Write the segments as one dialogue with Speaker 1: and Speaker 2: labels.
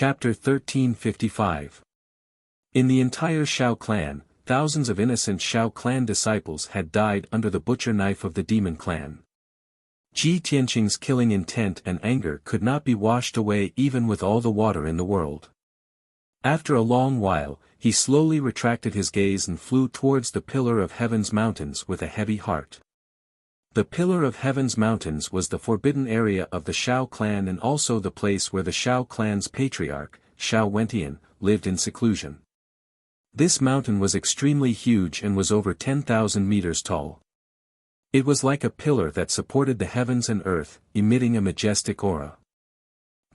Speaker 1: Chapter 1355. In the entire Shao clan, thousands of innocent Shao clan disciples had died under the butcher knife of the demon clan. Ji Tianqing's killing intent and anger could not be washed away even with all the water in the world. After a long while, he slowly retracted his gaze and flew towards the Pillar of Heaven's mountains with a heavy heart. The Pillar of Heaven's mountains was the forbidden area of the Shao clan and also the place where the Shao clan's patriarch, Shao Wentian, lived in seclusion. This mountain was extremely huge and was over 10,000 meters tall. It was like a pillar that supported the heavens and earth, emitting a majestic aura.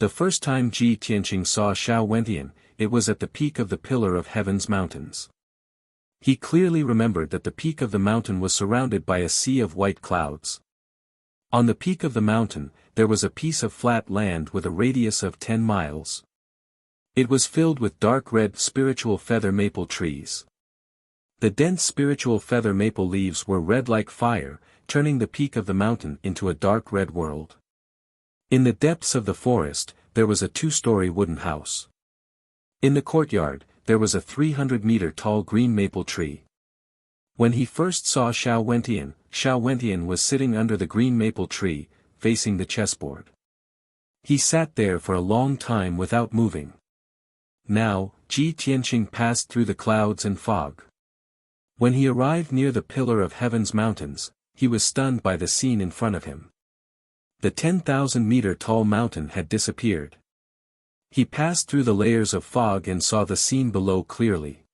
Speaker 1: The first time Ji Tianqing saw Shao Wentian, it was at the peak of the Pillar of Heaven's mountains. He clearly remembered that the peak of the mountain was surrounded by a sea of white clouds. On the peak of the mountain, there was a piece of flat land with a radius of 10 miles. It was filled with dark red spiritual feather maple trees. The dense spiritual feather maple leaves were red like fire, turning the peak of the mountain into a dark red world. In the depths of the forest, there was a 2-story wooden house. In the courtyard, there was a 300-meter-tall green maple tree. When he first saw Shao Wentian was sitting under the green maple tree, facing the chessboard. He sat there for a long time without moving. Now, Ji Tianqing passed through the clouds and fog. When he arrived near the Pillar of Heaven's mountains, he was stunned by the scene in front of him. The 10,000-meter-tall mountain had disappeared. He passed through the layers of fog and saw the scene below clearly.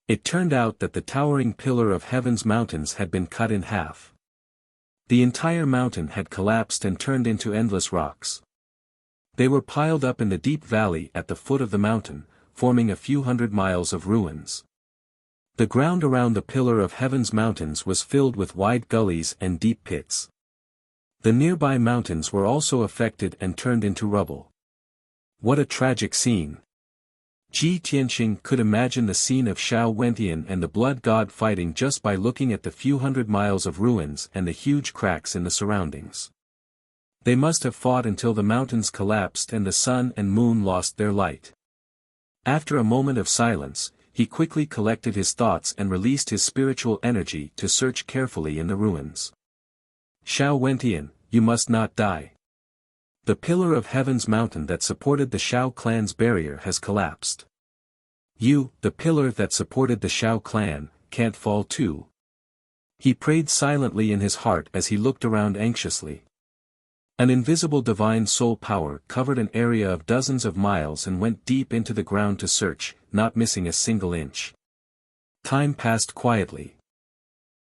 Speaker 1: It turned out that the towering Pillar of Heaven's mountains had been cut in half. The entire mountain had collapsed and turned into endless rocks. They were piled up in the deep valley at the foot of the mountain, forming a few hundred miles of ruins. The ground around the Pillar of Heaven's mountains was filled with wide gullies and deep pits. The nearby mountains were also affected and turned into rubble. What a tragic scene! Ji Tianqing could imagine the scene of Shao Wentian and the blood god fighting just by looking at the few hundred miles of ruins and the huge cracks in the surroundings. They must have fought until the mountains collapsed and the sun and moon lost their light. After a moment of silence, he quickly collected his thoughts and released his spiritual energy to search carefully in the ruins. Shao Wentian, you must not die. The Pillar of Heaven's mountain that supported the Shao clan's barrier has collapsed. You, the pillar that supported the Shao clan, can't fall too. He prayed silently in his heart as he looked around anxiously. An invisible divine soul power covered an area of dozens of miles and went deep into the ground to search, not missing a single inch. Time passed quietly.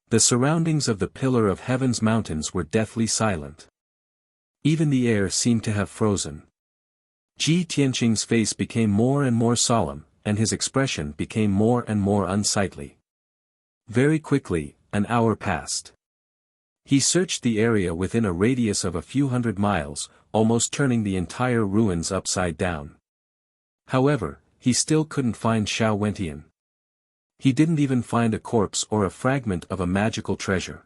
Speaker 1: The surroundings of the Pillar of Heaven's mountains were deathly silent. Even the air seemed to have frozen. Ji Tianqing's face became more and more solemn, and his expression became more and more unsightly. Very quickly, an hour passed. He searched the area within a radius of a few hundred miles, almost turning the entire ruins upside down. However, he still couldn't find Shao Wentian. He didn't even find a corpse or a fragment of a magical treasure.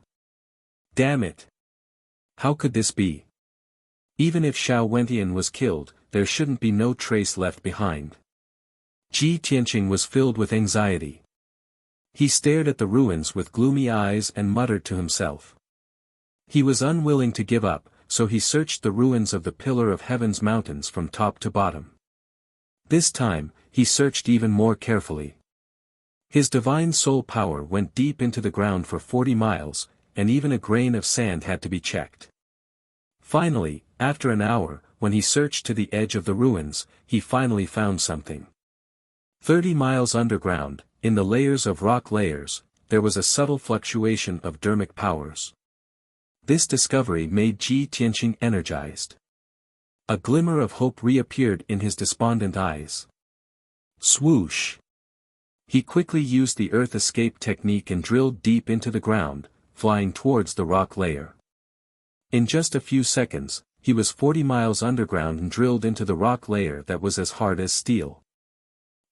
Speaker 1: Damn it! How could this be? Even if Shao Wentian was killed, there shouldn't be no trace left behind. Ji Tianqing was filled with anxiety. He stared at the ruins with gloomy eyes and muttered to himself. He was unwilling to give up, so he searched the ruins of the Pillar of Heaven's mountains from top to bottom. This time, he searched even more carefully. His divine soul power went deep into the ground for 40 miles, and even a grain of sand had to be checked. Finally, after an hour, when he searched to the edge of the ruins, he finally found something. 30 miles underground, in the layers of rock layers, there was a subtle fluctuation of dermic powers. This discovery made Ji Tianqing energized. A glimmer of hope reappeared in his despondent eyes. Swoosh! He quickly used the earth escape technique and drilled deep into the ground, flying towards the rock layer. In just a few seconds, he was 40 miles underground and drilled into the rock layer that was as hard as steel.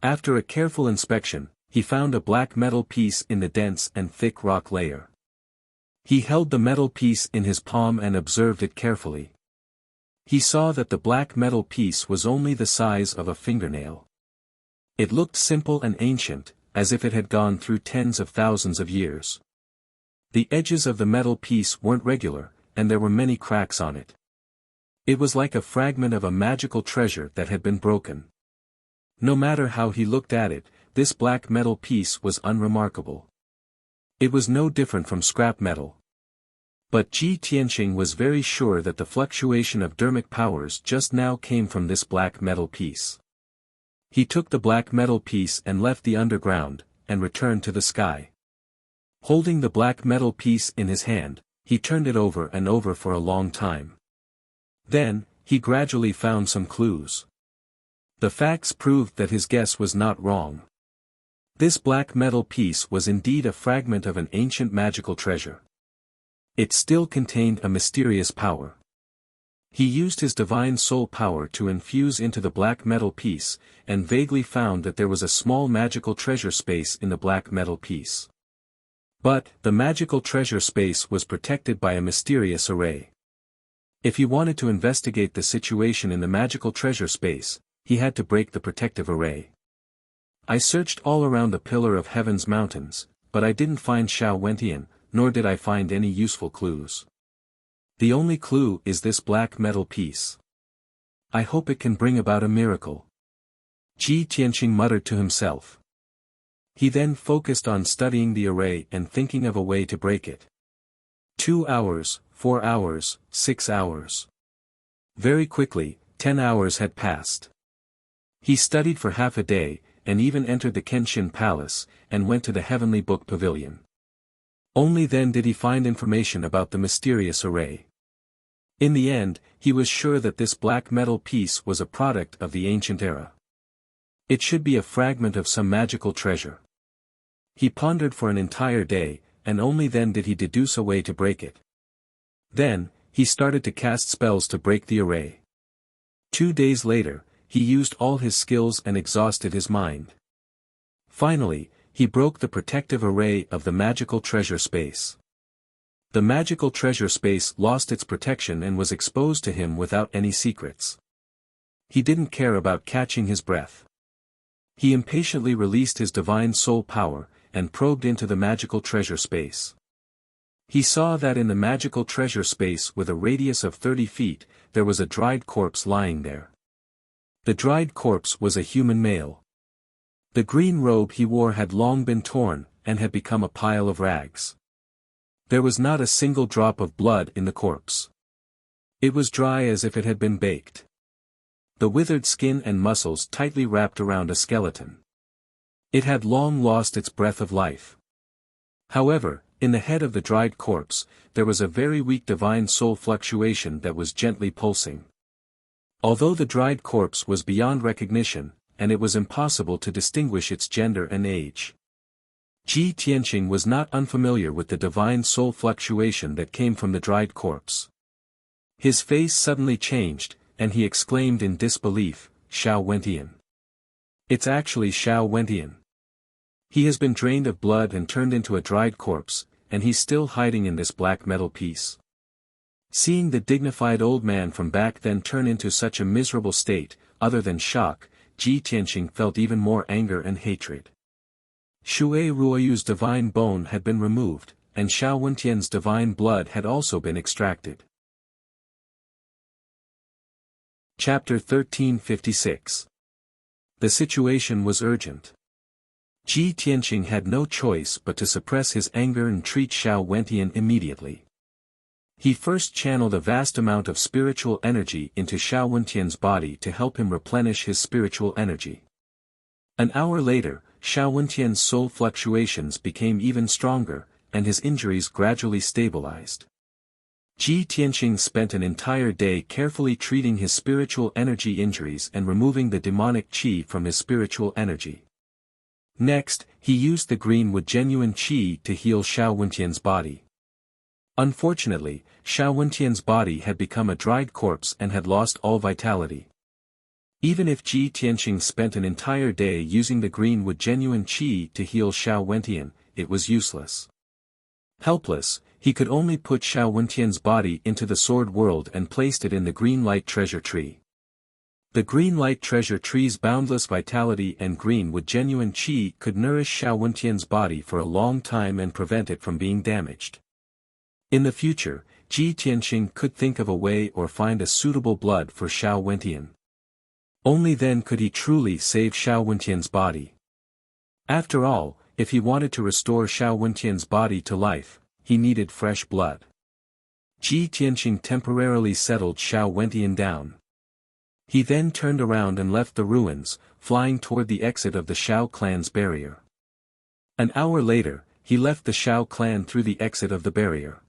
Speaker 1: After a careful inspection, he found a black metal piece in the dense and thick rock layer. He held the metal piece in his palm and observed it carefully. He saw that the black metal piece was only the size of a fingernail. It looked simple and ancient, as if it had gone through tens of thousands of years. The edges of the metal piece weren't regular, and there were many cracks on it. It was like a fragment of a magical treasure that had been broken. No matter how he looked at it, this black metal piece was unremarkable. It was no different from scrap metal. But Ji Tianqing was very sure that the fluctuation of dermic powers just now came from this black metal piece. He took the black metal piece and left the underground, and returned to the sky. Holding the black metal piece in his hand, he turned it over and over for a long time. Then, he gradually found some clues. The facts proved that his guess was not wrong. This black metal piece was indeed a fragment of an ancient magical treasure. It still contained a mysterious power. He used his divine soul power to infuse into the black metal piece, and vaguely found that there was a small magical treasure space in the black metal piece. But, the magical treasure space was protected by a mysterious array. If he wanted to investigate the situation in the magical treasure space, he had to break the protective array. I searched all around the Pillar of Heaven's mountains, but I didn't find Xiao Wentian, nor did I find any useful clues. The only clue is this black metal piece. I hope it can bring about a miracle. Ji Tianqing muttered to himself. He then focused on studying the array and thinking of a way to break it. 2 hours, 4 hours, 6 hours. Very quickly, 10 hours had passed. He studied for half a day, and even entered the Kenshin Palace, and went to the Heavenly Book Pavilion. Only then did he find information about the mysterious array. In the end, he was sure that this black metal piece was a product of the ancient era. It should be a fragment of some magical treasure. He pondered for an entire day, and only then did he deduce a way to break it. Then, he started to cast spells to break the array. 2 days later, he used all his skills and exhausted his mind. Finally, he broke the protective array of the magical treasure space. The magical treasure space lost its protection and was exposed to him without any secrets. He didn't care about catching his breath. He impatiently released his divine soul power, and probed into the magical treasure space. He saw that in the magical treasure space with a radius of 30 feet, there was a dried corpse lying there. The dried corpse was a human male. The green robe he wore had long been torn, and had become a pile of rags. There was not a single drop of blood in the corpse. It was dry as if it had been baked. The withered skin and muscles tightly wrapped around a skeleton. It had long lost its breath of life. However, in the head of the dried corpse, there was a very weak divine soul fluctuation that was gently pulsing. Although the dried corpse was beyond recognition, and it was impossible to distinguish its gender and age. Ji Tianqing was not unfamiliar with the divine soul fluctuation that came from the dried corpse. His face suddenly changed, and he exclaimed in disbelief, "Xiao Wentian. It's actually Xiao Wentian. He has been drained of blood and turned into a dried corpse, and he's still hiding in this black metal piece." Seeing the dignified old man from back then turn into such a miserable state, other than shock, Ji Tianqing felt even more anger and hatred. Shui Ruoyu's divine bone had been removed, and Xiao Wentian's divine blood had also been extracted. Chapter 1356. The situation was urgent. Ji Tianqing had no choice but to suppress his anger and treat Xiao Wentian immediately. He first channeled a vast amount of spiritual energy into Xiao Wentian's body to help him replenish his spiritual energy. An hour later, Xiao Wentian's soul fluctuations became even stronger, and his injuries gradually stabilized. Ji Tianqing spent an entire day carefully treating his spiritual energy injuries and removing the demonic qi from his spiritual energy. Next, he used the greenwood genuine qi to heal Xiao Wentian's body. Unfortunately, Xiao Wentian's body had become a dried corpse and had lost all vitality. Even if Ji Tianqing spent an entire day using the greenwood genuine qi to heal Xiao Wentian, it was useless. Helpless, he could only put Xiao Wentian's body into the sword world and placed it in the green light treasure tree. The green light treasure tree's boundless vitality and green with genuine qi could nourish Xiao Wentian's body for a long time and prevent it from being damaged. In the future, Ji Tianqing could think of a way or find a suitable blood for Xiao Wentian. Only then could he truly save Xiao Wentian's body. After all, if he wanted to restore Xiao Wentian's body to life, he needed fresh blood. Ji Tianqing temporarily settled Xiao Wentian down. He then turned around and left the ruins, flying toward the exit of the Xiao clan's barrier. An hour later, he left the Xiao clan through the exit of the barrier.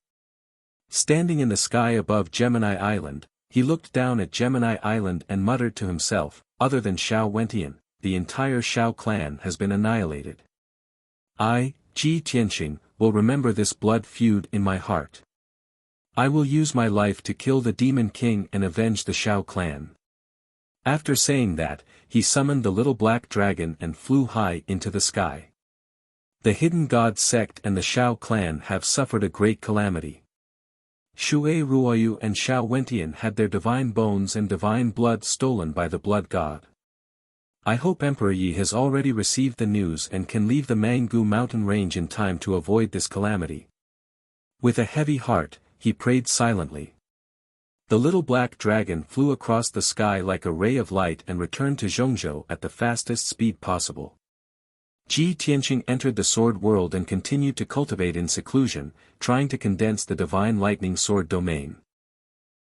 Speaker 1: Standing in the sky above Gemini Island, he looked down at Gemini Island and muttered to himself, other than Xiao Wentian, the entire Xiao clan has been annihilated. I, Ji Tianqing, will remember this blood feud in my heart. I will use my life to kill the Demon King and avenge the Xiao clan. After saying that, he summoned the little black dragon and flew high into the sky. The Hidden God sect and the Xiao clan have suffered a great calamity. Shui Ruoyu and Xiao Wentian had their divine bones and divine blood stolen by the blood god. I hope Emperor Yi has already received the news and can leave the Mangu mountain range in time to avoid this calamity. With a heavy heart, he prayed silently. The little black dragon flew across the sky like a ray of light and returned to Zhongzhou at the fastest speed possible. Ji Tianqing entered the sword world and continued to cultivate in seclusion, trying to condense the divine lightning sword domain.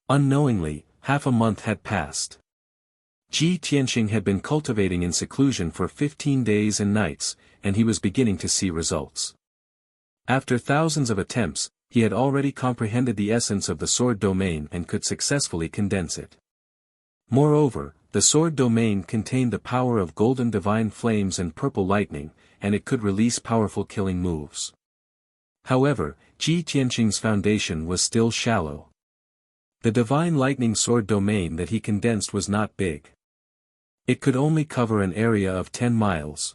Speaker 1: Unknowingly, half a month had passed. Ji Tianqing had been cultivating in seclusion for 15 days and nights, and he was beginning to see results. After thousands of attempts, he had already comprehended the essence of the sword domain and could successfully condense it. Moreover, the sword domain contained the power of golden divine flames and purple lightning, and it could release powerful killing moves. However, Ji Tianqing's foundation was still shallow. The divine lightning sword domain that he condensed was not big. It could only cover an area of 10 miles.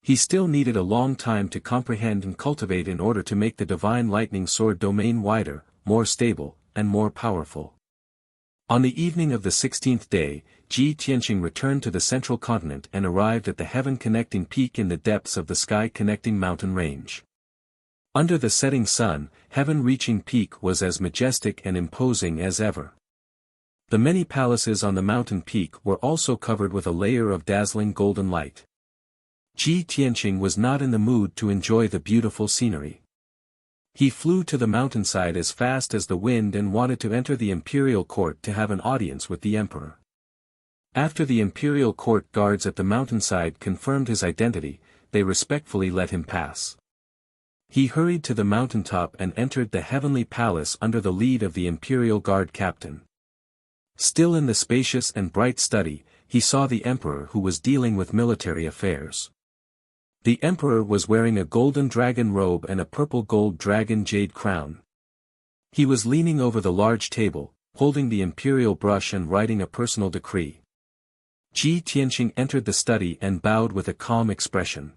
Speaker 1: He still needed a long time to comprehend and cultivate in order to make the divine lightning sword domain wider, more stable, and more powerful. On the evening of the 16th day, Ji Tianqing returned to the central continent and arrived at the heaven-connecting peak in the depths of the sky-connecting mountain range. Under the setting sun, heaven-reaching peak was as majestic and imposing as ever. The many palaces on the mountain peak were also covered with a layer of dazzling golden light. Ji Tianqing was not in the mood to enjoy the beautiful scenery. He flew to the mountainside as fast as the wind and wanted to enter the imperial court to have an audience with the emperor. After the imperial court guards at the mountainside confirmed his identity, they respectfully let him pass. He hurried to the mountaintop and entered the heavenly palace under the lead of the imperial guard captain. Still in the spacious and bright study, he saw the emperor who was dealing with military affairs. The emperor was wearing a golden dragon robe and a purple gold dragon jade crown. He was leaning over the large table, holding the imperial brush and writing a personal decree. Ji Tianqing entered the study and bowed with a calm expression.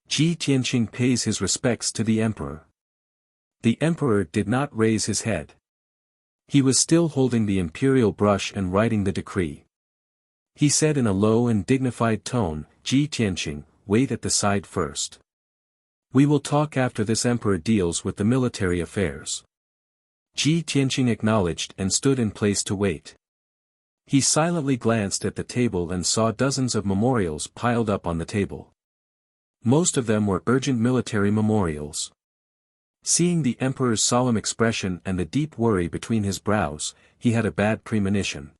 Speaker 1: Ji Tianqing pays his respects to the emperor. The emperor did not raise his head. He was still holding the imperial brush and writing the decree. He said in a low and dignified tone, "Ji Tianqing, wait at the side first. We will talk after this emperor deals with the military affairs." Ji Tianqing acknowledged and stood in place to wait. He silently glanced at the table and saw dozens of memorials piled up on the table. Most of them were urgent military memorials. Seeing the emperor's solemn expression and the deep worry between his brows, he had a bad premonition.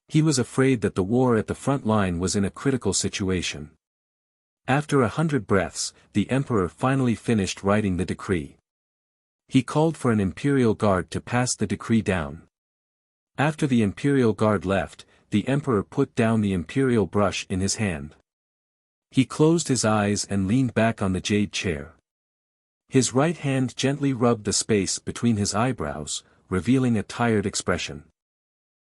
Speaker 1: He was afraid that the war at the front line was in a critical situation. After 100 breaths, the emperor finally finished writing the decree. He called for an imperial guard to pass the decree down. After the imperial guard left, the emperor put down the imperial brush in his hand. He closed his eyes and leaned back on the jade chair. His right hand gently rubbed the space between his eyebrows, revealing a tired expression.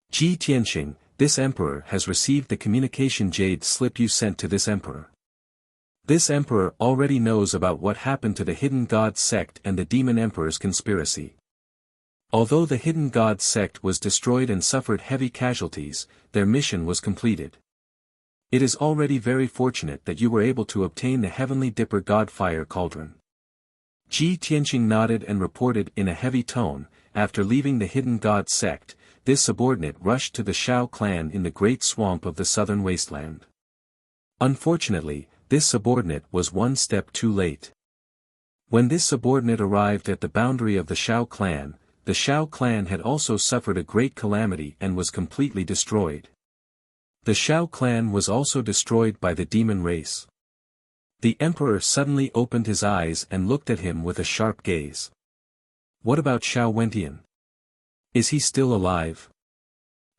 Speaker 1: "Ji Tianqing, this emperor has received the communication jade slip you sent to this emperor. This emperor already knows about what happened to the Hidden God sect and the Demon Emperor's conspiracy. Although the Hidden God sect was destroyed and suffered heavy casualties, their mission was completed. It is already very fortunate that you were able to obtain the Heavenly Dipper God Fire Cauldron. Ji Tianqing nodded and reported in a heavy tone. After leaving the Hidden God sect, this subordinate rushed to the Shao clan in the great swamp of the southern wasteland. Unfortunately, this subordinate was one step too late. When this subordinate arrived at the boundary of the Shao clan had also suffered a great calamity and was completely destroyed. The Shao clan was also destroyed by the demon race. The emperor suddenly opened his eyes and looked at him with a sharp gaze. What about Shao Wentian? Is he still alive?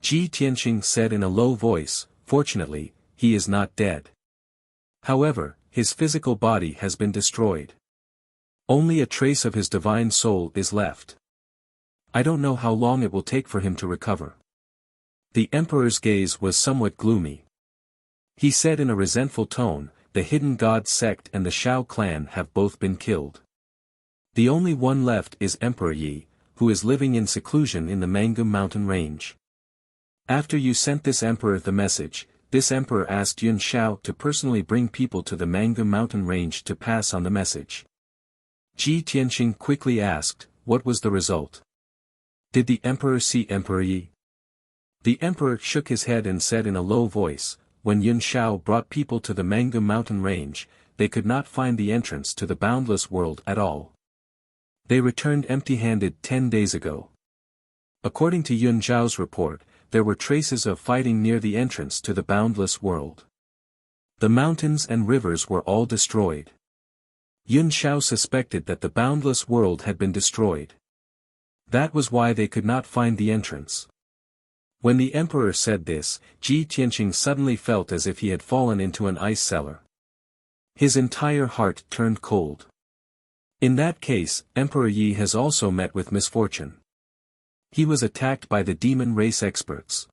Speaker 1: Ji Tianqing said in a low voice, fortunately, he is not dead. However, his physical body has been destroyed. Only a trace of his divine soul is left. I don't know how long it will take for him to recover. The emperor's gaze was somewhat gloomy. He said in a resentful tone, the Hidden God sect and the Shao clan have both been killed. The only one left is Emperor Yi, who is living in seclusion in the Mangum mountain range. After you sent this emperor the message, this emperor asked Yun Shao to personally bring people to the Mangum mountain range to pass on the message. Ji Tianqing quickly asked, what was the result? Did the emperor see Emperor Yi? The emperor shook his head and said in a low voice, when Yun Shao brought people to the Mangum mountain range, they could not find the entrance to the boundless world at all. They returned empty-handed 10 days ago. According to Yun Zhao's report, there were traces of fighting near the entrance to the boundless world. The mountains and rivers were all destroyed. Yun Shao suspected that the boundless world had been destroyed. That was why they could not find the entrance. When the emperor said this, Ji Tianqing suddenly felt as if he had fallen into an ice cellar. His entire heart turned cold. In that case, Emperor Yi has also met with misfortune. He was attacked by the demon race experts.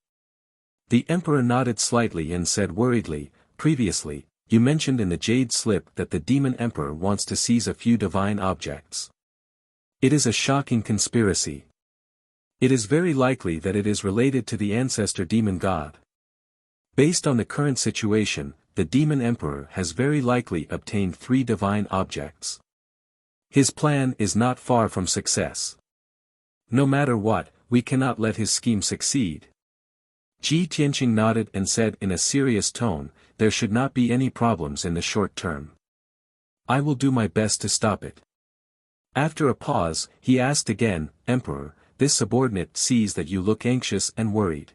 Speaker 1: The emperor nodded slightly and said worriedly, previously, you mentioned in the Jade Slip that the demon emperor wants to seize a few divine objects. It is a shocking conspiracy. It is very likely that it is related to the ancestor demon god. Based on the current situation, the demon emperor has very likely obtained 3 divine objects. His plan is not far from success. No matter what, we cannot let his scheme succeed. Ji Tianqing nodded and said in a serious tone, there should not be any problems in the short term. I will do my best to stop it. After a pause, he asked again, Emperor, this subordinate sees that you look anxious and worried.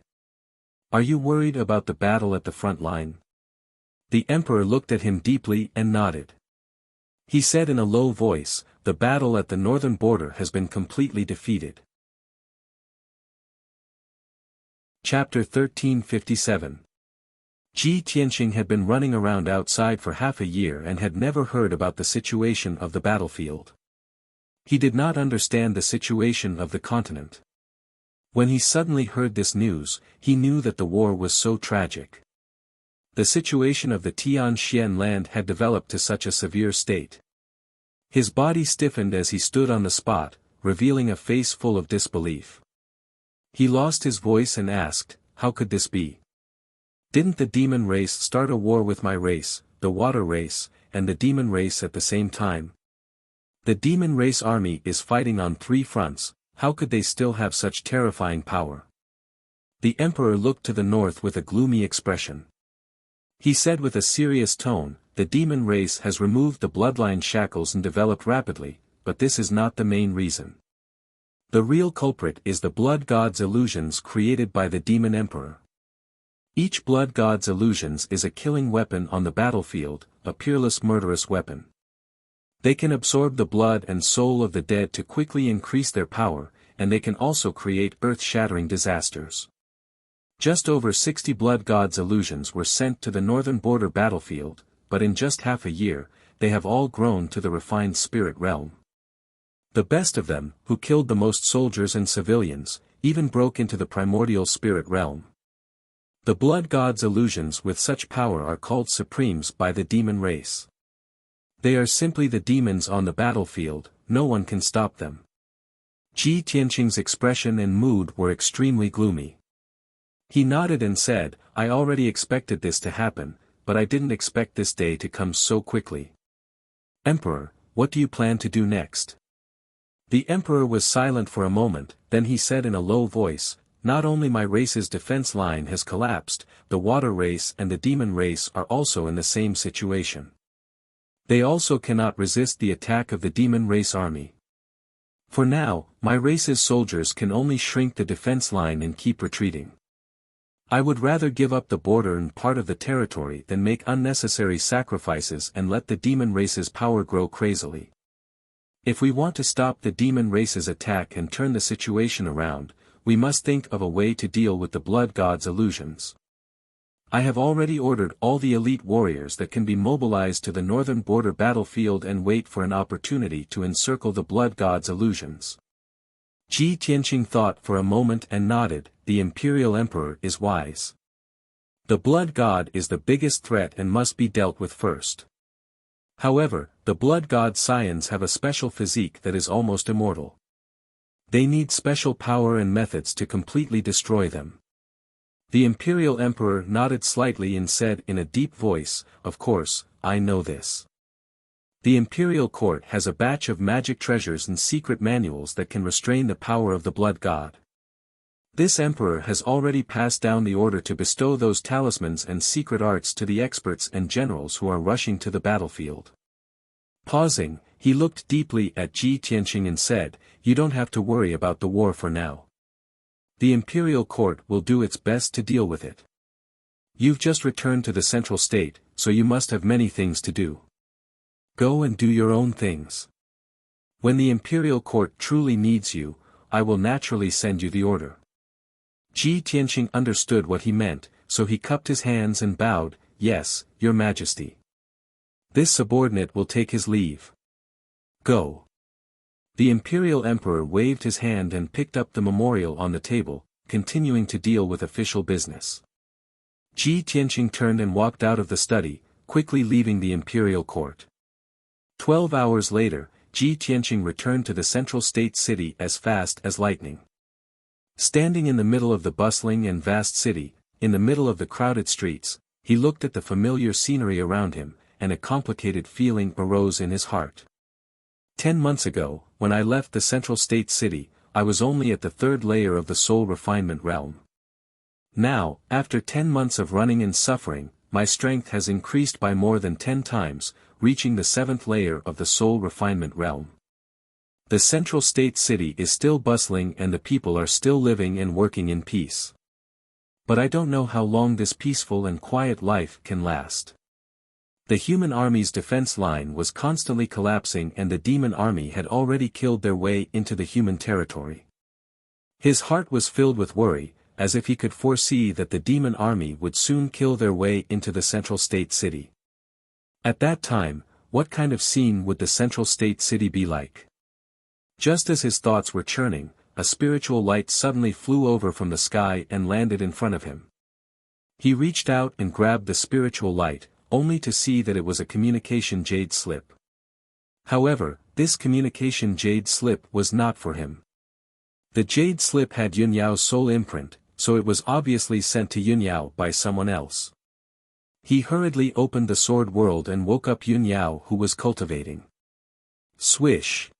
Speaker 1: Are you worried about the battle at the front line? The emperor looked at him deeply and nodded. He said in a low voice, the battle at the northern border has been completely defeated. Chapter 1357. Ji Tianqing had been running around outside for half a year and had never heard about the situation of the battlefield. He did not understand the situation of the continent. When he suddenly heard this news, he knew that the war was so tragic. The situation of the Tianxian land had developed to such a severe state. His body stiffened as he stood on the spot, revealing a face full of disbelief. He lost his voice and asked, how could this be? Didn't the demon race start a war with my race, the water race, and the demon race at the same time? The demon race army is fighting on 3 fronts, how could they still have such terrifying power? The emperor looked to the north with a gloomy expression. He said with a serious tone, the demon race has removed the bloodline shackles and developed rapidly, but this is not the main reason. The real culprit is the blood god's illusions created by the demon emperor. Each blood god's illusions is a killing weapon on the battlefield, a peerless murderous weapon. They can absorb the blood and soul of the dead to quickly increase their power, and they can also create earth-shattering disasters. Just over 60 blood gods' illusions were sent to the northern border battlefield, but in just half a year, they have all grown to the refined spirit realm. The best of them, who killed the most soldiers and civilians, even broke into the primordial spirit realm. The blood gods' illusions with such power are called supremes by the demon race. They are simply the demons on the battlefield, no one can stop them. Ji Tianqing's expression and mood were extremely gloomy. He nodded and said, I already expected this to happen, but I didn't expect this day to come so quickly. Emperor, what do you plan to do next? The emperor was silent for a moment, then he said in a low voice, not only my race's defense line has collapsed, the water race and the demon race are also in the same situation. They also cannot resist the attack of the demon race army. For now, my race's soldiers can only shrink the defense line and keep retreating. I would rather give up the border and part of the territory than make unnecessary sacrifices and let the demon race's power grow crazily. If we want to stop the demon race's attack and turn the situation around, we must think of a way to deal with the blood god's illusions. I have already ordered all the elite warriors that can be mobilized to the northern border battlefield and wait for an opportunity to encircle the blood god's illusions. Ji Tianqing thought for a moment and nodded, the imperial emperor is wise. The blood god is the biggest threat and must be dealt with first. However, the blood god scions have a special physique that is almost immortal. They need special power and methods to completely destroy them. The imperial emperor nodded slightly and said in a deep voice, of course, I know this. The imperial court has a batch of magic treasures and secret manuals that can restrain the power of the blood god. This emperor has already passed down the order to bestow those talismans and secret arts to the experts and generals who are rushing to the battlefield. Pausing, he looked deeply at Ji Tianqing and said, you don't have to worry about the war for now. The imperial court will do its best to deal with it. You've just returned to the central state, so you must have many things to do. Go and do your own things. When the imperial court truly needs you, I will naturally send you the order. Ji Tianqing understood what he meant, so he cupped his hands and bowed, yes, your majesty. This subordinate will take his leave. Go. The imperial emperor waved his hand and picked up the memorial on the table, continuing to deal with official business. Ji Tianqing turned and walked out of the study, quickly leaving the imperial court. 12 hours later, Ji Tianqing returned to the central state city as fast as lightning. Standing in the middle of the bustling and vast city, in the middle of the crowded streets, he looked at the familiar scenery around him, and a complicated feeling arose in his heart. 10 months ago, when I left the central state city, I was only at the third layer of the soul refinement realm. Now, after 10 months of running and suffering, my strength has increased by more than 10 times, reaching the 7th layer of the soul refinement realm. The central state city is still bustling and the people are still living and working in peace. But I don't know how long this peaceful and quiet life can last. The human army's defense line was constantly collapsing and the demon army had already killed their way into the human territory. His heart was filled with worry, as if he could foresee that the demon army would soon kill their way into the central state city. At that time, what kind of scene would the central state city be like? Just as his thoughts were churning, a spiritual light suddenly flew over from the sky and landed in front of him. He reached out and grabbed the spiritual light, only to see that it was a communication jade slip. However, this communication jade slip was not for him. The jade slip had Yun Yao's soul imprint, so it was obviously sent to Yun Yao by someone else. He hurriedly opened the sword world and woke up Yun Yao who was cultivating. Swish!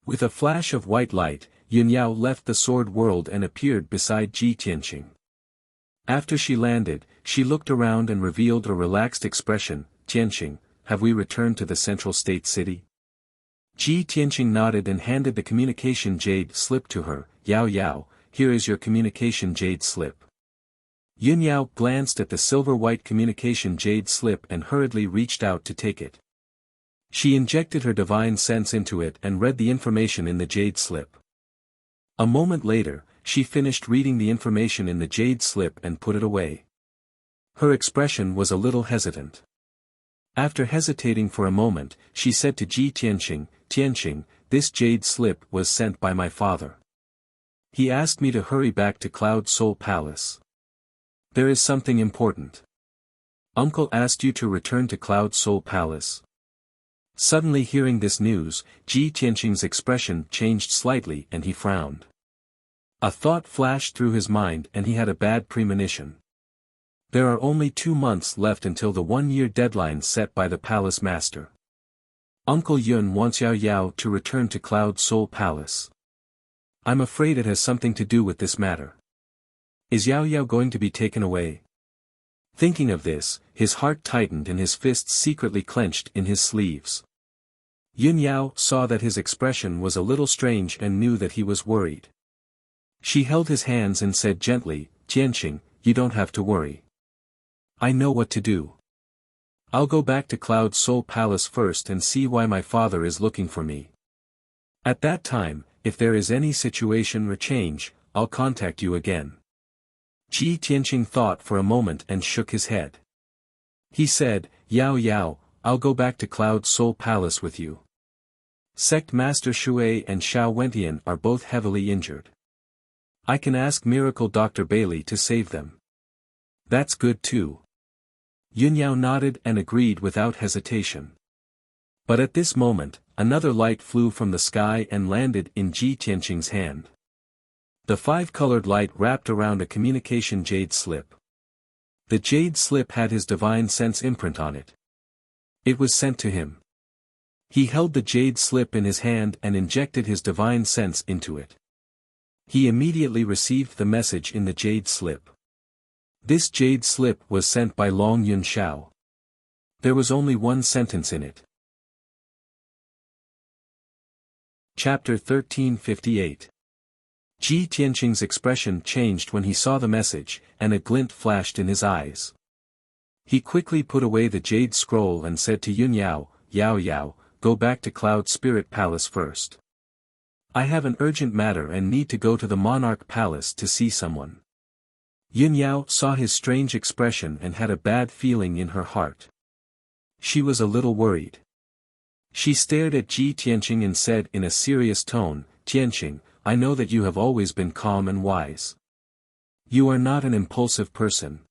Speaker 1: With a flash of white light, Yun Yao left the sword world and appeared beside Ji Tianqing. After she landed, she looked around and revealed a relaxed expression, Tianqing, have we returned to the central state city? Ji Tianqing nodded and handed the communication jade slip to her, Yao Yao, here is your communication jade slip. Yun Yao glanced at the silver-white communication jade slip and hurriedly reached out to take it. She injected her divine sense into it and read the information in the jade slip. A moment later, she finished reading the information in the jade slip and put it away. Her expression was a little hesitant. After hesitating for a moment, she said to Ji Tianqing, Tianqing, this jade slip was sent by my father. He asked me to hurry back to Cloud Soul Palace. There is something important. Uncle asked you to return to Cloud Soul Palace. Suddenly hearing this news, Ji Tianqing's expression changed slightly and he frowned. A thought flashed through his mind and he had a bad premonition. There are only 2 months left until the 1-year deadline set by the palace master. Uncle Yun wants Yao Yao to return to Cloud Soul Palace. I'm afraid it has something to do with this matter. Is Yao Yao going to be taken away? Thinking of this, his heart tightened and his fists secretly clenched in his sleeves. Yun Yao saw that his expression was a little strange and knew that he was worried. She held his hands and said gently, "Tianqing, you don't have to worry. I know what to do. I'll go back to Cloud Soul Palace first and see why my father is looking for me. At that time, if there is any situation or change, I'll contact you again." Ji Tianqing thought for a moment and shook his head. He said, "Yao Yao, I'll go back to Cloud Soul Palace with you. Sect Master Shui and Xiao Wentian are both heavily injured. I can ask Miracle Dr. Bailey to save them." "That's good too." Yun Yao nodded and agreed without hesitation. But at this moment, another light flew from the sky and landed in Ji Tianqing's hand. The 5-colored light wrapped around a communication jade slip. The jade slip had his divine sense imprint on it. It was sent to him. He held the jade slip in his hand and injected his divine sense into it. He immediately received the message in the jade slip. This jade slip was sent by Long Yun Xiao. There was only one sentence in it. Chapter 1358. Ji Tianqing's expression changed when he saw the message, and a glint flashed in his eyes. He quickly put away the jade scroll and said to Yun Yao, "Yao Yao, go back to Cloud Spirit Palace first. I have an urgent matter and need to go to the Monarch Palace to see someone." Yun Yao saw his strange expression and had a bad feeling in her heart. She was a little worried. She stared at Ji Tianqing and said in a serious tone, "Tianqing, I know that you have always been calm and wise. You are not an impulsive person.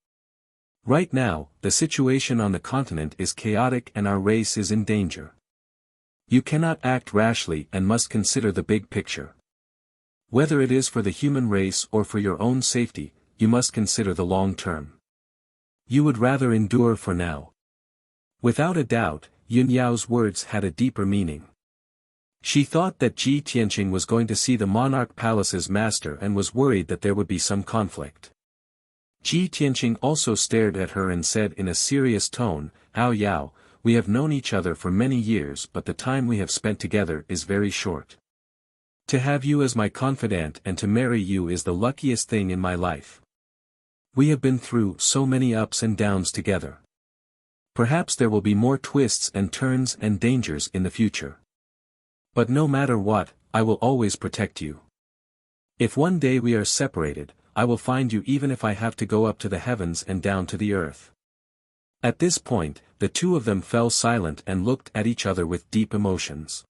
Speaker 1: Right now, the situation on the continent is chaotic and our race is in danger. You cannot act rashly and must consider the big picture. Whether it is for the human race or for your own safety, you must consider the long term. You would rather endure for now." Without a doubt, Yun Yao's words had a deeper meaning. She thought that Ji Tianqing was going to see the Monarch Palace's master and was worried that there would be some conflict. Ji Tianqing also stared at her and said in a serious tone, "Yao Yao, we have known each other for many years but the time we have spent together is very short. To have you as my confidant and to marry you is the luckiest thing in my life. We have been through so many ups and downs together. Perhaps there will be more twists and turns and dangers in the future. But no matter what, I will always protect you. If one day we are separated, I will find you even if I have to go up to the heavens and down to the earth." At this point, the two of them fell silent and looked at each other with deep emotions.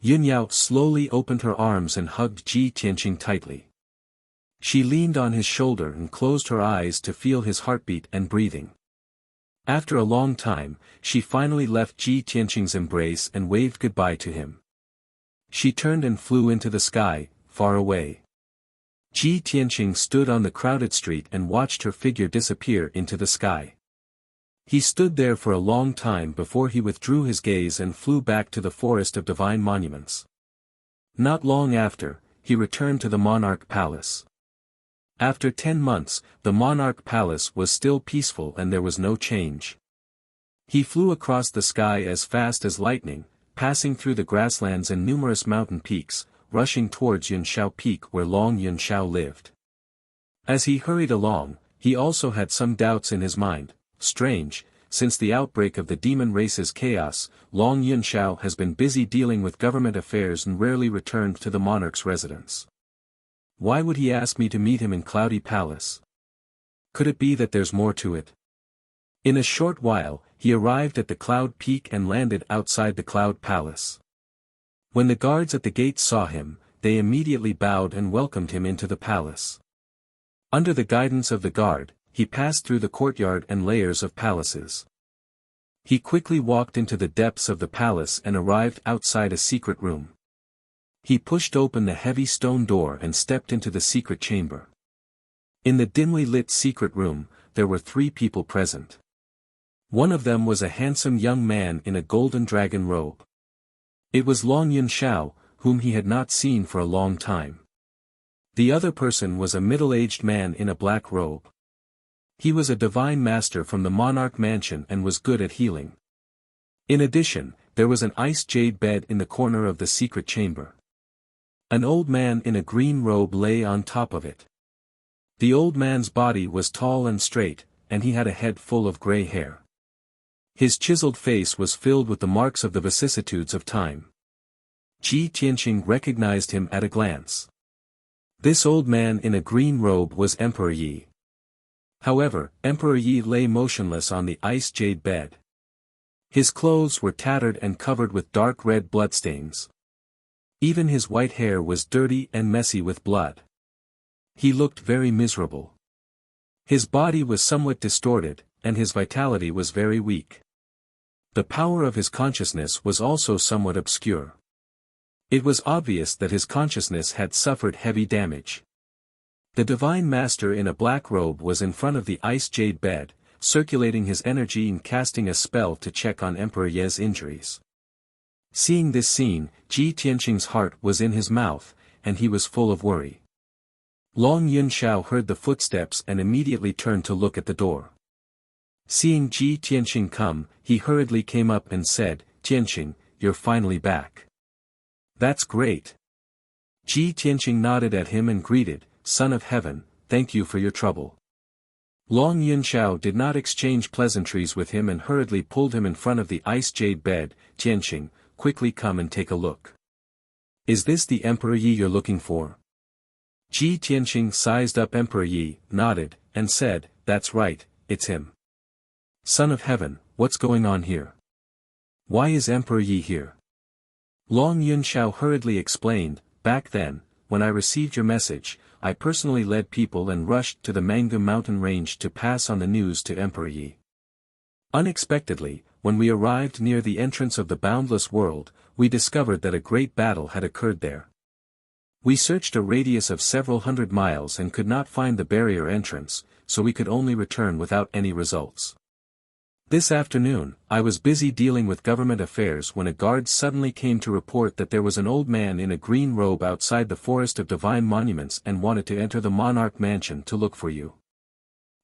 Speaker 1: Yun Yao slowly opened her arms and hugged Ji Tianqing tightly. She leaned on his shoulder and closed her eyes to feel his heartbeat and breathing. After a long time, she finally left Ji Tianqing's embrace and waved goodbye to him. She turned and flew into the sky, far away. Ji Tianqing stood on the crowded street and watched her figure disappear into the sky. He stood there for a long time before he withdrew his gaze and flew back to the forest of divine monuments. Not long after, he returned to the Monarch Palace. After 10 months, the Monarch Palace was still peaceful and there was no change. He flew across the sky as fast as lightning, passing through the grasslands and numerous mountain peaks, rushing towards Yunshao Peak where Long Yunshao lived. As he hurried along, he also had some doubts in his mind. Strange, since the outbreak of the demon race's chaos, Long Yunshao has been busy dealing with government affairs and rarely returned to the monarch's residence. Why would he ask me to meet him in Cloudy Palace? Could it be that there's more to it? In a short while, he arrived at the Cloud Peak and landed outside the Cloud Palace. When the guards at the gate saw him, they immediately bowed and welcomed him into the palace. Under the guidance of the guard, he passed through the courtyard and layers of palaces. He quickly walked into the depths of the palace and arrived outside a secret room. He pushed open the heavy stone door and stepped into the secret chamber. In the dimly lit secret room, there were 3 people present. One of them was a handsome young man in a golden dragon robe. It was Long Yunxiao, whom he had not seen for a long time. The other person was a middle-aged man in a black robe. He was a divine master from the monarch mansion and was good at healing. In addition, there was an ice jade bed in the corner of the secret chamber. An old man in a green robe lay on top of it. The old man's body was tall and straight, and he had a head full of gray hair. His chiseled face was filled with the marks of the vicissitudes of time. Ji Tianqing recognized him at a glance. This old man in a green robe was Emperor Yi. However, Emperor Yi lay motionless on the ice jade bed. His clothes were tattered and covered with dark red bloodstains. Even his white hair was dirty and messy with blood. He looked very miserable. His body was somewhat distorted, and his vitality was very weak. The power of his consciousness was also somewhat obscure. It was obvious that his consciousness had suffered heavy damage. The divine master in a black robe was in front of the ice jade bed, circulating his energy and casting a spell to check on Emperor Ye's injuries. Seeing this scene, Ji Tianqing's heart was in his mouth, and he was full of worry. Long Yunxiao heard the footsteps and immediately turned to look at the door. Seeing Ji Tianqing come, he hurriedly came up and said, "Tianqing, you're finally back." "That's great." Ji Tianqing nodded at him and greeted, "Son of Heaven, thank you for your trouble." Long Yunxiao did not exchange pleasantries with him and hurriedly pulled him in front of the ice jade bed. "Tianqing, quickly come and take a look. Is this the Emperor Yi you're looking for?" Ji Tianqing sized up Emperor Yi, nodded, and said, "That's right, it's him." "Son of Heaven, what's going on here? Why is Emperor Yi here?" Long Yunxiao hurriedly explained, "Back then, when I received your message, I personally led people and rushed to the Manggu mountain range to pass on the news to Emperor Yi. Unexpectedly, when we arrived near the entrance of the boundless world, we discovered that a great battle had occurred there. We searched a radius of several hundred miles and could not find the barrier entrance, so we could only return without any results. This afternoon, I was busy dealing with government affairs when a guard suddenly came to report that there was an old man in a green robe outside the Forest of Divine Monuments and wanted to enter the monarch mansion to look for you.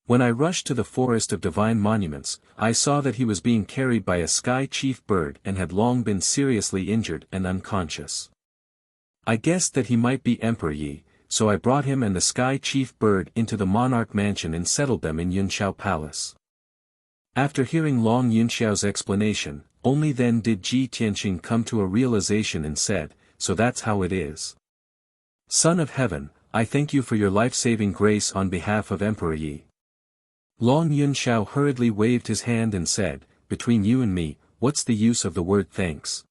Speaker 1: When I rushed to the Forest of Divine Monuments, I saw that he was being carried by a sky chief bird and had long been seriously injured and unconscious. I guessed that he might be Emperor Yi, so I brought him and the sky chief bird into the monarch mansion and settled them in Yunxiao Palace." After hearing Long Yunxiao's explanation, only then did Ji Tianqing come to a realization and said, "So that's how it is. Son of Heaven, I thank you for your life-saving grace on behalf of Emperor Yi." Long Yunxiao hurriedly waved his hand and said, "Between you and me, what's the use of the word thanks?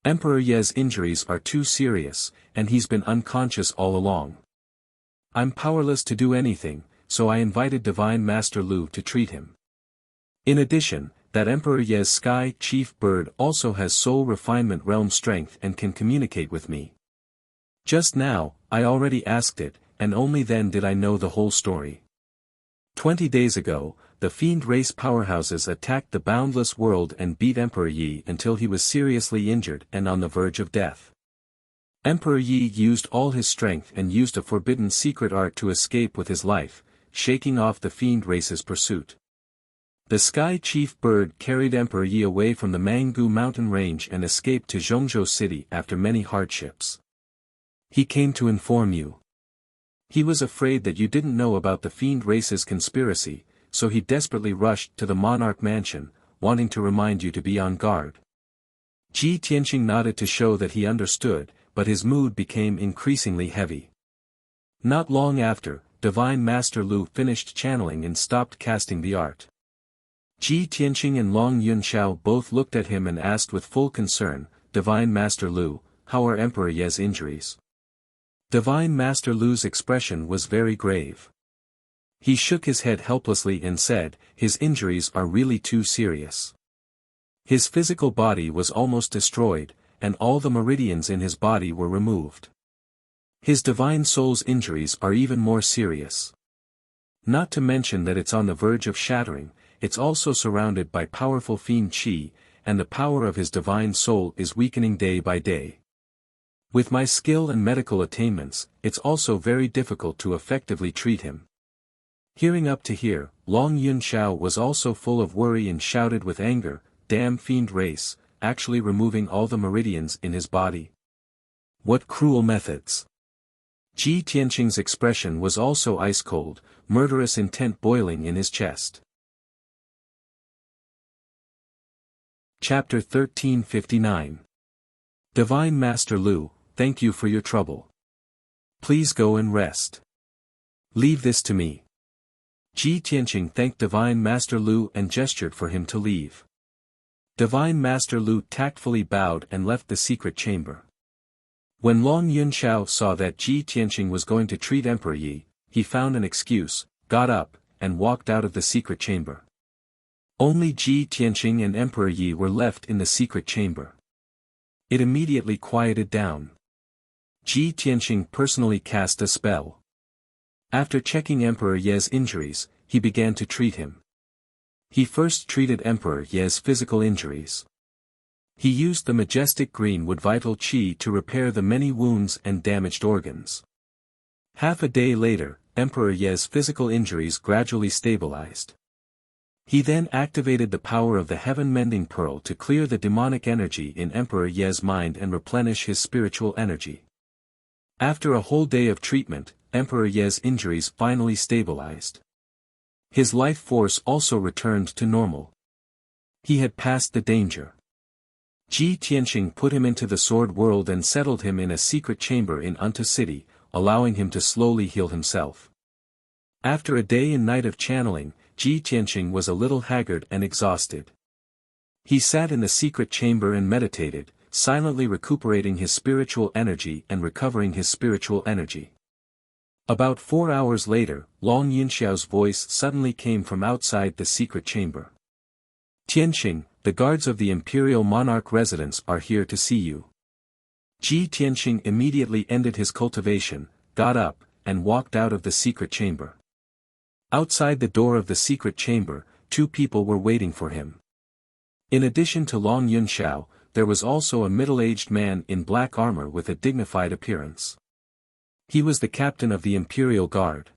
Speaker 1: Emperor Ye's injuries are too serious, and he's been unconscious all along. I'm powerless to do anything, so I invited Divine Master Lu to treat him. In addition, that Emperor Ye's sky chief bird also has soul refinement realm strength and can communicate with me. Just now, I already asked it, and only then did I know the whole story. 20 days ago, the fiend race powerhouses attacked the boundless world and beat Emperor Yi until he was seriously injured and on the verge of death. Emperor Yi used all his strength and used a forbidden secret art to escape with his life, shaking off the fiend race's pursuit. The sky chief bird carried Emperor Yi away from the Manggu mountain range and escaped to Zhongzhou city after many hardships. He came to inform you. He was afraid that you didn't know about the fiend race's conspiracy, so he desperately rushed to the monarch mansion, wanting to remind you to be on guard." Ji Tianqing nodded to show that he understood, but his mood became increasingly heavy. Not long after, Divine Master Lu finished channeling and stopped casting the art. Ji Tianqing and Long Yunxiao both looked at him and asked with full concern, "Divine Master Lu, how are Emperor Ye's injuries?" Divine Master Lu's expression was very grave. He shook his head helplessly and said, "His injuries are really too serious. His physical body was almost destroyed, and all the meridians in his body were removed. His divine soul's injuries are even more serious. Not to mention that it's on the verge of shattering, it's also surrounded by powerful fiend qi, and the power of his divine soul is weakening day by day. With my skill and medical attainments, it's also very difficult to effectively treat him. Hearing up to here, Long Yunxiao was also full of worry and shouted with anger, "Damn fiend race, actually removing all the meridians in his body. What cruel methods!" Ji Tianqing's expression was also ice-cold, murderous intent boiling in his chest. Chapter 1359. Divine Master Lu, thank you for your trouble. Please go and rest. Leave this to me. Ji Tianqing thanked Divine Master Lu and gestured for him to leave. Divine Master Lu tactfully bowed and left the secret chamber. When Long Yunxiao saw that Ji Tianqing was going to treat Emperor Yi, he found an excuse, got up, and walked out of the secret chamber. Only Ji Tianqing and Emperor Yi were left in the secret chamber. It immediately quieted down. Ji Tianqing personally cast a spell. After checking Emperor Ye's injuries, he began to treat him. He first treated Emperor Ye's physical injuries. He used the majestic greenwood vital qi to repair the many wounds and damaged organs. Half a day later, Emperor Ye's physical injuries gradually stabilized. He then activated the power of the heaven-mending pearl to clear the demonic energy in Emperor Ye's mind and replenish his spiritual energy. After a whole day of treatment, Emperor Ye's injuries finally stabilized. His life force also returned to normal. He had passed the danger. Ji Tianqing put him into the sword world and settled him in a secret chamber in Unta City, allowing him to slowly heal himself. After a day and night of channeling, Ji Tianqing was a little haggard and exhausted. He sat in the secret chamber and meditated, silently recuperating his spiritual energy and recovering his spiritual energy. About 4 hours later, Long Yunxiao's voice suddenly came from outside the secret chamber. "Tianqing, the guards of the imperial monarch residence are here to see you." Ji Tianqing immediately ended his cultivation, got up, and walked out of the secret chamber. Outside the door of the secret chamber, 2 people were waiting for him. In addition to Long Yunxiao, there was also a middle-aged man in black armor with a dignified appearance. He was the captain of the Imperial Guard.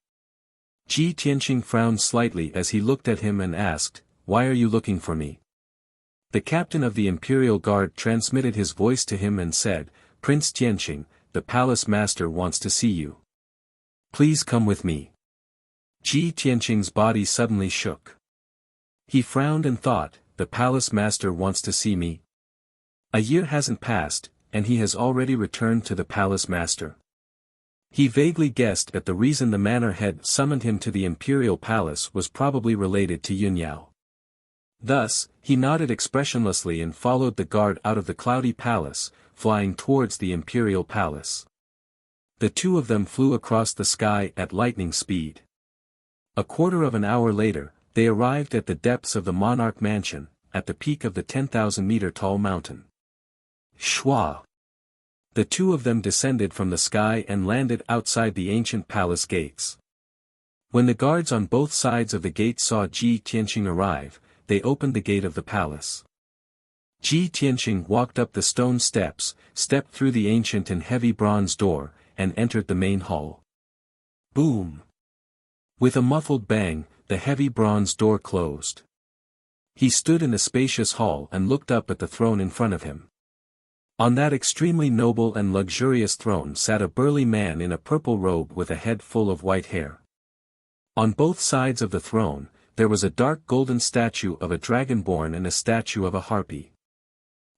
Speaker 1: Ji Tianqing frowned slightly as he looked at him and asked, "Why are you looking for me?" The captain of the Imperial Guard transmitted his voice to him and said, "Prince Tianqing, the palace master wants to see you. Please come with me." Ji Tianqing's body suddenly shook. He frowned and thought, "The palace master wants to see me? A year hasn't passed, and he has already returned to the palace master." He vaguely guessed that the reason the manor head summoned him to the imperial palace was probably related to Yunyao. Thus, he nodded expressionlessly and followed the guard out of the cloudy palace, flying towards the imperial palace. The 2 of them flew across the sky at lightning speed. A quarter of an hour later, they arrived at the depths of the monarch mansion, at the peak of the 10,000-meter tall mountain. Shwa! The 2 of them descended from the sky and landed outside the ancient palace gates. When the guards on both sides of the gate saw Ji Tianqing arrive, they opened the gate of the palace. Ji Tianqing walked up the stone steps, stepped through the ancient and heavy bronze door, and entered the main hall. Boom! With a muffled bang, the heavy bronze door closed. He stood in the spacious hall and looked up at the throne in front of him. On that extremely noble and luxurious throne sat a burly man in a purple robe with a head full of white hair. On both sides of the throne, there was a dark golden statue of a dragonborn and a statue of a harpy.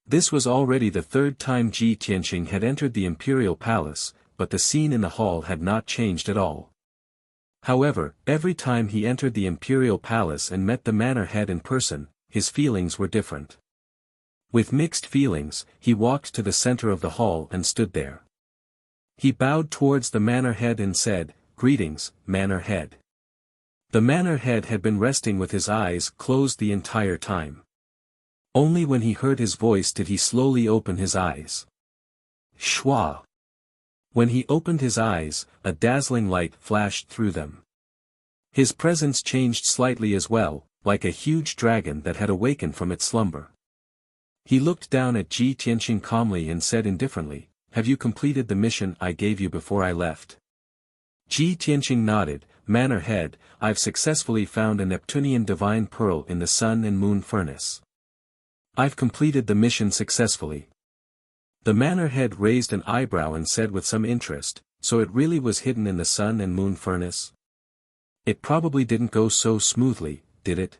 Speaker 1: This was already the 3rd time Ji Tianqing had entered the imperial palace, but the scene in the hall had not changed at all. However, every time he entered the imperial palace and met the manor head in person, his feelings were different. With mixed feelings, he walked to the center of the hall and stood there. He bowed towards the manor head and said, "Greetings, manor head." The manor head had been resting with his eyes closed the entire time. Only when he heard his voice did he slowly open his eyes. Schwa! When he opened his eyes, a dazzling light flashed through them. His presence changed slightly as well, like a huge dragon that had awakened from its slumber. He looked down at Ji Tianqing calmly and said indifferently, "Have you completed the mission I gave you before I left?" Ji Tianqing nodded, "Manor Head, I've successfully found a Neptunian divine pearl in the sun and moon furnace. I've completed the mission successfully." The Manor Head raised an eyebrow and said with some interest, "So it really was hidden in the sun and moon furnace? It probably didn't go so smoothly, did it?"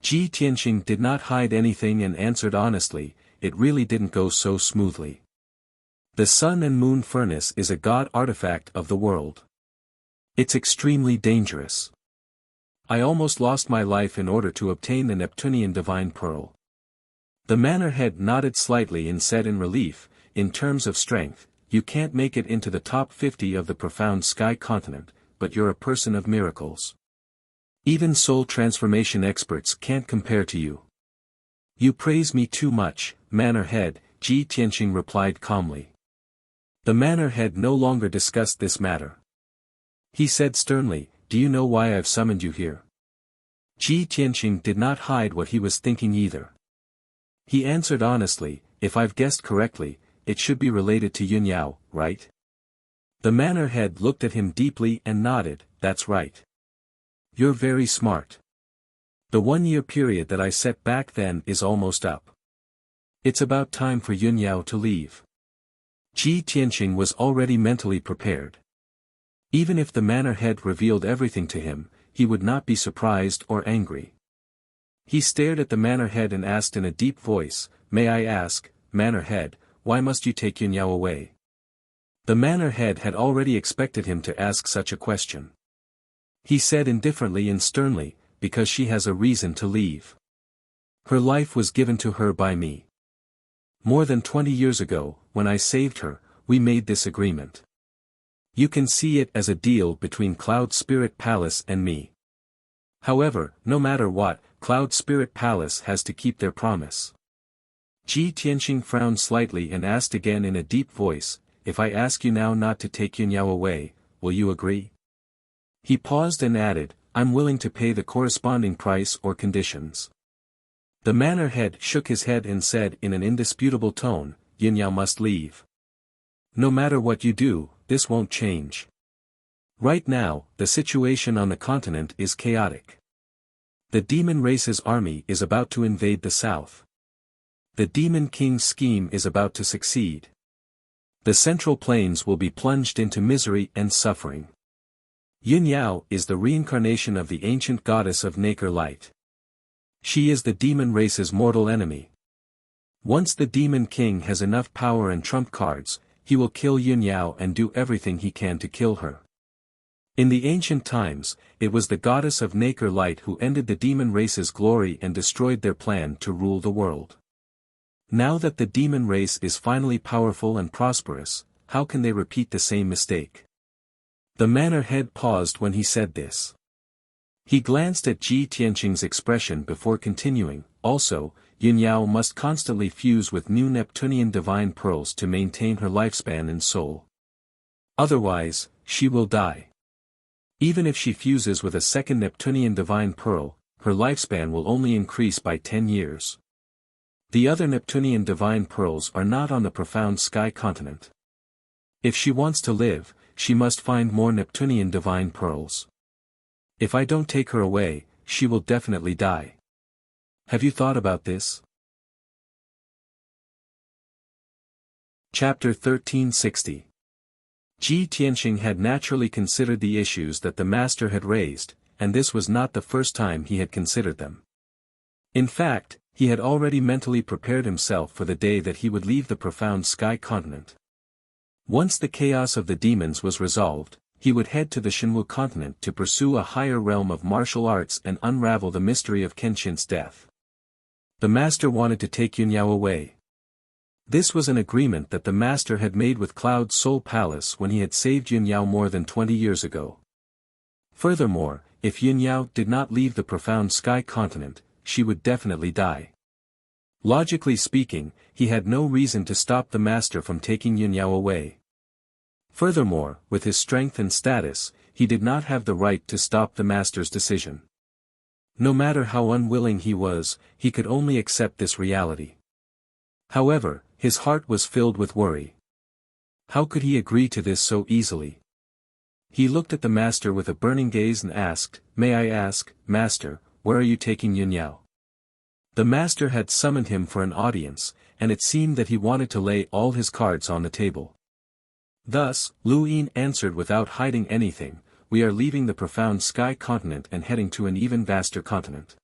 Speaker 1: Ji Tianqing did not hide anything and answered honestly, "It really didn't go so smoothly. The sun and moon furnace is a god artifact of the world. It's extremely dangerous. I almost lost my life in order to obtain the Neptunian divine pearl." The Manor Head nodded slightly and said in relief, "In terms of strength, you can't make it into the top 50 of the profound sky continent, but you're a person of miracles. Even soul transformation experts can't compare to you." "You praise me too much, Manor Head," Ji Tianqing replied calmly. The Manor Head no longer discussed this matter. He said sternly, "Do you know why I've summoned you here?" Ji Tianqing did not hide what he was thinking either. He answered honestly, "If I've guessed correctly, it should be related to Yun Yao, right?" The Manor Head looked at him deeply and nodded, "That's right. You're very smart. The 1-year period that I set back then is almost up. It's about time for Yun Yao to leave." Ji Tianqing was already mentally prepared. Even if the Manor Head revealed everything to him, he would not be surprised or angry. He stared at the Manor Head and asked in a deep voice, "May I ask, Manor Head, why must you take Yun Yao away?" The Manor Head had already expected him to ask such a question. He said indifferently and sternly, "Because she has a reason to leave. Her life was given to her by me. More than 20 years ago, when I saved her, we made this agreement. You can see it as a deal between Cloud Spirit Palace and me. However, no matter what, Cloud Spirit Palace has to keep their promise." Ji Tianqing frowned slightly and asked again in a deep voice, "If I ask you now not to take Yun Yao away, will you agree?" He paused and added, "I'm willing to pay the corresponding price or conditions." The Manor Head shook his head and said in an indisputable tone, "Yun Yao must leave. No matter what you do, this won't change. Right now, the situation on the continent is chaotic. The demon race's army is about to invade the south. The Demon King's scheme is about to succeed. The Central Plains will be plunged into misery and suffering. Yun Yao is the reincarnation of the ancient goddess of nacre light. She is the demon race's mortal enemy. Once the Demon King has enough power and trump cards, he will kill Yun Yao and do everything he can to kill her. In the ancient times, it was the goddess of nacre light who ended the demon race's glory and destroyed their plan to rule the world. Now that the demon race is finally powerful and prosperous, how can they repeat the same mistake?" The Manor Head paused when he said this. He glanced at Ji Tianqing's expression before continuing, "Also, Yun Yao must constantly fuse with new Neptunian divine pearls to maintain her lifespan and soul. Otherwise, she will die. Even if she fuses with a second Neptunian divine pearl, her lifespan will only increase by 10 years. The other Neptunian divine pearls are not on the profound sky continent. If she wants to live, she must find more Neptunian divine pearls. If I don't take her away, she will definitely die. Have you thought about this?" Chapter 1360. Ji Tianqing had naturally considered the issues that the master had raised, and this was not the first time he had considered them. In fact, he had already mentally prepared himself for the day that he would leave the profound sky continent. Once the chaos of the demons was resolved, he would head to the Shenwu continent to pursue a higher realm of martial arts and unravel the mystery of Kenshin's death. The master wanted to take Yun Yao away. This was an agreement that the master had made with Cloud Soul Palace when he had saved Yun Yao more than 20 years ago. Furthermore, if Yun Yao did not leave the profound sky continent, she would definitely die. Logically speaking, he had no reason to stop the master from taking Yunyao away. Furthermore, with his strength and status, he did not have the right to stop the master's decision. No matter how unwilling he was, he could only accept this reality. However, his heart was filled with worry. How could he agree to this so easily? He looked at the master with a burning gaze and asked, "May I ask, master, where are you taking Yunyao?" The master had summoned him for an audience, and it seemed that he wanted to lay all his cards on the table. Thus, Lu Yin answered without hiding anything, "We are leaving the profound sky continent and heading to an even vaster continent.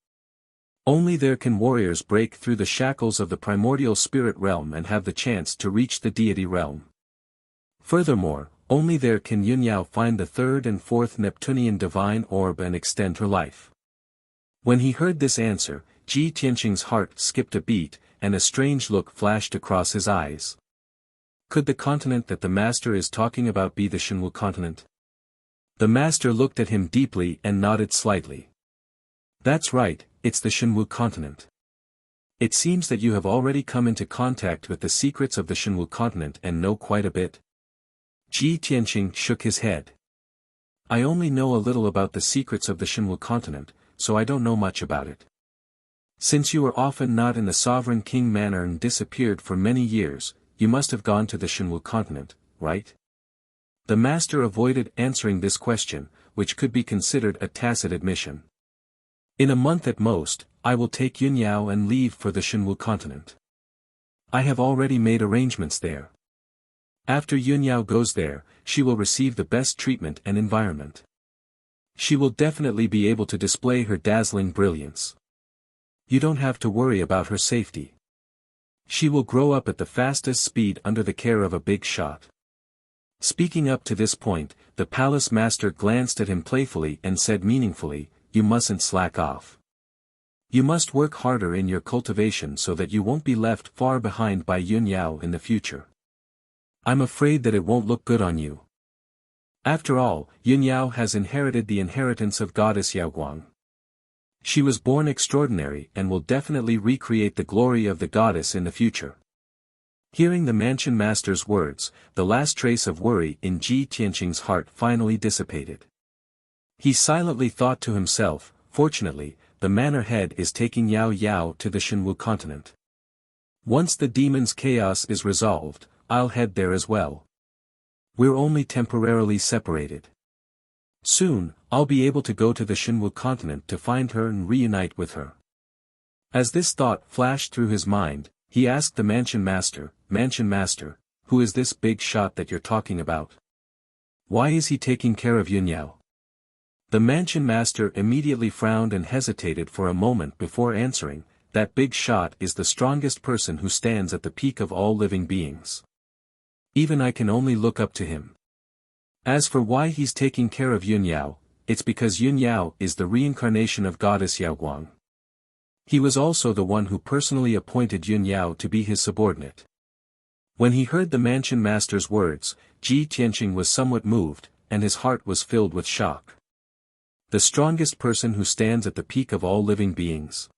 Speaker 1: Only there can warriors break through the shackles of the primordial spirit realm and have the chance to reach the deity realm. Furthermore, only there can Yunyao find the third and fourth Neptunian divine orb and extend her life." When he heard this answer, Ji Tianqing's heart skipped a beat, and a strange look flashed across his eyes. Could the continent that the master is talking about be the Shenwu continent? The master looked at him deeply and nodded slightly. "That's right, it's the Shenwu continent. It seems that you have already come into contact with the secrets of the Shenwu continent and know quite a bit." Ji Tianqing shook his head. "I only know a little about the secrets of the Shenwu continent, so I don't know much about it. Since you were often not in the sovereign king manor and disappeared for many years, you must have gone to the Shenwu continent, right?" The master avoided answering this question, which could be considered a tacit admission. "In a month at most, I will take Yunyao and leave for the Shenwu continent. I have already made arrangements there. After Yunyao goes there, she will receive the best treatment and environment. She will definitely be able to display her dazzling brilliance. You don't have to worry about her safety. She will grow up at the fastest speed under the care of a big shot." Speaking up to this point, the palace master glanced at him playfully and said meaningfully, "You mustn't slack off. You must work harder in your cultivation so that you won't be left far behind by Yunyao in the future. I'm afraid that it won't look good on you. After all, Yunyao has inherited the inheritance of goddess Yaoguang. She was born extraordinary and will definitely recreate the glory of the goddess in the future." Hearing the mansion master's words, the last trace of worry in Ji Tianqing's heart finally dissipated. He silently thought to himself, "Fortunately, the manor head is taking Yao Yao to the Shenwu continent. Once the demon's chaos is resolved, I'll head there as well. We're only temporarily separated. Soon, I'll be able to go to the Shenwu continent to find her and reunite with her." As this thought flashed through his mind, he asked the mansion master, "Who is this big shot that you're talking about? Why is he taking care of Yunyao?" The mansion master immediately frowned and hesitated for a moment before answering, "That big shot is the strongest person who stands at the peak of all living beings. Even I can only look up to him. As for why he's taking care of Yunyao, it's because Yunyao is the reincarnation of goddess Yaoguang. He was also the one who personally appointed Yunyao to be his subordinate." When he heard the mansion master's words, Ji Tianqing was somewhat moved, and his heart was filled with shock. The strongest person who stands at the peak of all living beings.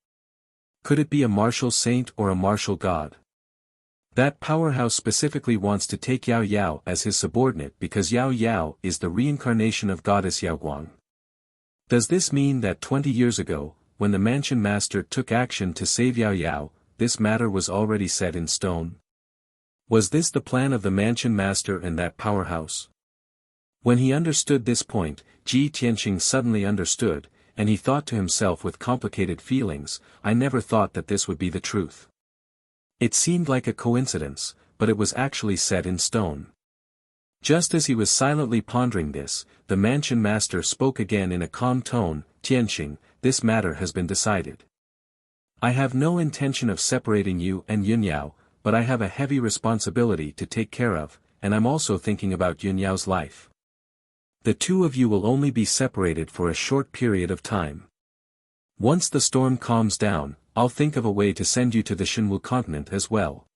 Speaker 1: Could it be a martial saint or a martial god? That powerhouse specifically wants to take Yao Yao as his subordinate because Yao Yao is the reincarnation of goddess Yaoguang. Does this mean that 20 years ago, when the mansion master took action to save Yao Yao, this matter was already set in stone? Was this the plan of the mansion master and that powerhouse? When he understood this point, Ji Tianqing suddenly understood, and he thought to himself with complicated feelings, "I never thought that this would be the truth. It seemed like a coincidence, but it was actually set in stone." Just as he was silently pondering this, the mansion master spoke again in a calm tone, "Tianqing, this matter has been decided. I have no intention of separating you and Yunyao, but I have a heavy responsibility to take care of, and I'm also thinking about Yunyao's life. The two of you will only be separated for a short period of time. Once the storm calms down, I'll think of a way to send you to the Shenwu continent as well.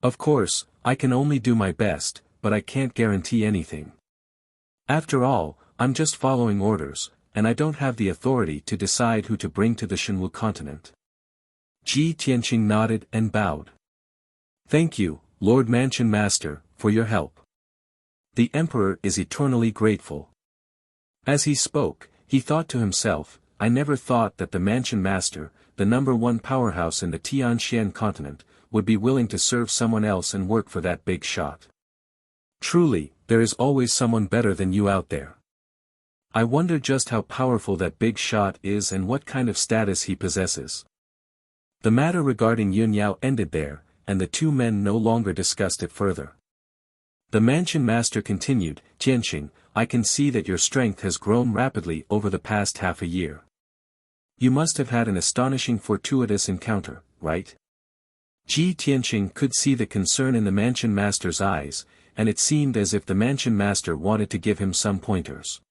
Speaker 1: Of course, I can only do my best, but I can't guarantee anything. After all, I'm just following orders, and I don't have the authority to decide who to bring to the Shenwu continent." Ji Tianqing nodded and bowed. Thank you, Lord Mansion Master, for your help. The Emperor is eternally grateful. As he spoke, he thought to himself, I never thought that the Mansion Master, the #1 powerhouse in the Tianxian continent, would be willing to serve someone else and work for that big shot. Truly, there is always someone better than you out there. I wonder just how powerful that big shot is and what kind of status he possesses. The matter regarding Yun Yao ended there, and the two men no longer discussed it further. The Mansion Master continued, Tianqing, I can see that your strength has grown rapidly over the past half a year. You must have had an astonishing fortuitous encounter, right? Ji Tianqing could see the concern in the Mansion Master's eyes, and it seemed as if the Mansion Master wanted to give him some pointers.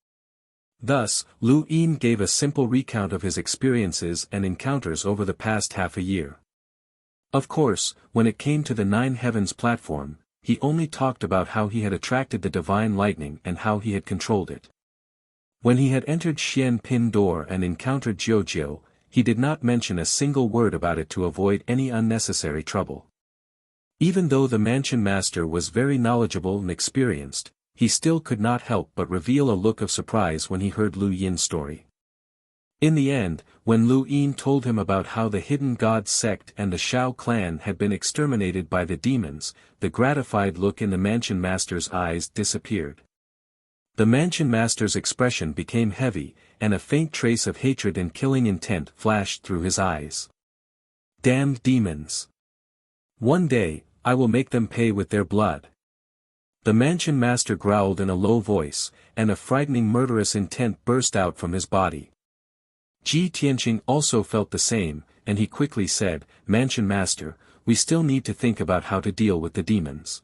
Speaker 1: Thus, Lu Yin gave a simple recount of his experiences and encounters over the past half a year. Of course, when it came to the Nine Heavens platform, he only talked about how he had attracted the divine lightning and how he had controlled it. When he had entered Xian Pin Door and encountered Jiujiu, he did not mention a single word about it to avoid any unnecessary trouble. Even though the Mansion Master was very knowledgeable and experienced, he still could not help but reveal a look of surprise when he heard Lu Yin's story. In the end, when Lu Yin told him about how the Hidden God sect and the Shao clan had been exterminated by the demons, the gratified look in the Mansion Master's eyes disappeared. The Mansion Master's expression became heavy, and a faint trace of hatred and killing intent flashed through his eyes. Damned demons! One day, I will make them pay with their blood. The Mansion Master growled in a low voice, and a frightening murderous intent burst out from his body. Ji Tianqing also felt the same, and he quickly said, Mansion Master, we still need to think about how to deal with the demons.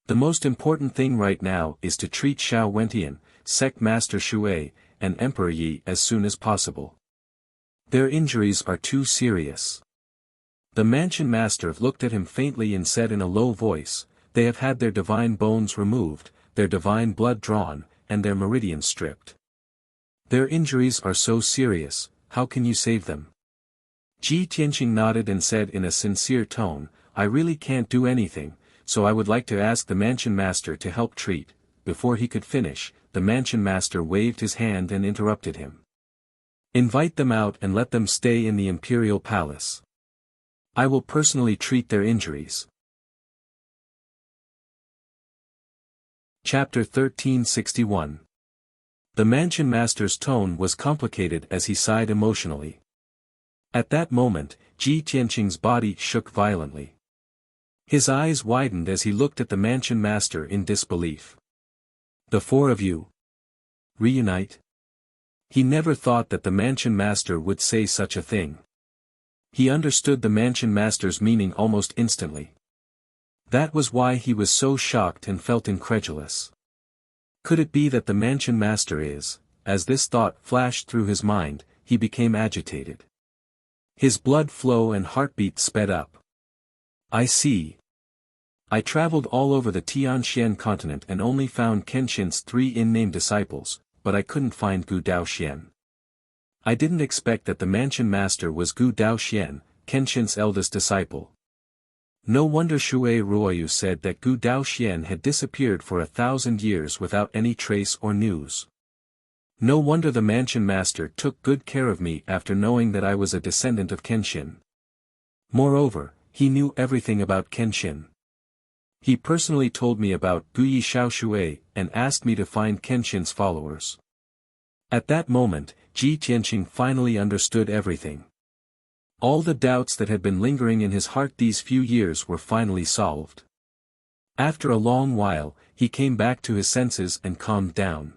Speaker 1: The most important thing right now is to treat Xiao Wentian, Sect Master Shui, and Emperor Yi as soon as possible. Their injuries are too serious. The Mansion Master looked at him faintly and said in a low voice, they have had their divine bones removed, their divine blood drawn, and their meridians stripped. Their injuries are so serious, how can you save them? Ji Tianqing nodded and said in a sincere tone, I really can't do anything, so I would like to ask the Mansion Master to help treat. Before he could finish, the Mansion Master waved his hand and interrupted him. Invite them out and let them stay in the Imperial Palace. I will personally treat their injuries. Chapter 1361. The Mansion Master's tone was complicated as he sighed emotionally. At that moment, Ji Tianqing's body shook violently. His eyes widened as he looked at the Mansion Master in disbelief. The four of you reunite? He never thought that the Mansion Master would say such a thing. He understood the Mansion Master's meaning almost instantly. That was why he was so shocked and felt incredulous. Could it be that the Mansion Master is, as this thought flashed through his mind, he became agitated. His blood flow and heartbeat sped up. I see. I traveled all over the Tianxian continent and only found Kenshin's 3 in-name disciples, but I couldn't find Gu Daoxian. I didn't expect that the Mansion Master was Gu Daoxian, Kenshin's eldest disciple. No wonder Shui Ruoyu said that Gu Daoxian had disappeared for 1,000 years without any trace or news. No wonder the Mansion Master took good care of me after knowing that I was a descendant of Kenshin. Moreover, he knew everything about Kenshin. He personally told me about Guyi Xiao Shui and asked me to find Kenshin's followers. At that moment, Ji Tianqing finally understood everything. All the doubts that had been lingering in his heart these few years were finally solved. After a long while, he came back to his senses and calmed down.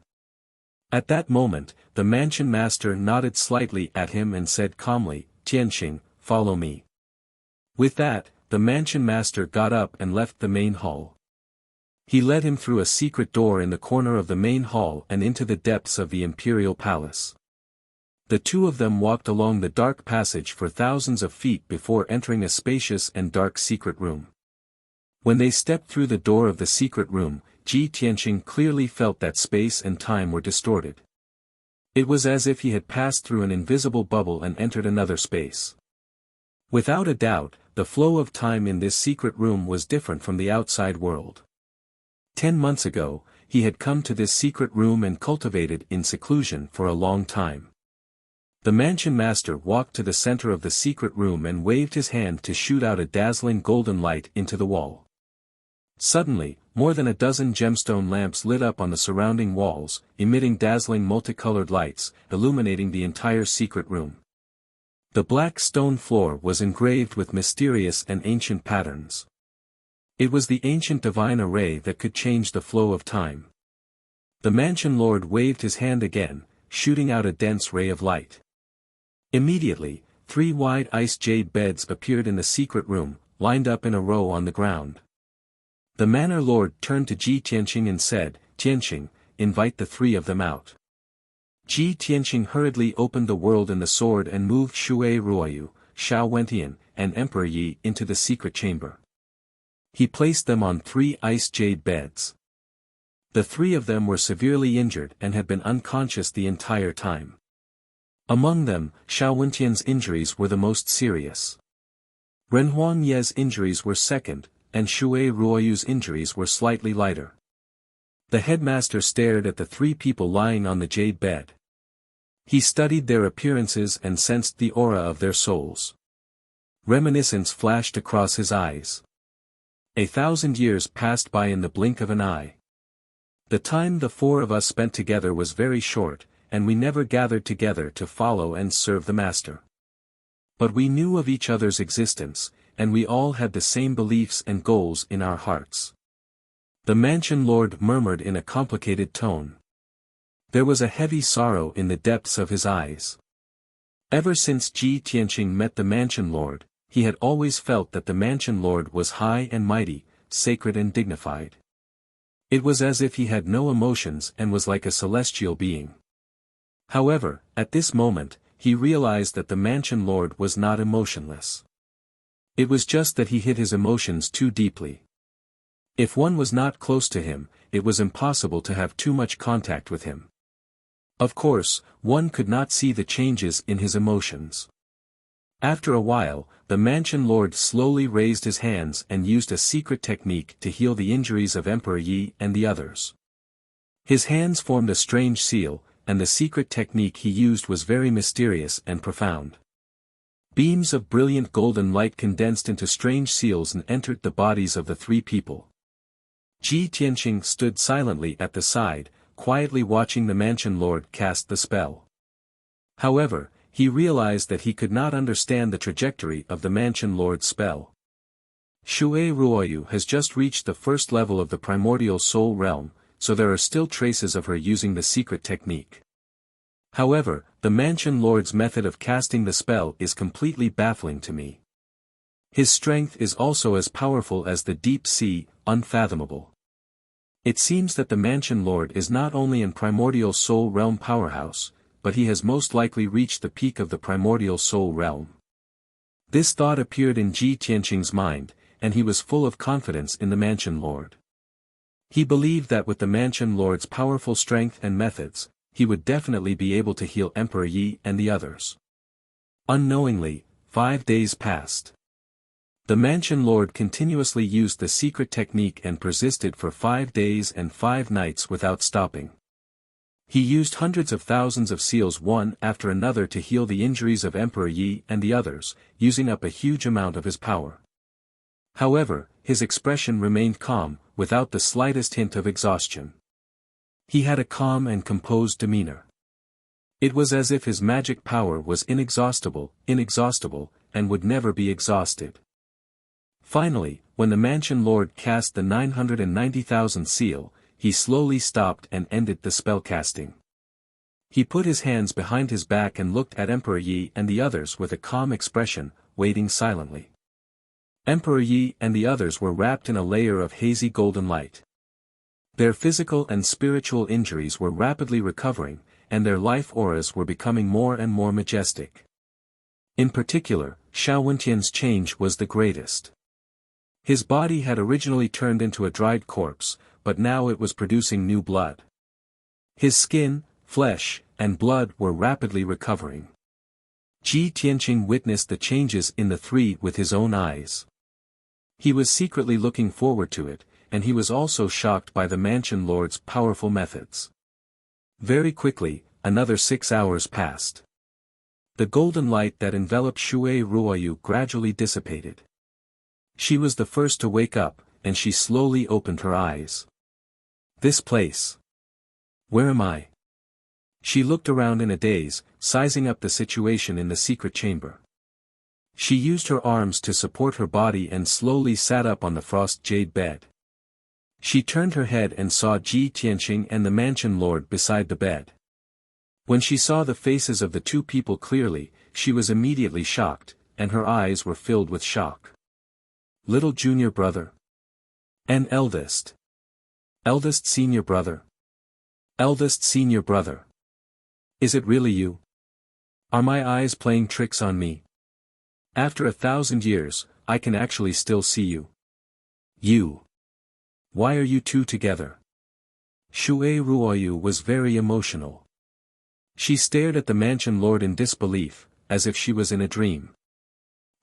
Speaker 1: At that moment, the Mansion Master nodded slightly at him and said calmly, Tianqing, follow me. With that, the Mansion Master got up and left the main hall. He led him through a secret door in the corner of the main hall and into the depths of the Imperial Palace. The two of them walked along the dark passage for thousands of feet before entering a spacious and dark secret room. When they stepped through the door of the secret room, Ji Tianqing clearly felt that space and time were distorted. It was as if he had passed through an invisible bubble and entered another space. Without a doubt, the flow of time in this secret room was different from the outside world. 10 months ago, he had come to this secret room and cultivated in seclusion for a long time. The mansion master walked to the center of the secret room and waved his hand to shoot out a dazzling golden light into the wall. Suddenly, more than a dozen gemstone lamps lit up on the surrounding walls, emitting dazzling multicolored lights, illuminating the entire secret room. The black stone floor was engraved with mysterious and ancient patterns. It was the ancient divine array that could change the flow of time. The mansion lord waved his hand again, shooting out a dense ray of light. Immediately, 3 wide ice jade beds appeared in the secret room, lined up in a row on the ground. The manor lord turned to Ji Tianqing and said, "Tianqing, invite the 3 of them out." Ji Tianqing hurriedly opened the world in the sword and moved Shui Ruoyu, Xiao Wentian, and Emperor Yi into the secret chamber. He placed them on 3 ice jade beds. The 3 of them were severely injured and had been unconscious the entire time. Among them, Xiao Wentian's injuries were the most serious. Ren Huangye's injuries were second, and Shui Ruoyu's injuries were slightly lighter. The headmaster stared at the 3 people lying on the jade bed. He studied their appearances and sensed the aura of their souls. Reminiscence flashed across his eyes. 1,000 years passed by in the blink of an eye. The time the 4 of us spent together was very short, and we never gathered together to follow and serve the master. But we knew of each other's existence, and we all had the same beliefs and goals in our hearts. The mansion lord murmured in a complicated tone. There was a heavy sorrow in the depths of his eyes. Ever since Ji Tianqing met the mansion lord, he had always felt that the mansion lord was high and mighty, sacred and dignified. It was as if he had no emotions and was like a celestial being. However, at this moment, he realized that the mansion lord was not emotionless. It was just that he hid his emotions too deeply. If one was not close to him, it was impossible to have too much contact with him. Of course, one could not see the changes in his emotions. After a while, the mansion lord slowly raised his hands and used a secret technique to heal the injuries of Emperor Yi and the others. His hands formed a strange seal, and the secret technique he used was very mysterious and profound. Beams of brilliant golden light condensed into strange seals and entered the bodies of the 3 people. Ji Tianqing stood silently at the side, quietly watching the mansion lord cast the spell. However, he realized that he could not understand the trajectory of the mansion lord's spell. Shui Ruoyu has just reached the 1st level of the primordial soul realm, so there are still traces of her using the secret technique. However, the mansion lord's method of casting the spell is completely baffling to me. His strength is also as powerful as the deep sea, unfathomable. It seems that the mansion lord is not only an primordial soul realm powerhouse, but he has most likely reached the peak of the primordial soul realm. This thought appeared in Ji Tianqing's mind, and he was full of confidence in the mansion lord. He believed that with the mansion lord's powerful strength and methods, he would definitely be able to heal Emperor Yi and the others. Unknowingly, 5 days passed. The mansion lord continuously used the secret technique and persisted for 5 days and 5 nights without stopping. He used hundreds of thousands of seals one after another to heal the injuries of Emperor Yi and the others, using up a huge amount of his power. However, his expression remained calm, without the slightest hint of exhaustion. He had a calm and composed demeanor. It was as if his magic power was inexhaustible, and would never be exhausted. Finally, when the mansion lord cast the 990,000 seal, he slowly stopped and ended the spell casting. He put his hands behind his back and looked at Emperor Yi and the others with a calm expression, waiting silently. Emperor Yi and the others were wrapped in a layer of hazy golden light. Their physical and spiritual injuries were rapidly recovering, and their life auras were becoming more and more majestic. In particular, Xiao Wentian's change was the greatest. His body had originally turned into a dried corpse, but now it was producing new blood. His skin, flesh, and blood were rapidly recovering. Ji Tianqing witnessed the changes in the three with his own eyes. He was secretly looking forward to it, and he was also shocked by the mansion lord's powerful methods. Very quickly, another 6 hours passed. The golden light that enveloped Shui Ruoyu gradually dissipated. She was the first to wake up, and she slowly opened her eyes. This place. Where am I? She looked around in a daze, sizing up the situation in the secret chamber. She used her arms to support her body and slowly sat up on the frost jade bed. She turned her head and saw Ji Tianqing and the mansion lord beside the bed. When she saw the faces of the two people clearly, she was immediately shocked, and her eyes were filled with shock. Little junior brother? And eldest? Eldest senior brother? Eldest senior brother? Is it really you? Are my eyes playing tricks on me? After 1,000 years, I can actually still see you. You. Why are you two together? Shui Ruoyu was very emotional. She stared at the mansion lord in disbelief, as if she was in a dream.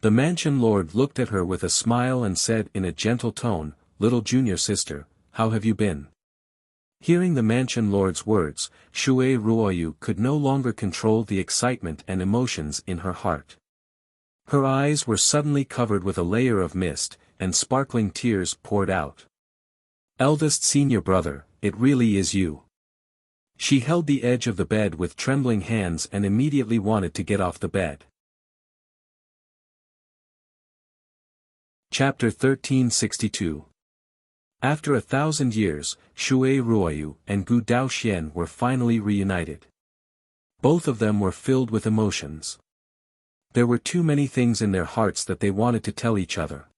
Speaker 1: The mansion lord looked at her with a smile and said in a gentle tone, "Little junior sister, how have you been?" Hearing the mansion lord's words, Shui Ruoyu could no longer control the excitement and emotions in her heart. Her eyes were suddenly covered with a layer of mist, and sparkling tears poured out. Eldest senior brother, it really is you. She held the edge of the bed with trembling hands and immediately wanted to get off the bed. Chapter 1362. After 1,000 years, Shui Ruoyu and Gu Daoxian were finally reunited. Both of them were filled with emotions. There were too many things in their hearts that they wanted to tell each other.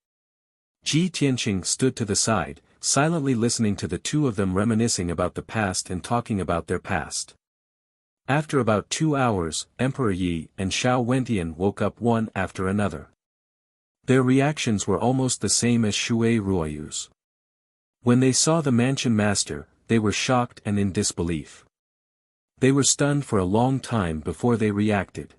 Speaker 1: Ji Tianqing stood to the side, silently listening to the two of them reminiscing about the past and talking about their past. After about 2 hours, Emperor Yi and Xiao Wentian woke up one after another. Their reactions were almost the same as Shui Ruoyu's. When they saw the mansion master, they were shocked and in disbelief. They were stunned for a long time before they reacted.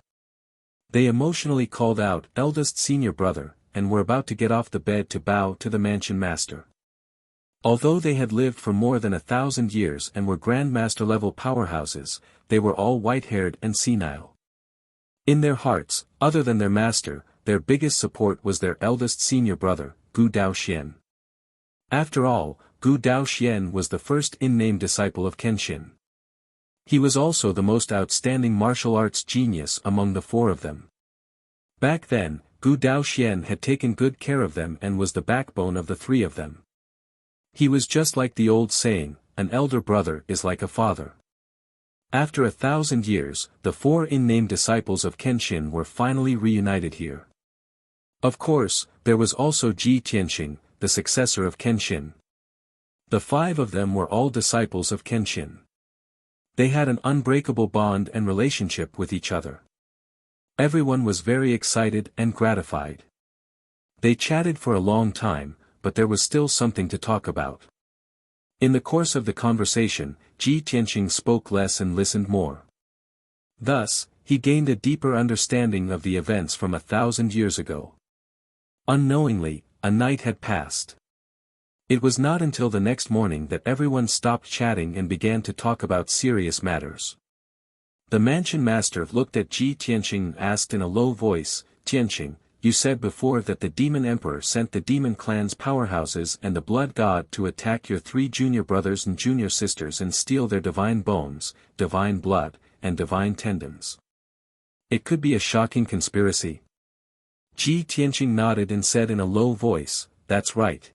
Speaker 1: They emotionally called out, "Eldest senior brother," and were about to get off the bed to bow to the mansion master. Although they had lived for more than 1,000 years and were grandmaster-level powerhouses, they were all white-haired and senile. In their hearts, other than their master, their biggest support was their eldest senior brother, Gu Daoxian. After all, Gu Daoxian was the first in-name disciple of Kenshin. He was also the most outstanding martial arts genius among the four of them. Back then, Gu Daoxian had taken good care of them and was the backbone of the three of them. He was just like the old saying, an elder brother is like a father. After 1,000 years, the four in-name disciples of Kenshin were finally reunited here. Of course, there was also Ji Tianqing, the successor of Kenshin. The 5 of them were all disciples of Kenshin. They had an unbreakable bond and relationship with each other. Everyone was very excited and gratified. They chatted for a long time, but there was still something to talk about. In the course of the conversation, Ji Tianqing spoke less and listened more. Thus, he gained a deeper understanding of the events from 1,000 years ago. Unknowingly, a night had passed. It was not until the next morning that everyone stopped chatting and began to talk about serious matters. The mansion master looked at Ji Tianqing and asked in a low voice, "Tianqing, you said before that the demon emperor sent the demon clan's powerhouses and the blood god to attack your 3 junior brothers and junior sisters and steal their divine bones, divine blood, and divine tendons. It could be a shocking conspiracy." Ji Tianqing nodded and said in a low voice, "That's right.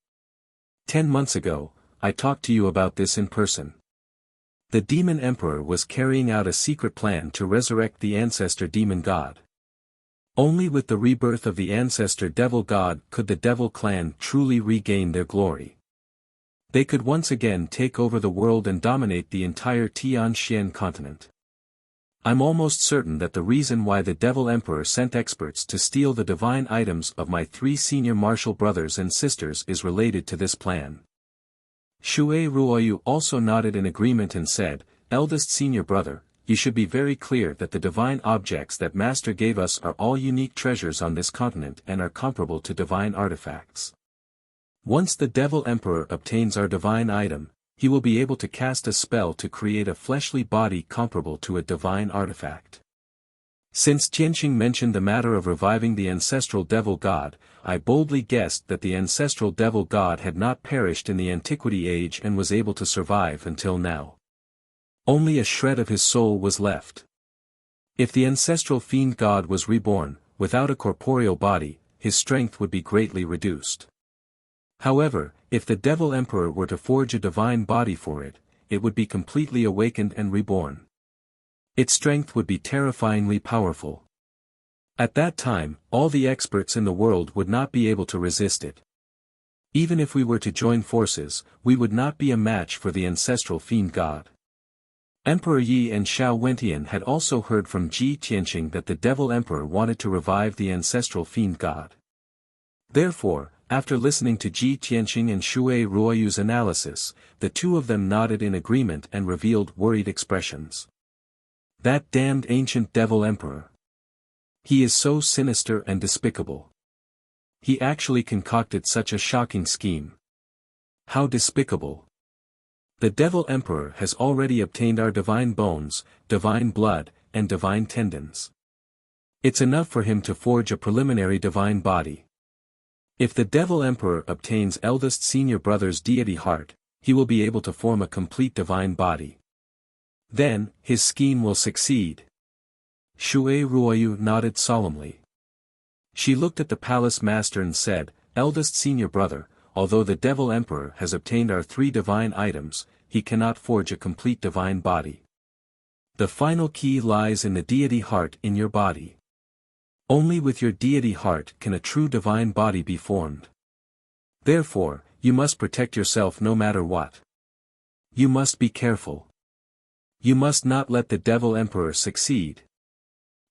Speaker 1: 10 months ago, I talked to you about this in person. The demon emperor was carrying out a secret plan to resurrect the ancestor demon god. Only with the rebirth of the ancestor devil god could the devil clan truly regain their glory. They could once again take over the world and dominate the entire Tianxian continent. I'm almost certain that the reason why the devil emperor sent experts to steal the divine items of my 3 senior martial brothers and sisters is related to this plan." Shui Ruoyu also nodded in agreement and said, "Eldest senior brother, you should be very clear that the divine objects that Master gave us are all unique treasures on this continent and are comparable to divine artifacts. Once the Devil Emperor obtains our divine item, he will be able to cast a spell to create a fleshly body comparable to a divine artifact. Since Tianqing mentioned the matter of reviving the ancestral devil god, I boldly guessed that the ancestral devil god had not perished in the Antiquity Age and was able to survive until now. Only a shred of his soul was left. If the ancestral fiend god was reborn, without a corporeal body, his strength would be greatly reduced. However, if the Devil Emperor were to forge a divine body for it, it would be completely awakened and reborn. Its strength would be terrifyingly powerful. At that time, all the experts in the world would not be able to resist it. Even if we were to join forces, we would not be a match for the ancestral fiend god. Emperor Yi and Xiao Wentian had also heard from Ji Tianqing that the Devil Emperor wanted to revive the ancestral fiend god. Therefore, after listening to Ji Tianqing and Shui Ruoyu's analysis, the two of them nodded in agreement and revealed worried expressions. That damned ancient Devil Emperor. He is so sinister and despicable. He actually concocted such a shocking scheme. How despicable. The Devil Emperor has already obtained our divine bones, divine blood, and divine tendons. It's enough for him to forge a preliminary divine body. If the Devil Emperor obtains eldest senior brother's deity heart, he will be able to form a complete divine body. Then, his scheme will succeed. Shui Ruoyu nodded solemnly. She looked at the palace master and said, "Eldest senior brother, although the Devil Emperor has obtained our 3 divine items, he cannot forge a complete divine body. The final key lies in the deity heart in your body. Only with your deity heart can a true divine body be formed. Therefore, you must protect yourself no matter what. You must be careful. You must not let the Devil Emperor succeed."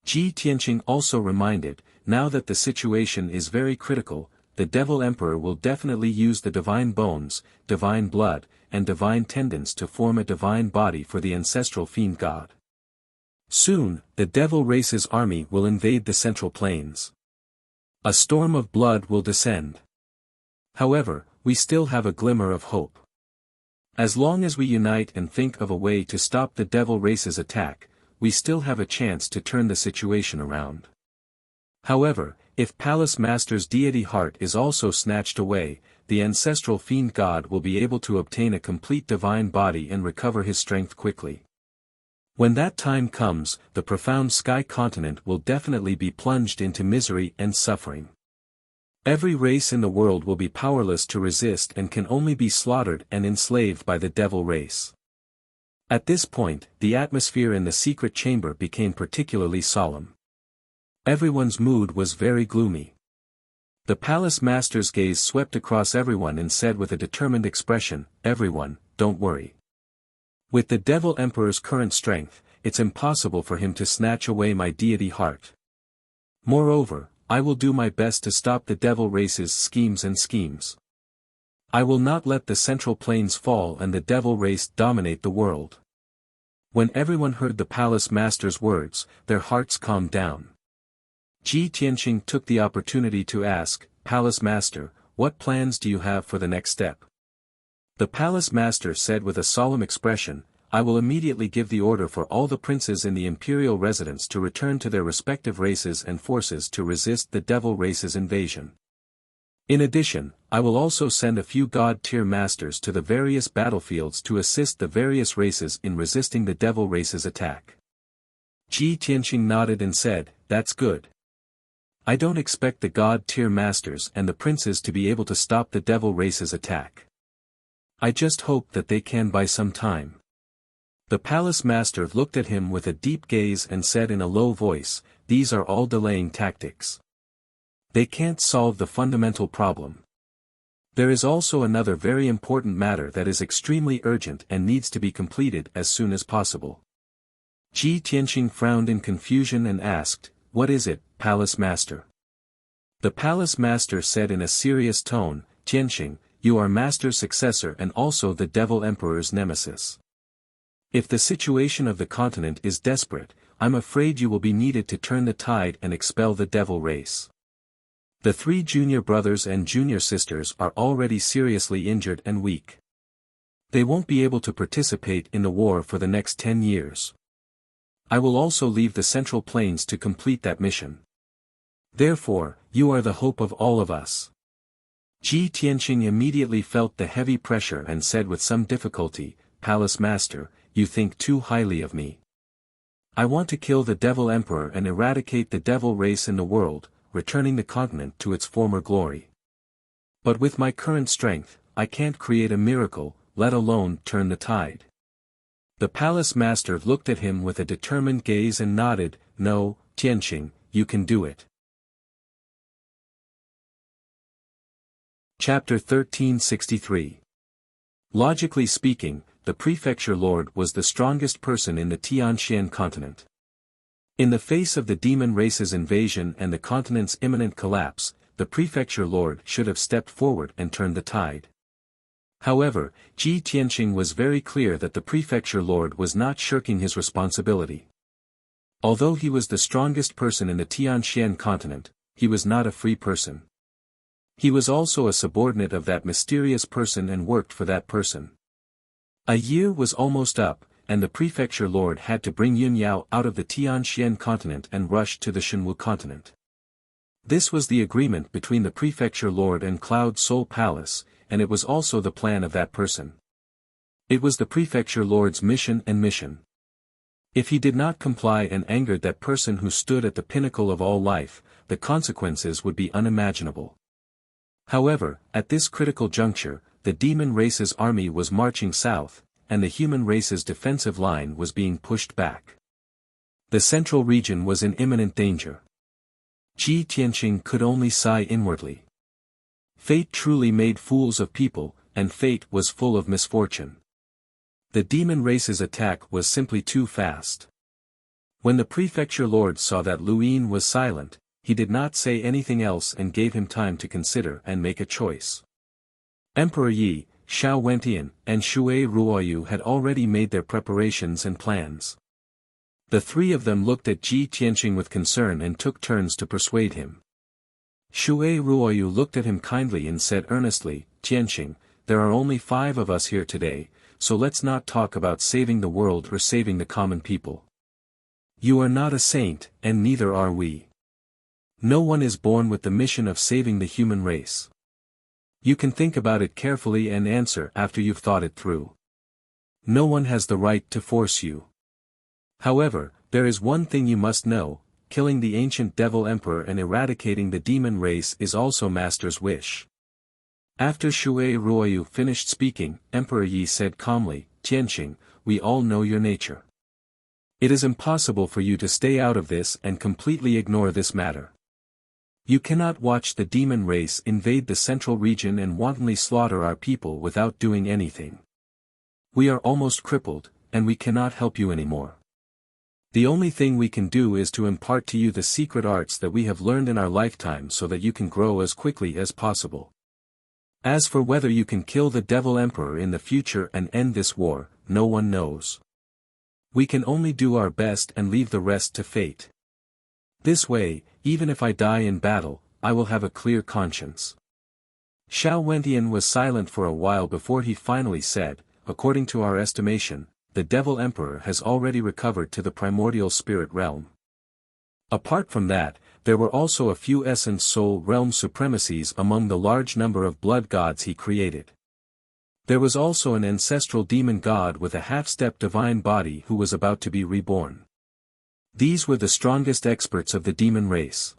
Speaker 1: Ji Tianqing also reminded, now that the situation is very critical, the Devil Emperor will definitely use the divine bones, divine blood, and divine tendons to form a divine body for the ancestral fiend god. Soon, the devil race's army will invade the Central Plains. A storm of blood will descend. However, we still have a glimmer of hope. As long as we unite and think of a way to stop the devil race's attack, we still have a chance to turn the situation around. However, if Palace Master's deity heart is also snatched away, the ancestral fiend god will be able to obtain a complete divine body and recover his strength quickly. When that time comes, the profound sky continent will definitely be plunged into misery and suffering. Every race in the world will be powerless to resist and can only be slaughtered and enslaved by the devil race. At this point, the atmosphere in the secret chamber became particularly solemn. Everyone's mood was very gloomy. The palace master's gaze swept across everyone and said with a determined expression, "Everyone, don't worry. With the Devil Emperor's current strength, it's impossible for him to snatch away my deity heart. Moreover, I will do my best to stop the devil race's schemes. I will not let the Central Plains fall and the devil race dominate the world." When everyone heard the palace master's words, their hearts calmed down. Ji Tianqing took the opportunity to ask, "Palace Master, what plans do you have for the next step?" The palace master said with a solemn expression, "I will immediately give the order for all the princes in the imperial residence to return to their respective races and forces to resist the devil race's invasion. In addition, I will also send a few god-tier masters to the various battlefields to assist the various races in resisting the devil race's attack." Ji Tianqing nodded and said, "That's good. I don't expect the god-tier masters and the princes to be able to stop the devil race's attack. I just hope that they can buy some time." The palace master looked at him with a deep gaze and said in a low voice, "These are all delaying tactics. They can't solve the fundamental problem. There is also another very important matter that is extremely urgent and needs to be completed as soon as possible." Ji Tianqing frowned in confusion and asked, "What is it, palace master?" The palace master said in a serious tone, "Tianqing, you are master's successor and also the devil emperor's nemesis. If the situation of the continent is desperate, I'm afraid you will be needed to turn the tide and expel the devil race. The 3 junior brothers and junior sisters are already seriously injured and weak. They won't be able to participate in the war for the next 10 years. I will also leave the Central Plains to complete that mission. Therefore, you are the hope of all of us. Ji Tianqing immediately felt the heavy pressure and said with some difficulty, Palace Master, you think too highly of me. I want to kill the Devil Emperor and eradicate the devil race in the world, returning the continent to its former glory. But with my current strength, I can't create a miracle, let alone turn the tide. The Palace Master looked at him with a determined gaze and nodded, No, Tianqing, you can do it. Chapter 1363. Logically speaking, the Prefecture Lord was the strongest person in the Tianxian continent. In the face of the demon race's invasion and the continent's imminent collapse, the Prefecture Lord should have stepped forward and turned the tide. However, Ji Tianqing was very clear that the Prefecture Lord was not shirking his responsibility. Although he was the strongest person in the Tianxian continent, he was not a free person. He was also a subordinate of that mysterious person and worked for that person. A year was almost up, and the Prefecture Lord had to bring Yun Yao out of the Tianxian continent and rush to the Shenwu continent. This was the agreement between the Prefecture Lord and Cloud Soul Palace, and it was also the plan of that person. It was the Prefecture Lord's mission. If he did not comply and angered that person who stood at the pinnacle of all life, the consequences would be unimaginable. However, at this critical juncture, the demon race's army was marching south, and the human race's defensive line was being pushed back. The central region was in imminent danger. Ji Tianqing could only sigh inwardly. Fate truly made fools of people, and fate was full of misfortune. The demon race's attack was simply too fast. When the Prefecture Lord saw that Luyin was silent, he did not say anything else and gave him time to consider and make a choice. Emperor Yi, Xiao Wentian, and Shui Ruoyu had already made their preparations and plans. The 3 of them looked at Ji Tianqing with concern and took turns to persuade him. Shui Ruoyu looked at him kindly and said earnestly, Tianqing, there are only 5 of us here today, so let's not talk about saving the world or saving the common people. You are not a saint, and neither are we. No one is born with the mission of saving the human race. You can think about it carefully and answer after you've thought it through. No one has the right to force you. However, there is one thing you must know, killing the ancient devil emperor and eradicating the demon race is also Master's wish. After Shui Ruoyu finished speaking, Emperor Yi said calmly, Tianqing, we all know your nature. It is impossible for you to stay out of this and completely ignore this matter. You cannot watch the demon race invade the central region and wantonly slaughter our people without doing anything. We are almost crippled, and we cannot help you anymore. The only thing we can do is to impart to you the secret arts that we have learned in our lifetime so that you can grow as quickly as possible. As for whether you can kill the Devil Emperor in the future and end this war, no one knows. We can only do our best and leave the rest to fate. This way, even if I die in battle, I will have a clear conscience. Xiao Wentian was silent for a while before he finally said, according to our estimation, the Devil Emperor has already recovered to the primordial spirit realm. Apart from that, there were also a few essence soul realm supremacies among the large number of blood gods he created. There was also an ancestral demon god with a half-step divine body who was about to be reborn. These were the strongest experts of the demon race.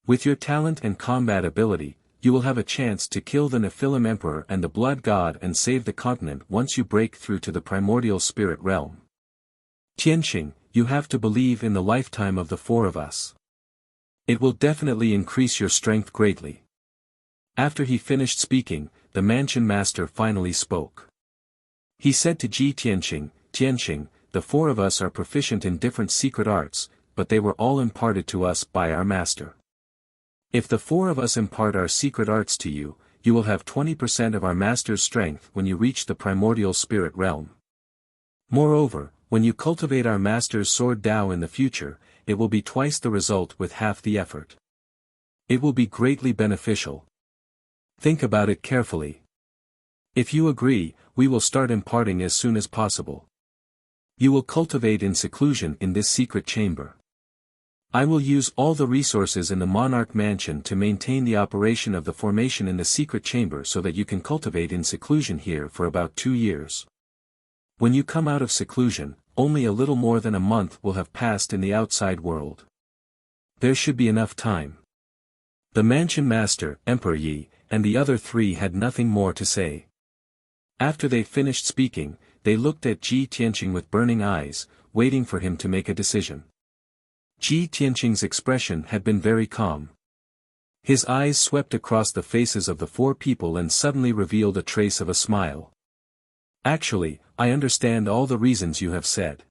Speaker 1: With your talent and combat ability, you will have a chance to kill the Nephilim Emperor and the Blood God and save the continent once you break through to the primordial spirit realm. Tianqing, you have to believe in the lifetime of the 4 of us. It will definitely increase your strength greatly. After he finished speaking, the mansion master finally spoke. He said to Ji Tianqing, Tianqing, the 4 of us are proficient in different secret arts, but they were all imparted to us by our master. If the 4 of us impart our secret arts to you, you will have 20% of our master's strength when you reach the primordial spirit realm. Moreover, when you cultivate our master's sword Dao in the future, it will be twice the result with half the effort. It will be greatly beneficial. Think about it carefully. If you agree, we will start imparting as soon as possible. You will cultivate in seclusion in this secret chamber. I will use all the resources in the monarch mansion to maintain the operation of the formation in the secret chamber so that you can cultivate in seclusion here for about 2 years. When you come out of seclusion, only a little more than a month will have passed in the outside world. There should be enough time. The mansion master, Emperor Yi, and the other 3 had nothing more to say. After they finished speaking, they looked at Ji Tianqing with burning eyes, waiting for him to make a decision. Ji Tianqing's expression had been very calm. His eyes swept across the faces of the 4 people and suddenly revealed a trace of a smile. Actually, I understand all the reasons you have said.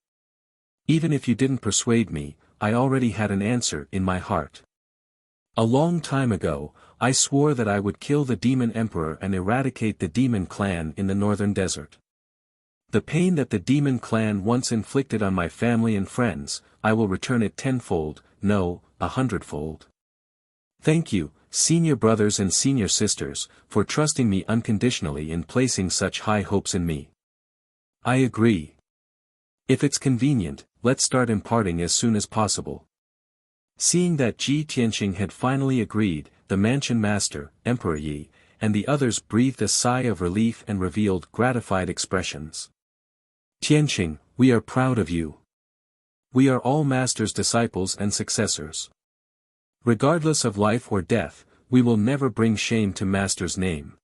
Speaker 1: Even if you didn't persuade me, I already had an answer in my heart. A long time ago, I swore that I would kill the demon emperor and eradicate the demon clan in the northern desert. The pain that the demon clan once inflicted on my family and friends, I will return it 10-fold, no, 100-fold. Thank you, senior brothers and senior sisters, for trusting me unconditionally in placing such high hopes in me. I agree. If it's convenient, let's start imparting as soon as possible. Seeing that Ji Tianqing had finally agreed, the mansion master, Emperor Yi, and the others breathed a sigh of relief and revealed gratified expressions. Tianqing, we are proud of you. We are all master's disciples and successors. Regardless of life or death, we will never bring shame to master's name.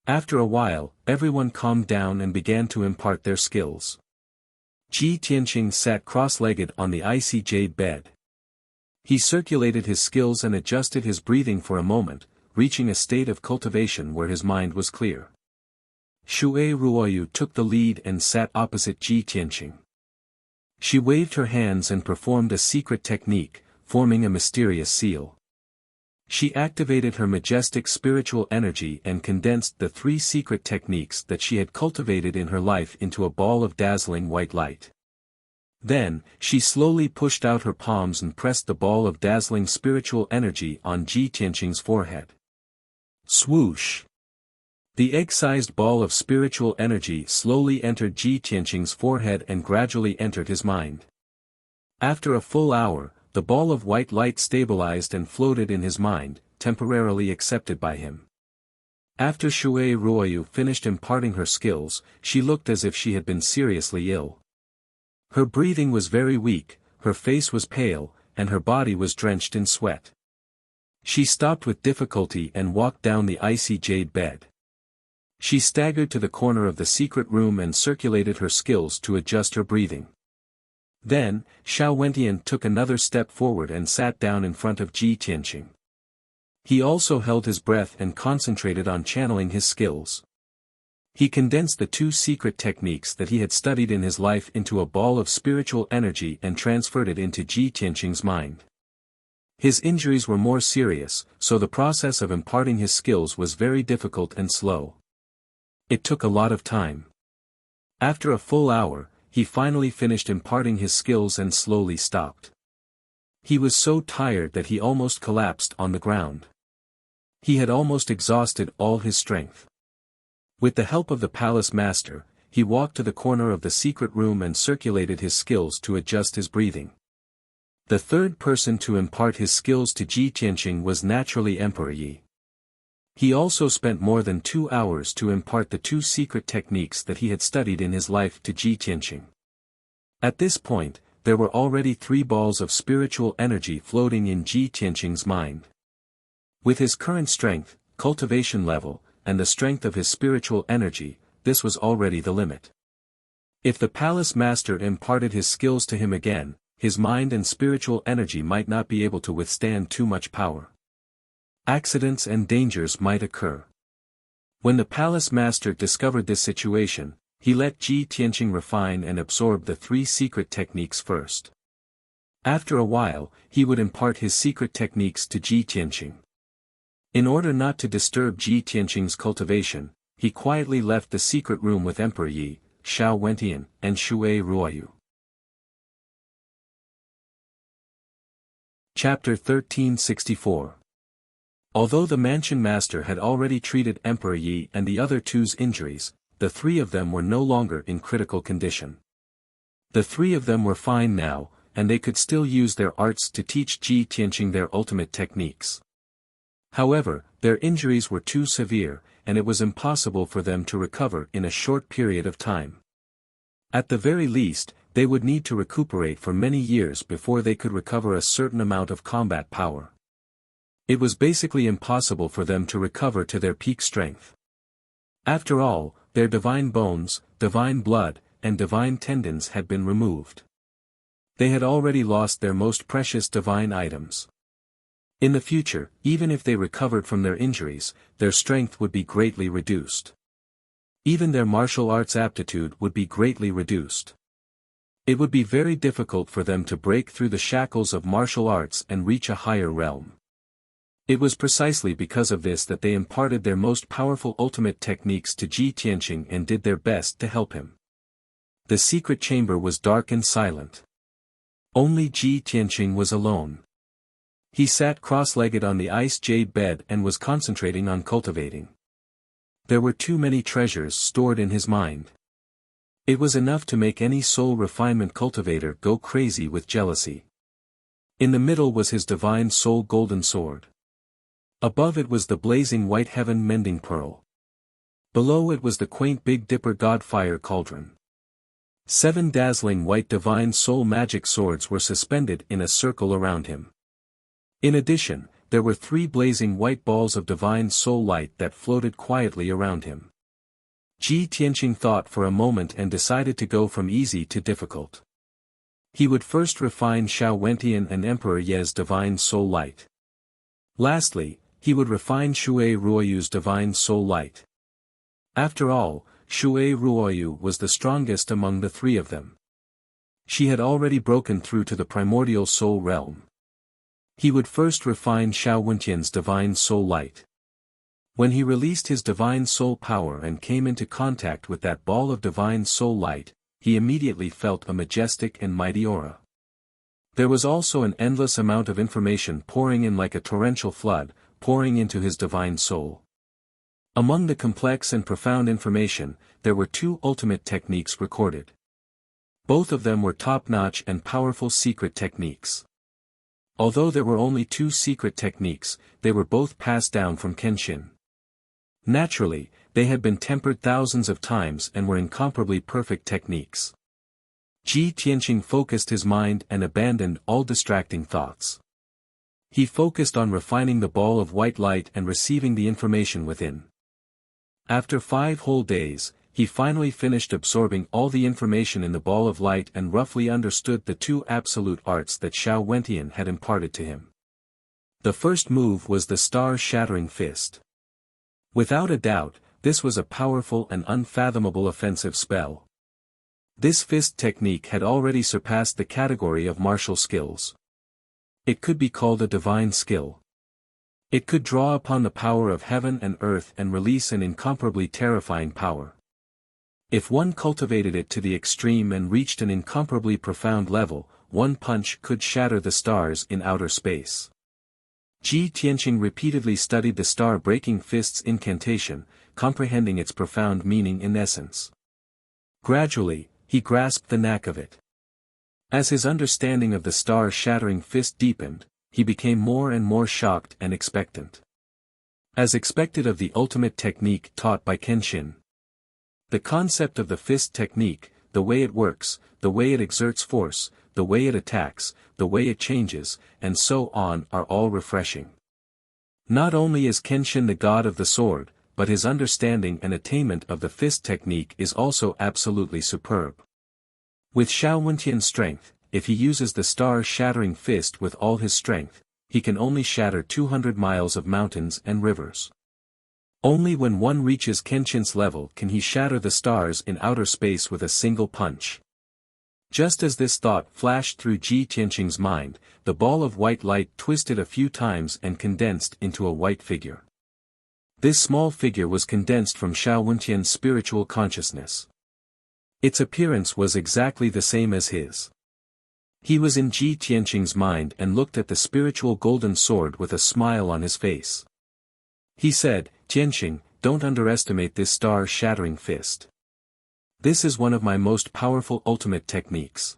Speaker 1: After a while, everyone calmed down and began to impart their skills. Ji Tianqing sat cross-legged on the icy jade bed. He circulated his skills and adjusted his breathing for a moment, reaching a state of cultivation where his mind was clear. Shui Ruoyu took the lead and sat opposite Ji Tianqing. She waved her hands and performed a secret technique, forming a mysterious seal. She activated her majestic spiritual energy and condensed the 3 secret techniques that she had cultivated in her life into a ball of dazzling white light. Then, she slowly pushed out her palms and pressed the ball of dazzling spiritual energy on Ji Tianqing's forehead. Swoosh! The egg-sized ball of spiritual energy slowly entered Ji Tianqing's forehead and gradually entered his mind. After a full hour, the ball of white light stabilized and floated in his mind, temporarily accepted by him. After Shui Ruoyu finished imparting her skills, she looked as if she had been seriously ill. Her breathing was very weak, her face was pale, and her body was drenched in sweat. She stopped with difficulty and walked down the icy jade bed. She staggered to the corner of the secret room and circulated her skills to adjust her breathing. Then, Xiao Wentian took another step forward and sat down in front of Ji Tianqing. He also held his breath and concentrated on channeling his skills. He condensed the 2 secret techniques that he had studied in his life into a ball of spiritual energy and transferred it into Ji Tianqing's mind. His injuries were more serious, so the process of imparting his skills was very difficult and slow. It took a lot of time. After a full hour, he finally finished imparting his skills and slowly stopped. He was so tired that he almost collapsed on the ground. He had almost exhausted all his strength. With the help of the palace master, he walked to the corner of the secret room and circulated his skills to adjust his breathing. The 3rd person to impart his skills to Ji Tianqing was naturally Emperor Yi. He also spent more than 2 hours to impart the 2 secret techniques that he had studied in his life to Ji Tianqing. At this point, there were already 3 balls of spiritual energy floating in Ji Tianqing's mind. With his current strength, cultivation level, and the strength of his spiritual energy, this was already the limit. If the palace master imparted his skills to him again, his mind and spiritual energy might not be able to withstand too much power. Accidents and dangers might occur. When the palace master discovered this situation, he let Ji Tianqing refine and absorb the 3 secret techniques first. After a while, he would impart his secret techniques to Ji Tianqing. In order not to disturb Ji Tianqing's cultivation, he quietly left the secret room with Emperor Yi, Xiao Wentian, and Shui Ruoyu. Chapter 1364. Although the mansion master had already treated Emperor Yi and the other two's injuries, the three of them were no longer in critical condition. The three of them were fine now, and they could still use their arts to teach Ji Tianqing their ultimate techniques. However, their injuries were too severe, and it was impossible for them to recover in a short period of time. At the very least, they would need to recuperate for many years before they could recover a certain amount of combat power. It was basically impossible for them to recover to their peak strength. After all, their divine bones, divine blood, and divine tendons had been removed. They had already lost their most precious divine items. In the future, even if they recovered from their injuries, their strength would be greatly reduced. Even their martial arts aptitude would be greatly reduced. It would be very difficult for them to break through the shackles of martial arts and reach a higher realm. It was precisely because of this that they imparted their most powerful ultimate techniques to Ji Tianqing and did their best to help him. The secret chamber was dark and silent. Only Ji Tianqing was alone. He sat cross-legged on the ice jade bed and was concentrating on cultivating. There were too many treasures stored in his mind. It was enough to make any soul refinement cultivator go crazy with jealousy. In the middle was his divine soul golden sword. Above it was the blazing white heaven mending pearl. Below it was the quaint Big Dipper god fire cauldron. 7 dazzling white divine soul magic swords were suspended in a circle around him. In addition, there were 3 blazing white balls of divine soul light that floated quietly around him. Ji Tianqing thought for a moment and decided to go from easy to difficult. He would first refine Xiao Wentian and Emperor Ye's divine soul light. Lastly, he would refine Shui Ruoyu's divine soul light. After all, Shui Ruoyu was the strongest among the 3 of them. She had already broken through to the primordial soul realm. He would first refine Xiao Wentian's divine soul light. When he released his divine soul power and came into contact with that ball of divine soul light, he immediately felt a majestic and mighty aura. There was also an endless amount of information pouring in like a torrential flood, pouring into his divine soul. Among the complex and profound information, there were 2 ultimate techniques recorded. Both of them were top-notch and powerful secret techniques. Although there were only 2 secret techniques, they were both passed down from Kenshin. Naturally, they had been tempered thousands of times and were incomparably perfect techniques. Ji Tianqing focused his mind and abandoned all distracting thoughts. He focused on refining the ball of white light and receiving the information within. After 5 whole days, he finally finished absorbing all the information in the ball of light and roughly understood the 2 absolute arts that Xiao Wentian had imparted to him. The first move was the star-shattering fist. Without a doubt, this was a powerful and unfathomable offensive spell. This fist technique had already surpassed the category of martial skills. It could be called a divine skill. It could draw upon the power of heaven and earth and release an incomparably terrifying power. If one cultivated it to the extreme and reached an incomparably profound level, one punch could shatter the stars in outer space. Ji Tianqing repeatedly studied the star-breaking fist's incantation, comprehending its profound meaning in essence. Gradually, he grasped the knack of it. As his understanding of the star-shattering fist deepened, he became more and more shocked and expectant. As expected of the ultimate technique taught by Kenshin. The concept of the fist technique, the way it works, the way it exerts force, the way it attacks, the way it changes, and so on are all refreshing. Not only is Kenshin the god of the sword, but his understanding and attainment of the fist technique is also absolutely superb. With Xiao Wentian's strength, if he uses the star-shattering fist with all his strength, he can only shatter 200 miles of mountains and rivers. Only when one reaches Kenshin's level can he shatter the stars in outer space with a single punch. Just as this thought flashed through Ji Tianqing's mind, the ball of white light twisted a few times and condensed into a white figure. This small figure was condensed from Xiao Wentian's spiritual consciousness. Its appearance was exactly the same as his. He was in Ji Tianqing's mind and looked at the spiritual golden sword with a smile on his face. He said, "Tianqing, don't underestimate this star-shattering fist. This is one of my most powerful ultimate techniques.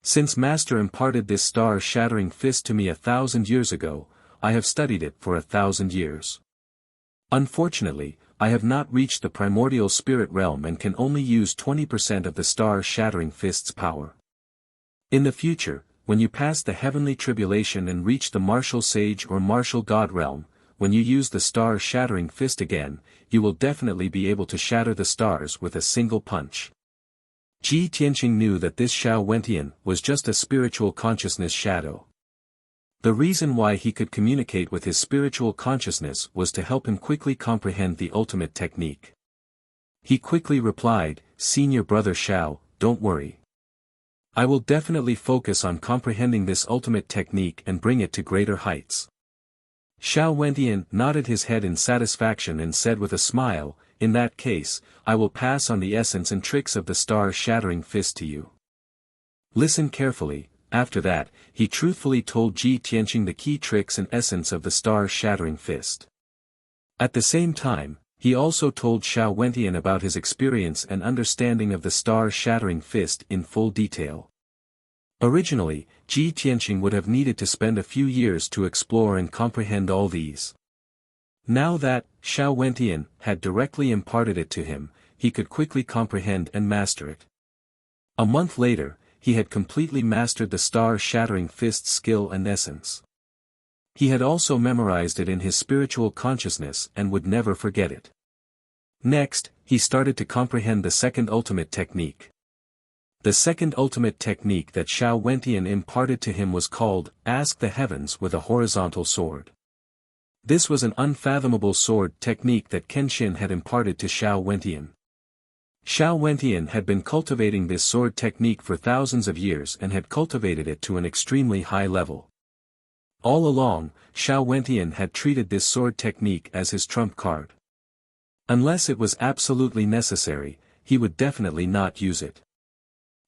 Speaker 1: Since Master imparted this star-shattering fist to me 1,000 years ago, I have studied it for 1,000 years. Unfortunately, I have not reached the primordial spirit realm and can only use 20% of the star-shattering fist's power. In the future, when you pass the heavenly tribulation and reach the martial sage or martial god realm, when you use the star-shattering fist again, you will definitely be able to shatter the stars with a single punch." Ji Tianqing knew that this Xiao Wentian was just a spiritual consciousness shadow. The reason why he could communicate with his spiritual consciousness was to help him quickly comprehend the ultimate technique. He quickly replied, "Senior brother Xiao, don't worry. I will definitely focus on comprehending this ultimate technique and bring it to greater heights." Xiao Wentian nodded his head in satisfaction and said with a smile, "In that case, I will pass on the essence and tricks of the star-shattering fist to you. Listen carefully." After that, he truthfully told Ji Tianqing the key tricks and essence of the star-shattering fist. At the same time, he also told Xiao Wentian about his experience and understanding of the star-shattering fist in full detail. Originally, Ji Tianqing would have needed to spend a few years to explore and comprehend all these. Now that Xiao Wentian had directly imparted it to him, he could quickly comprehend and master it. A month later, he had completely mastered the star-shattering fist's skill and essence. He had also memorized it in his spiritual consciousness and would never forget it. Next, he started to comprehend the second ultimate technique. The second ultimate technique that Xiao Wentian imparted to him was called, "Ask the Heavens with a Horizontal Sword." This was an unfathomable sword technique that Kenshin had imparted to Xiao Wentian. Xiao Wentian had been cultivating this sword technique for thousands of years and had cultivated it to an extremely high level. All along, Xiao Wentian had treated this sword technique as his trump card. Unless it was absolutely necessary, he would definitely not use it.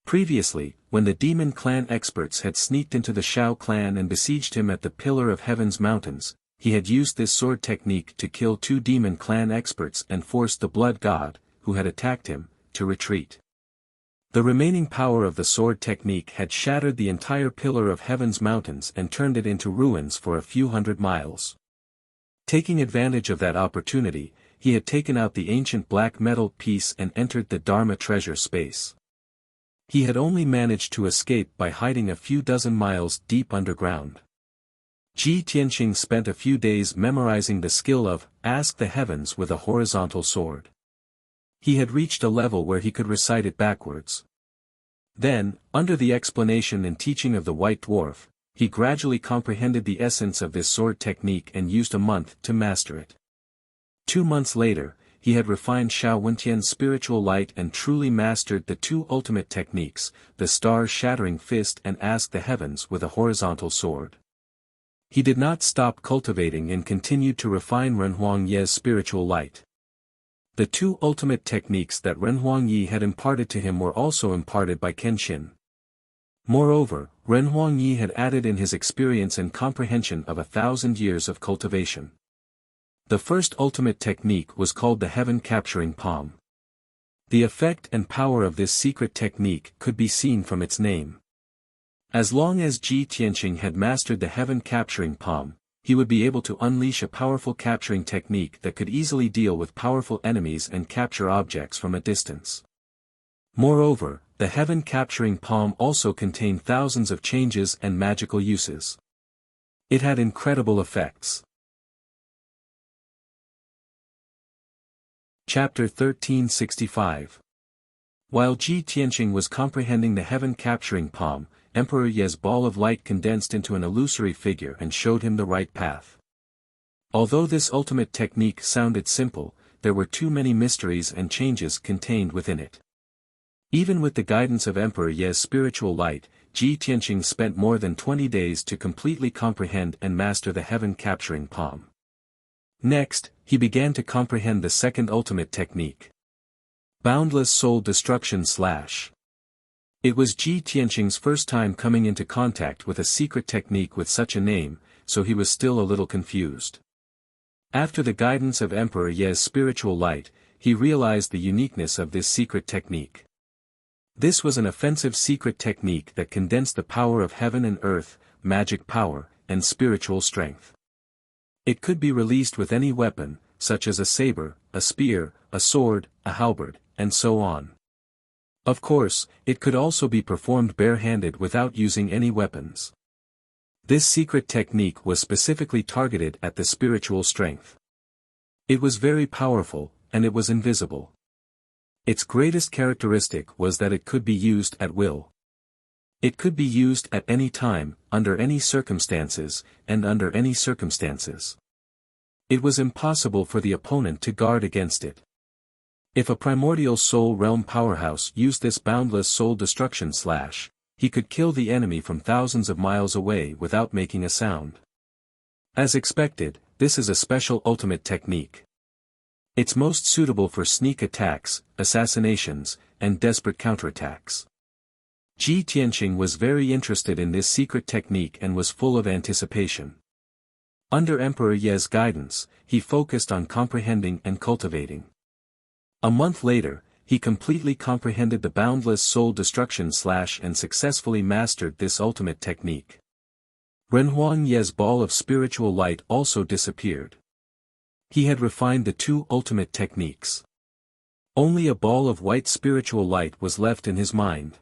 Speaker 1: Previously, when the demon clan experts had sneaked into the Xiao clan and besieged him at the Pillar of Heaven's mountains, he had used this sword technique to kill 2 demon clan experts and force the blood god, who had attacked him, to retreat. The remaining power of the sword technique had shattered the entire Pillar of Heaven's mountains and turned it into ruins for a few hundred miles. Taking advantage of that opportunity, he had taken out the ancient black metal piece and entered the Dharma treasure space. He had only managed to escape by hiding a few dozen miles deep underground. Ji Tianqing spent a few days memorizing the skill of, "Ask the Heavens with a Horizontal Sword." He had reached a level where he could recite it backwards. Then, under the explanation and teaching of the White Dwarf, he gradually comprehended the essence of this sword technique and used a month to master it. 2 months later, he had refined Xiao Wentian's spiritual light and truly mastered the 2 ultimate techniques, the star-shattering fist and Ask the Heavens with a Horizontal Sword. He did not stop cultivating and continued to refine Renhuang Ye's spiritual light. The 2 ultimate techniques that Renhuang Yi had imparted to him were also imparted by Kenshin. Moreover, Renhuang Yi had added in his experience and comprehension of 1,000 years of cultivation. The first ultimate technique was called the Heaven Capturing Palm. The effect and power of this secret technique could be seen from its name. As long as Ji Tianqing had mastered the Heaven Capturing Palm, he would be able to unleash a powerful capturing technique that could easily deal with powerful enemies and capture objects from a distance. Moreover, the Heaven Capturing Palm also contained thousands of changes and magical uses. It had incredible effects. Chapter 1365. While Ji Tianqing was comprehending the Heaven Capturing Palm, Emperor Ye's ball of light condensed into an illusory figure and showed him the right path. Although this ultimate technique sounded simple, there were too many mysteries and changes contained within it. Even with the guidance of Emperor Ye's spiritual light, Ji Tianqing spent more than 20 days to completely comprehend and master the Heaven Capturing Palm. Next, he began to comprehend the second ultimate technique. Boundless Soul Destruction / It was Ji Tianqing's first time coming into contact with a secret technique with such a name, so he was still a little confused. After the guidance of Emperor Ye's spiritual light, he realized the uniqueness of this secret technique. This was an offensive secret technique that condensed the power of heaven and earth, magic power, and spiritual strength. It could be released with any weapon, such as a saber, a spear, a sword, a halberd, and so on. Of course, it could also be performed barehanded without using any weapons. This secret technique was specifically targeted at the spiritual strength. It was very powerful, and it was invisible. Its greatest characteristic was that it could be used at will. It could be used at any time, under any circumstances, and under any circumstances. It was impossible for the opponent to guard against it. If a primordial soul realm powerhouse used this boundless soul destruction / he could kill the enemy from thousands of miles away without making a sound. As expected, this is a special ultimate technique. It's most suitable for sneak attacks, assassinations, and desperate counterattacks. Ji Tianqing was very interested in this secret technique and was full of anticipation. Under Emperor Ye's guidance, he focused on comprehending and cultivating. A month later, he completely comprehended the boundless soul destruction / and successfully mastered this ultimate technique. Renhuang Ye's ball of spiritual light also disappeared. He had refined the two ultimate techniques. Only a ball of white spiritual light was left in his mind.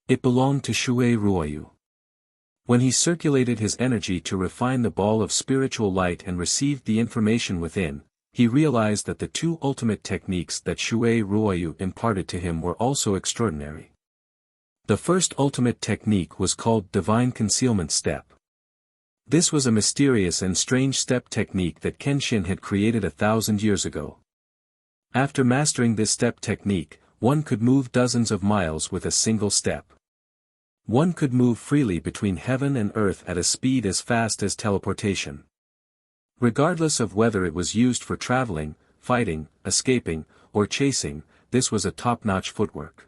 Speaker 1: It belonged to Shui Ruoyu. When he circulated his energy to refine the ball of spiritual light and received the information within, he realized that the two ultimate techniques that Shui Ruoyu imparted to him were also extraordinary. The first ultimate technique was called Divine Concealment Step. This was a mysterious and strange step technique that Kenshin had created 1,000 years ago. After mastering this step technique, one could move dozens of miles with a single step. One could move freely between heaven and earth at a speed as fast as teleportation. Regardless of whether it was used for traveling, fighting, escaping, or chasing, this was a top-notch footwork.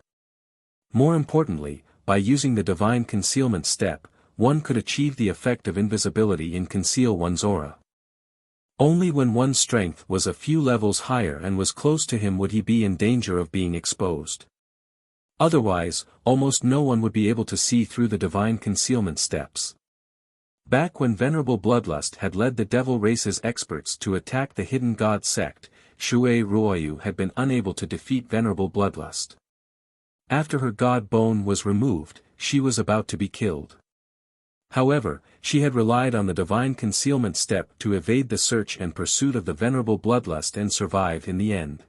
Speaker 1: More importantly, by using the Divine Concealment Step, one could achieve the effect of invisibility and conceal one's aura. Only when one's strength was a few levels higher and was close to him would he be in danger of being exposed. Otherwise, almost no one would be able to see through the Divine Concealment Steps. Back when Venerable Bloodlust had led the Devil Race's experts to attack the Hidden God sect, Shui Ruoyu had been unable to defeat Venerable Bloodlust. After her god bone was removed, she was about to be killed. However, she had relied on the Divine Concealment Step to evade the search and pursuit of the Venerable Bloodlust and survive in the end.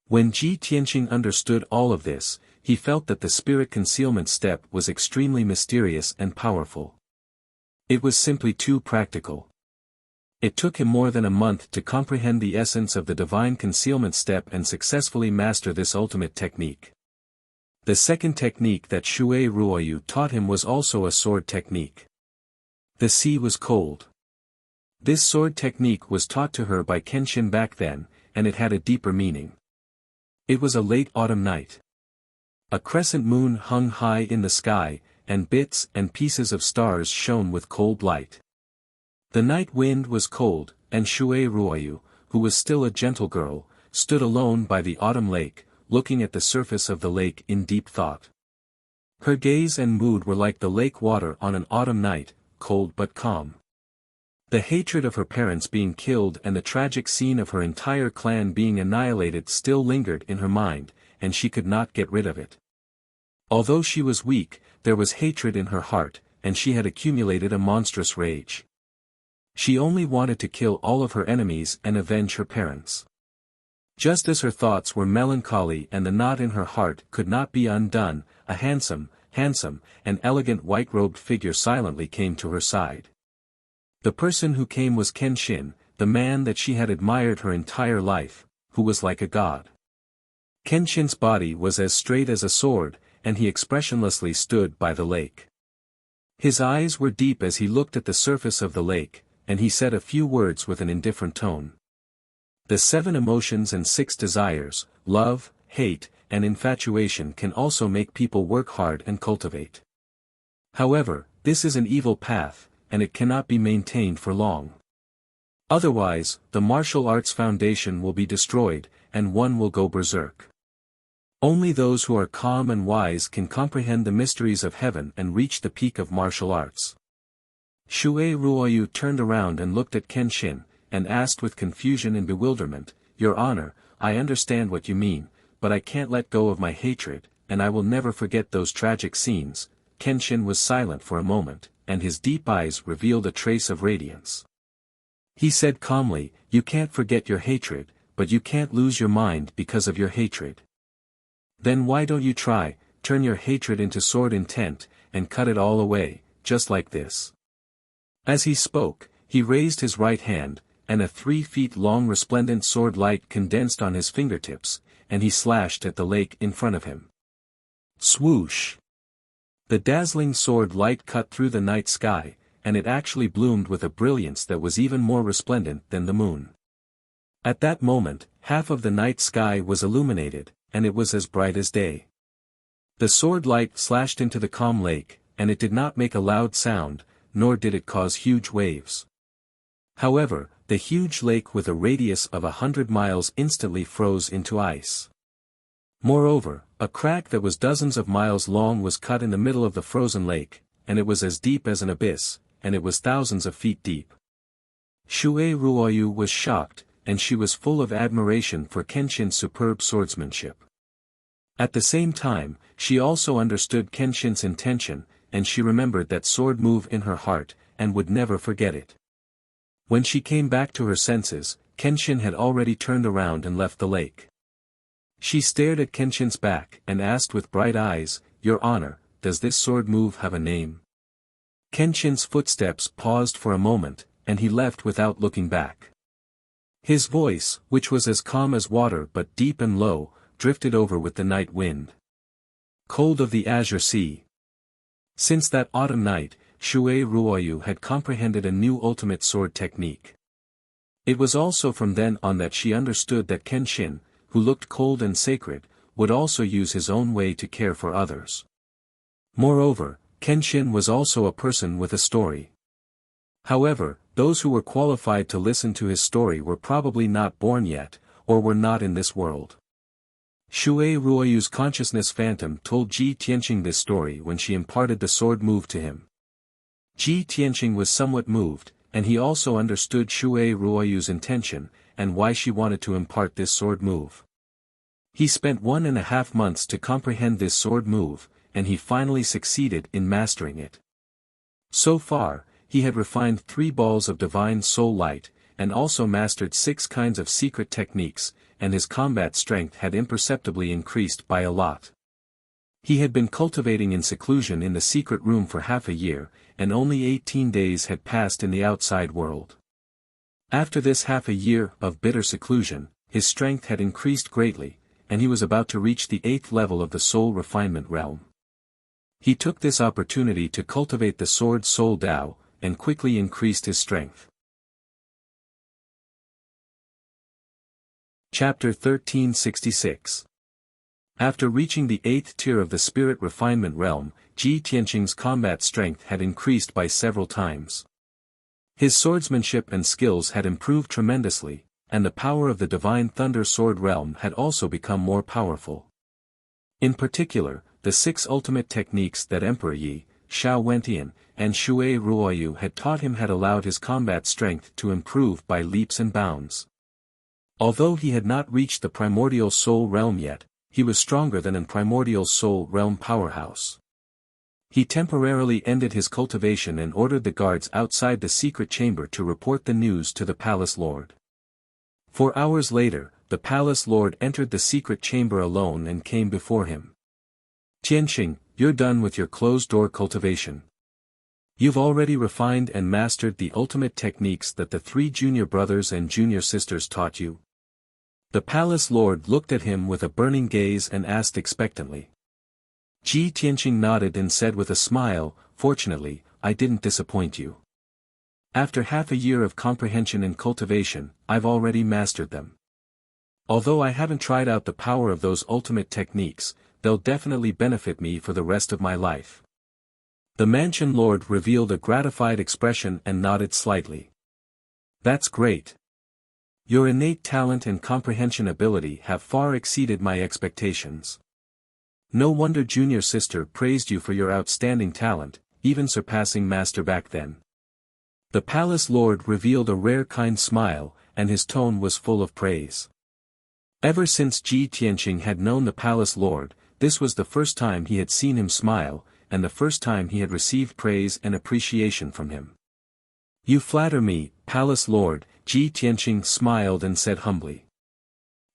Speaker 1: When Ji Tianqing understood all of this, he felt that the Spirit Concealment Step was extremely mysterious and powerful. It was simply too practical. It took him more than a month to comprehend the essence of the Divine Concealment Step and successfully master this ultimate technique. The second technique that Shui Ruoyu taught him was also a sword technique. The sea was cold. This sword technique was taught to her by Kenshin back then, and it had a deeper meaning. It was a late autumn night. A crescent moon hung high in the sky, and bits and pieces of stars shone with cold light. The night wind was cold, and Shui Ruoyu, who was still a gentle girl, stood alone by the autumn lake, looking at the surface of the lake in deep thought. Her gaze and mood were like the lake water on an autumn night, cold but calm. The hatred of her parents being killed and the tragic scene of her entire clan being annihilated still lingered in her mind, and she could not get rid of it. Although she was weak, there was hatred in her heart, and she had accumulated a monstrous rage. She only wanted to kill all of her enemies and avenge her parents. Just as her thoughts were melancholy and the knot in her heart could not be undone, a handsome, and elegant white-robed figure silently came to her side. The person who came was Kenshin, the man that she had admired her entire life, who was like a god. Kenshin's body was as straight as a sword, and he expressionlessly stood by the lake. His eyes were deep as he looked at the surface of the lake, and he said a few words with an indifferent tone. The 7 emotions and 6 desires, love, hate, and infatuation can also make people work hard and cultivate. However, this is an evil path, and it cannot be maintained for long. Otherwise, the martial arts foundation will be destroyed, and one will go berserk. Only those who are calm and wise can comprehend the mysteries of heaven and reach the peak of martial arts. Shui Ruoyu turned around and looked at Kenshin, and asked with confusion and bewilderment, "Your Honor, I understand what you mean, but I can't let go of my hatred, and I will never forget those tragic scenes." Kenshin was silent for a moment, and his deep eyes revealed a trace of radiance. He said calmly, "You can't forget your hatred, but you can't lose your mind because of your hatred. Then why don't you try, turn your hatred into sword intent, and cut it all away, just like this." As he spoke, he raised his right hand, and a 3 feet long resplendent sword light condensed on his fingertips, and he slashed at the lake in front of him. Swoosh! The dazzling sword light cut through the night sky, and it actually bloomed with a brilliance that was even more resplendent than the moon. At that moment, half of the night sky was illuminated, and it was as bright as day. The sword light slashed into the calm lake, and it did not make a loud sound, nor did it cause huge waves. However, the huge lake with a radius of 100 miles instantly froze into ice. Moreover, a crack that was dozens of miles long was cut in the middle of the frozen lake, and it was as deep as an abyss, and it was thousands of feet deep. Shui Ruoyu was shocked, and she was full of admiration for Kenshin's superb swordsmanship. At the same time, she also understood Kenshin's intention, and she remembered that sword move in her heart, and would never forget it. When she came back to her senses, Kenshin had already turned around and left the lake. She stared at Kenshin's back and asked with bright eyes, "Your Honor, does this sword move have a name?" Kenshin's footsteps paused for a moment, and he left without looking back. His voice, which was as calm as water but deep and low, drifted over with the night wind. Cold of the azure sea. Since that autumn night, Shui Ruoyu had comprehended a new ultimate sword technique. It was also from then on that she understood that Kenshin, who looked cold and sacred, would also use his own way to care for others. Moreover, Kenshin was also a person with a story. However, those who were qualified to listen to his story were probably not born yet, or were not in this world. Shui Ruoyu's consciousness phantom told Ji Tianqing this story when she imparted the sword move to him. Ji Tianqing was somewhat moved, and he also understood Shui Ruoyu's intention, and why she wanted to impart this sword move. He spent 1.5 months to comprehend this sword move, and he finally succeeded in mastering it. So far, he had refined 3 balls of divine soul light, and also mastered 6 kinds of secret techniques, and his combat strength had imperceptibly increased by a lot. He had been cultivating in seclusion in the secret room for half a year, and only 18 days had passed in the outside world. After this half a year of bitter seclusion, his strength had increased greatly, and he was about to reach the 8th level of the soul refinement realm. He took this opportunity to cultivate the sword soul Dao, and quickly increased his strength. Chapter 1366. After reaching the 8th tier of the spirit refinement realm, Ji Tianqing's combat strength had increased by several times. His swordsmanship and skills had improved tremendously, and the power of the divine thunder sword realm had also become more powerful. In particular, the 6 ultimate techniques that Emperor Yi, Xiao Wentian, and Shui Ruoyu had taught him had allowed his combat strength to improve by leaps and bounds. Although he had not reached the primordial soul realm yet, he was stronger than an primordial soul realm powerhouse. He temporarily ended his cultivation and ordered the guards outside the secret chamber to report the news to the palace lord. 4 hours later, the palace lord entered the secret chamber alone and came before him. "Tianqing, you're done with your closed-door cultivation. You've already refined and mastered the ultimate techniques that the 3 junior brothers and junior sisters taught you." The palace lord looked at him with a burning gaze and asked expectantly. Ji Tianqing nodded and said with a smile, "Fortunately, I didn't disappoint you. After half a year of comprehension and cultivation, I've already mastered them." Although I haven't tried out the power of those ultimate techniques, they'll definitely benefit me for the rest of my life. The mansion lord revealed a gratified expression and nodded slightly. That's great. Your innate talent and comprehension ability have far exceeded my expectations. No wonder junior sister praised you for your outstanding talent, even surpassing master back then. The palace lord revealed a rare kind smile, and his tone was full of praise. Ever since Ji Tianqing had known the palace lord, this was the first time he had seen him smile, and the first time he had received praise and appreciation from him. You flatter me, palace lord, Ji Tianqing smiled and said humbly.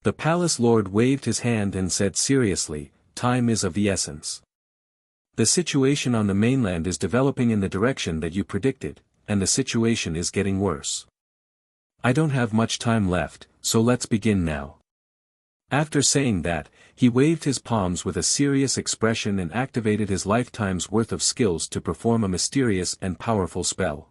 Speaker 1: The palace lord waved his hand and said seriously, time is of the essence. The situation on the mainland is developing in the direction that you predicted, and the situation is getting worse. I don't have much time left, so let's begin now. After saying that, he waved his palms with a serious expression and activated his lifetime's worth of skills to perform a mysterious and powerful spell.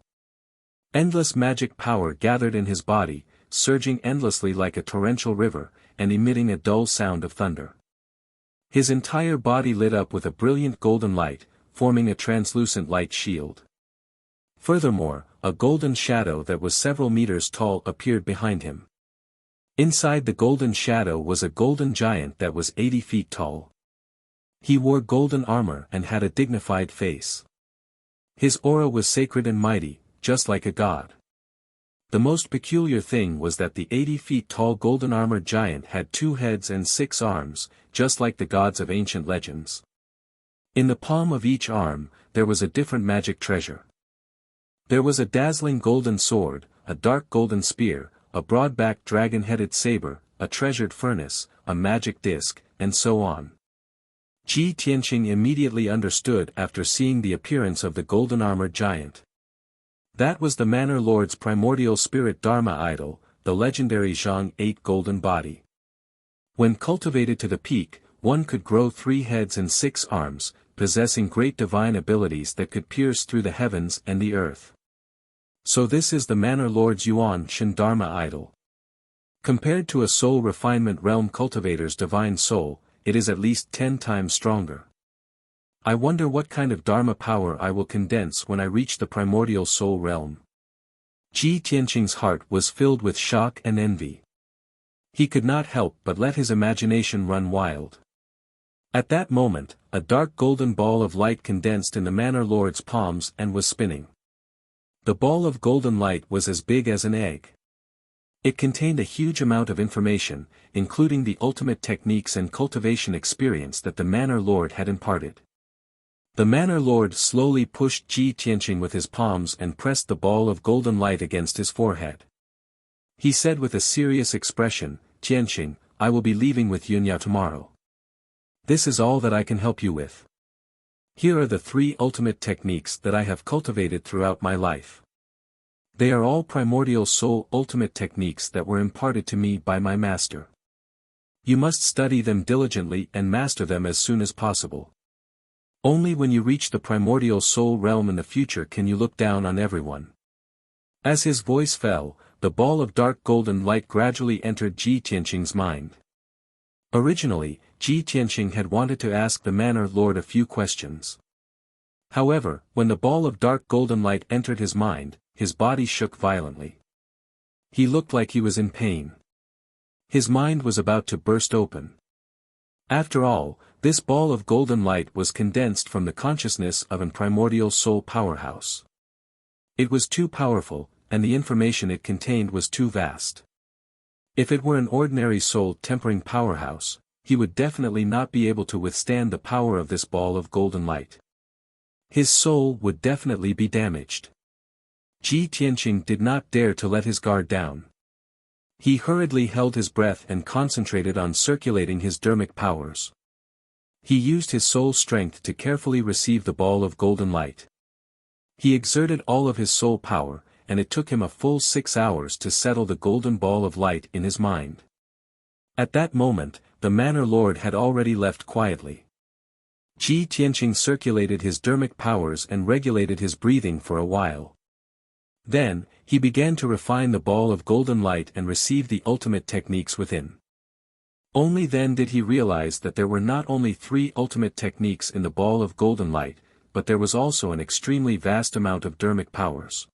Speaker 1: Endless magic power gathered in his body, surging endlessly like a torrential river, and emitting a dull sound of thunder. His entire body lit up with a brilliant golden light, forming a translucent light shield. Furthermore, a golden shadow that was several meters tall appeared behind him. Inside the golden shadow was a golden giant that was 80 feet tall. He wore golden armor and had a dignified face. His aura was sacred and mighty, just like a god. The most peculiar thing was that the 80 feet tall golden armored giant had 2 heads and 6 arms, just like the gods of ancient legends. In the palm of each arm, there was a different magic treasure. There was a dazzling golden sword, a dark golden spear, a broad-backed dragon-headed saber, a treasured furnace, a magic disc, and so on. Ji Tianqing immediately understood after seeing the appearance of the golden-armored giant. That was the Manor Lord's primordial spirit Dharma idol, the legendary Zhang 8 golden body. When cultivated to the peak, one could grow 3 heads and 6 arms, possessing great divine abilities that could pierce through the heavens and the earth. So this is the Manor Lord's Yuan Shen Dharma idol. Compared to a soul refinement realm cultivator's divine soul, it is at least 10 times stronger. I wonder what kind of Dharma power I will condense when I reach the primordial soul realm. Ji Tianqing's heart was filled with shock and envy. He could not help but let his imagination run wild. At that moment, a dark golden ball of light condensed in the Manor Lord's palms and was spinning. The ball of golden light was as big as an egg. It contained a huge amount of information, including the ultimate techniques and cultivation experience that the Manor Lord had imparted. The Manor Lord slowly pushed Ji Tianqing with his palms and pressed the ball of golden light against his forehead. He said with a serious expression, Tianqing, I will be leaving with Yunya tomorrow. This is all that I can help you with. Here are the 3 ultimate techniques that I have cultivated throughout my life. They are all primordial soul ultimate techniques that were imparted to me by my master. You must study them diligently and master them as soon as possible. Only when you reach the primordial soul realm in the future can you look down on everyone. As his voice fell, the ball of dark golden light gradually entered Ji Tianqing's mind. Originally, Ji Tianqing had wanted to ask the Manor Lord a few questions. However, when the ball of dark golden light entered his mind, his body shook violently. He looked like he was in pain. His mind was about to burst open. After all, this ball of golden light was condensed from the consciousness of an primordial soul powerhouse. It was too powerful, and the information it contained was too vast. If it were an ordinary soul-tempering powerhouse, he would definitely not be able to withstand the power of this ball of golden light. His soul would definitely be damaged. Ji Tianqing did not dare to let his guard down. He hurriedly held his breath and concentrated on circulating his dermic powers. He used his soul strength to carefully receive the ball of golden light. He exerted all of his soul power, and it took him a full 6 hours to settle the golden ball of light in his mind. At that moment, the Manor Lord had already left quietly. Ji Tianqing circulated his dermic powers and regulated his breathing for a while. Then, he began to refine the ball of golden light and receive the ultimate techniques within. Only then did he realize that there were not only 3 ultimate techniques in the ball of golden light, but there was also an extremely vast amount of dharmic powers.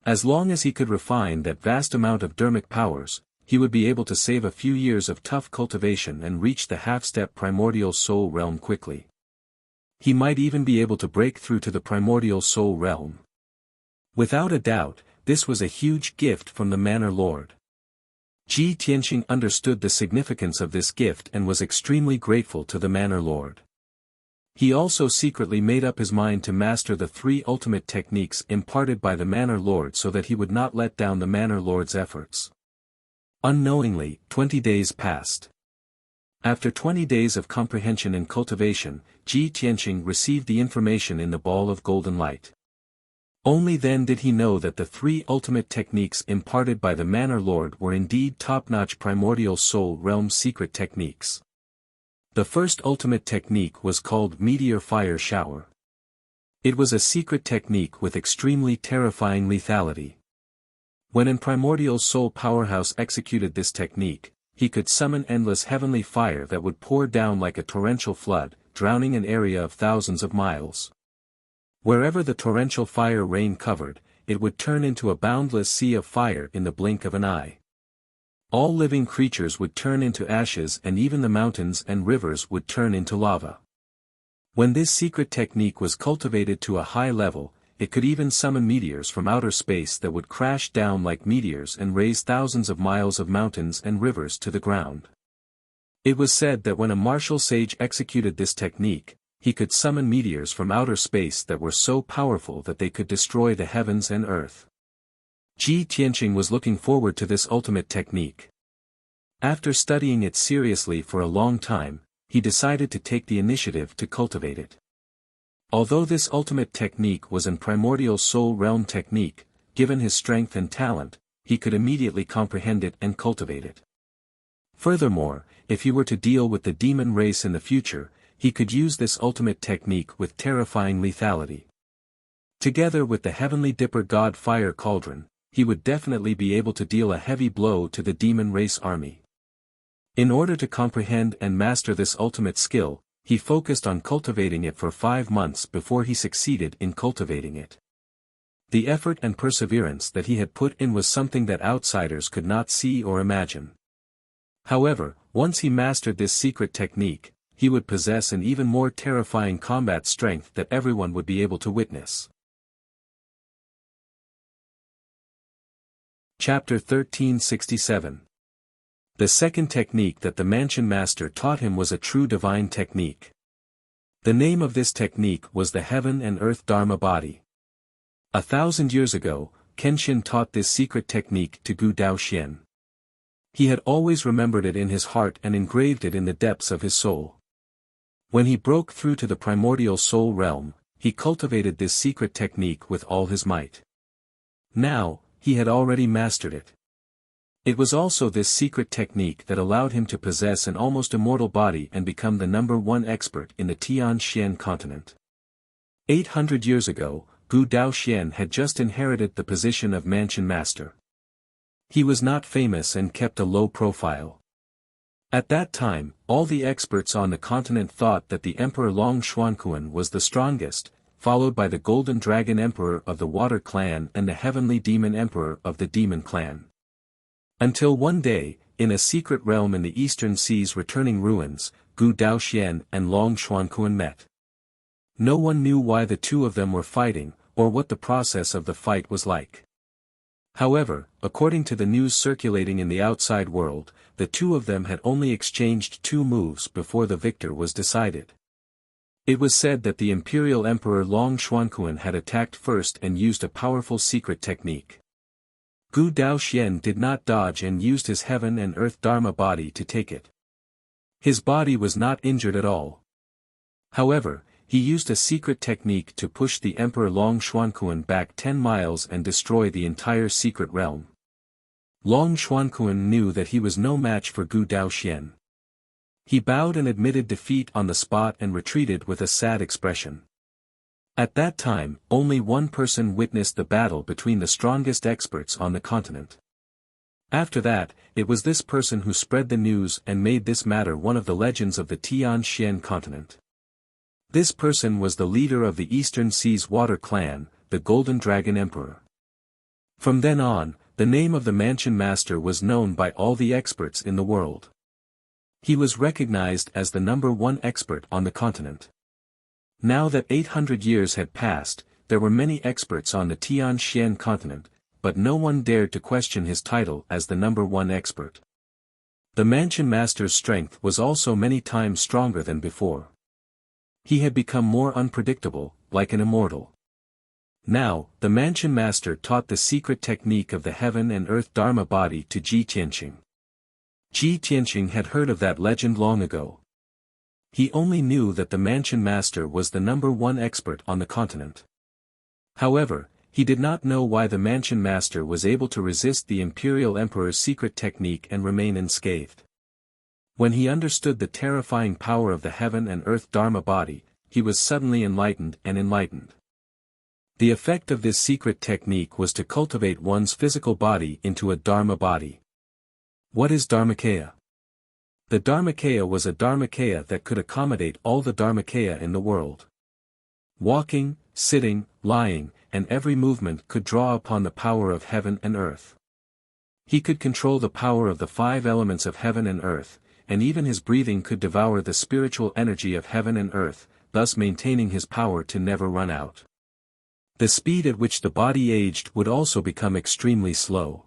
Speaker 1: As long as he could refine that vast amount of dharmic powers, he would be able to save a few years of tough cultivation and reach the half-step primordial soul realm quickly. He might even be able to break through to the primordial soul realm. Without a doubt, this was a huge gift from the Manor Lord. Ji Tianqing understood the significance of this gift and was extremely grateful to the Manor Lord. He also secretly made up his mind to master the 3 ultimate techniques imparted by the Manor Lord so that he would not let down the Manor Lord's efforts. Unknowingly, 20 days passed. After 20 days of comprehension and cultivation, Ji Tianqing received the information in the ball of golden light. Only then did he know that the 3 ultimate techniques imparted by the Manor Lord were indeed top-notch primordial soul realm secret techniques. The first ultimate technique was called Meteor Fire Shower. It was a secret technique with extremely terrifying lethality. When an primordial soul powerhouse executed this technique, he could summon endless heavenly fire that would pour down like a torrential flood, drowning an area of thousands of miles. Wherever the torrential fire rain covered, it would turn into a boundless sea of fire in the blink of an eye. All living creatures would turn into ashes and even the mountains and rivers would turn into lava. When this secret technique was cultivated to a high level, it could even summon meteors from outer space that would crash down like meteors and raise thousands of miles of mountains and rivers to the ground. It was said that when a martial sage executed this technique, he could summon meteors from outer space that were so powerful that they could destroy the heavens and earth. Ji Tianqing was looking forward to this ultimate technique. After studying it seriously for a long time, he decided to take the initiative to cultivate it. Although this ultimate technique was an primordial soul realm technique, given his strength and talent, he could immediately comprehend it and cultivate it. Furthermore, if he were to deal with the demon race in the future, he could use this ultimate technique with terrifying lethality. Together with the heavenly dipper god fire cauldron, he would definitely be able to deal a heavy blow to the demon race army. In order to comprehend and master this ultimate skill, he focused on cultivating it for 5 months before he succeeded in cultivating it. The effort and perseverance that he had put in was something that outsiders could not see or imagine. However, once he mastered this secret technique, he would possess an even more terrifying combat strength that everyone would be able to witness. Chapter 1367. The second technique that the Mansion Master taught him was a true divine technique. The name of this technique was the Heaven and Earth Dharma Body. 1,000 years ago, Kenshin taught this secret technique to Gu Daoxian. He had always remembered it in his heart and engraved it in the depths of his soul. When he broke through to the primordial soul realm, he cultivated this secret technique with all his might. Now, he had already mastered it. It was also this secret technique that allowed him to possess an almost immortal body and become the #1 expert in the Tian-Xian continent. 800 years ago, Gu Daoxian had just inherited the position of Mansion Master. He was not famous and kept a low profile. At that time, all the experts on the continent thought that the Emperor Long Xuanquan was the strongest, followed by the Golden Dragon Emperor of the Water Clan and the Heavenly Demon Emperor of the Demon Clan. Until one day, in a secret realm in the eastern sea's returning ruins, Gu Daoxian and Long Xuanquan met. No one knew why the two of them were fighting, or what the process of the fight was like. However, according to the news circulating in the outside world, the two of them had only exchanged 2 moves before the victor was decided. It was said that the Imperial Emperor Long Xuanquan had attacked first and used a powerful secret technique. Gu Daoxian did not dodge and used his Heaven and Earth Dharma body to take it. His body was not injured at all. However, he used a secret technique to push the Emperor Long Xuanquan back 10 miles and destroy the entire secret realm. Long Xuanquan knew that he was no match for Gu Daoxian. He bowed and admitted defeat on the spot and retreated with a sad expression. At that time, only one person witnessed the battle between the strongest experts on the continent. After that, it was this person who spread the news and made this matter one of the legends of the Tian Shan continent. This person was the leader of the Eastern Seas Water Clan, the Golden Dragon Emperor. From then on, the name of the Mansion Master was known by all the experts in the world. He was recognized as the #1 expert on the continent. Now that 800 years had passed, there were many experts on the Tian Shan continent, but no one dared to question his title as the #1 expert. The Mansion Master's strength was also many times stronger than before. He had become more unpredictable, like an immortal. Now, the Mansion Master taught the secret technique of the heaven and earth Dharma body to Ji Tianqing. Ji Tianqing had heard of that legend long ago. He only knew that the Mansion Master was the #1 expert on the continent. However, he did not know why the Mansion Master was able to resist the Imperial Emperor's secret technique and remain unscathed. When he understood the terrifying power of the heaven and earth Dharma body, he was suddenly enlightened. The effect of this secret technique was to cultivate one's physical body into a Dharma body. What is Dharmakaya? The Dharmakaya was a Dharmakaya that could accommodate all the Dharmakaya in the world. Walking, sitting, lying, and every movement could draw upon the power of heaven and earth. He could control the power of the 5 elements of heaven and earth, and even his breathing could devour the spiritual energy of heaven and earth, thus maintaining his power to never run out. The speed at which the body aged would also become extremely slow.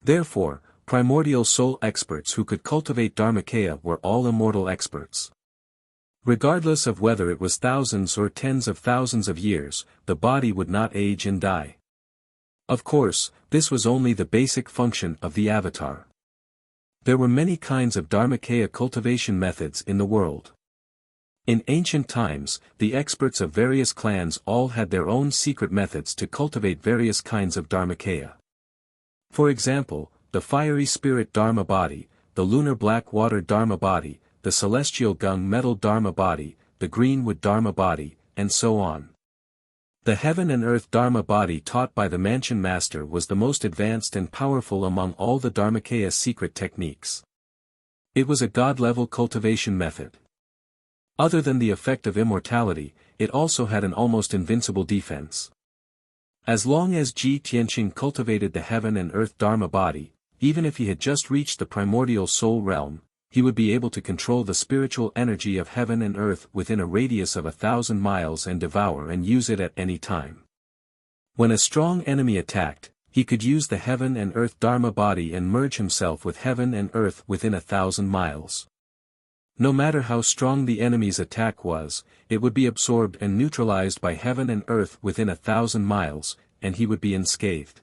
Speaker 1: Therefore, primordial soul experts who could cultivate Dharmakaya were all immortal experts. Regardless of whether it was thousands or tens of thousands of years, the body would not age and die. Of course, this was only the basic function of the avatar. There were many kinds of Dharmakaya cultivation methods in the world. In ancient times, the experts of various clans all had their own secret methods to cultivate various kinds of Dharmakaya. For example, the fiery spirit Dharma body, the lunar black water Dharma body, the celestial gung metal Dharma body, the green wood Dharma body, and so on. The heaven and earth Dharma body taught by the Mansion Master was the most advanced and powerful among all the Dharmakaya secret techniques. It was a god-level cultivation method. Other than the effect of immortality, it also had an almost invincible defense. As long as Ji Tianqing cultivated the heaven and earth Dharma body, even if he had just reached the primordial soul realm, he would be able to control the spiritual energy of heaven and earth within a radius of 1,000 miles and devour and use it at any time. When a strong enemy attacked, he could use the heaven and earth Dharma body and merge himself with heaven and earth within 1,000 miles. No matter how strong the enemy's attack was, it would be absorbed and neutralized by heaven and earth within 1,000 miles, and he would be unscathed.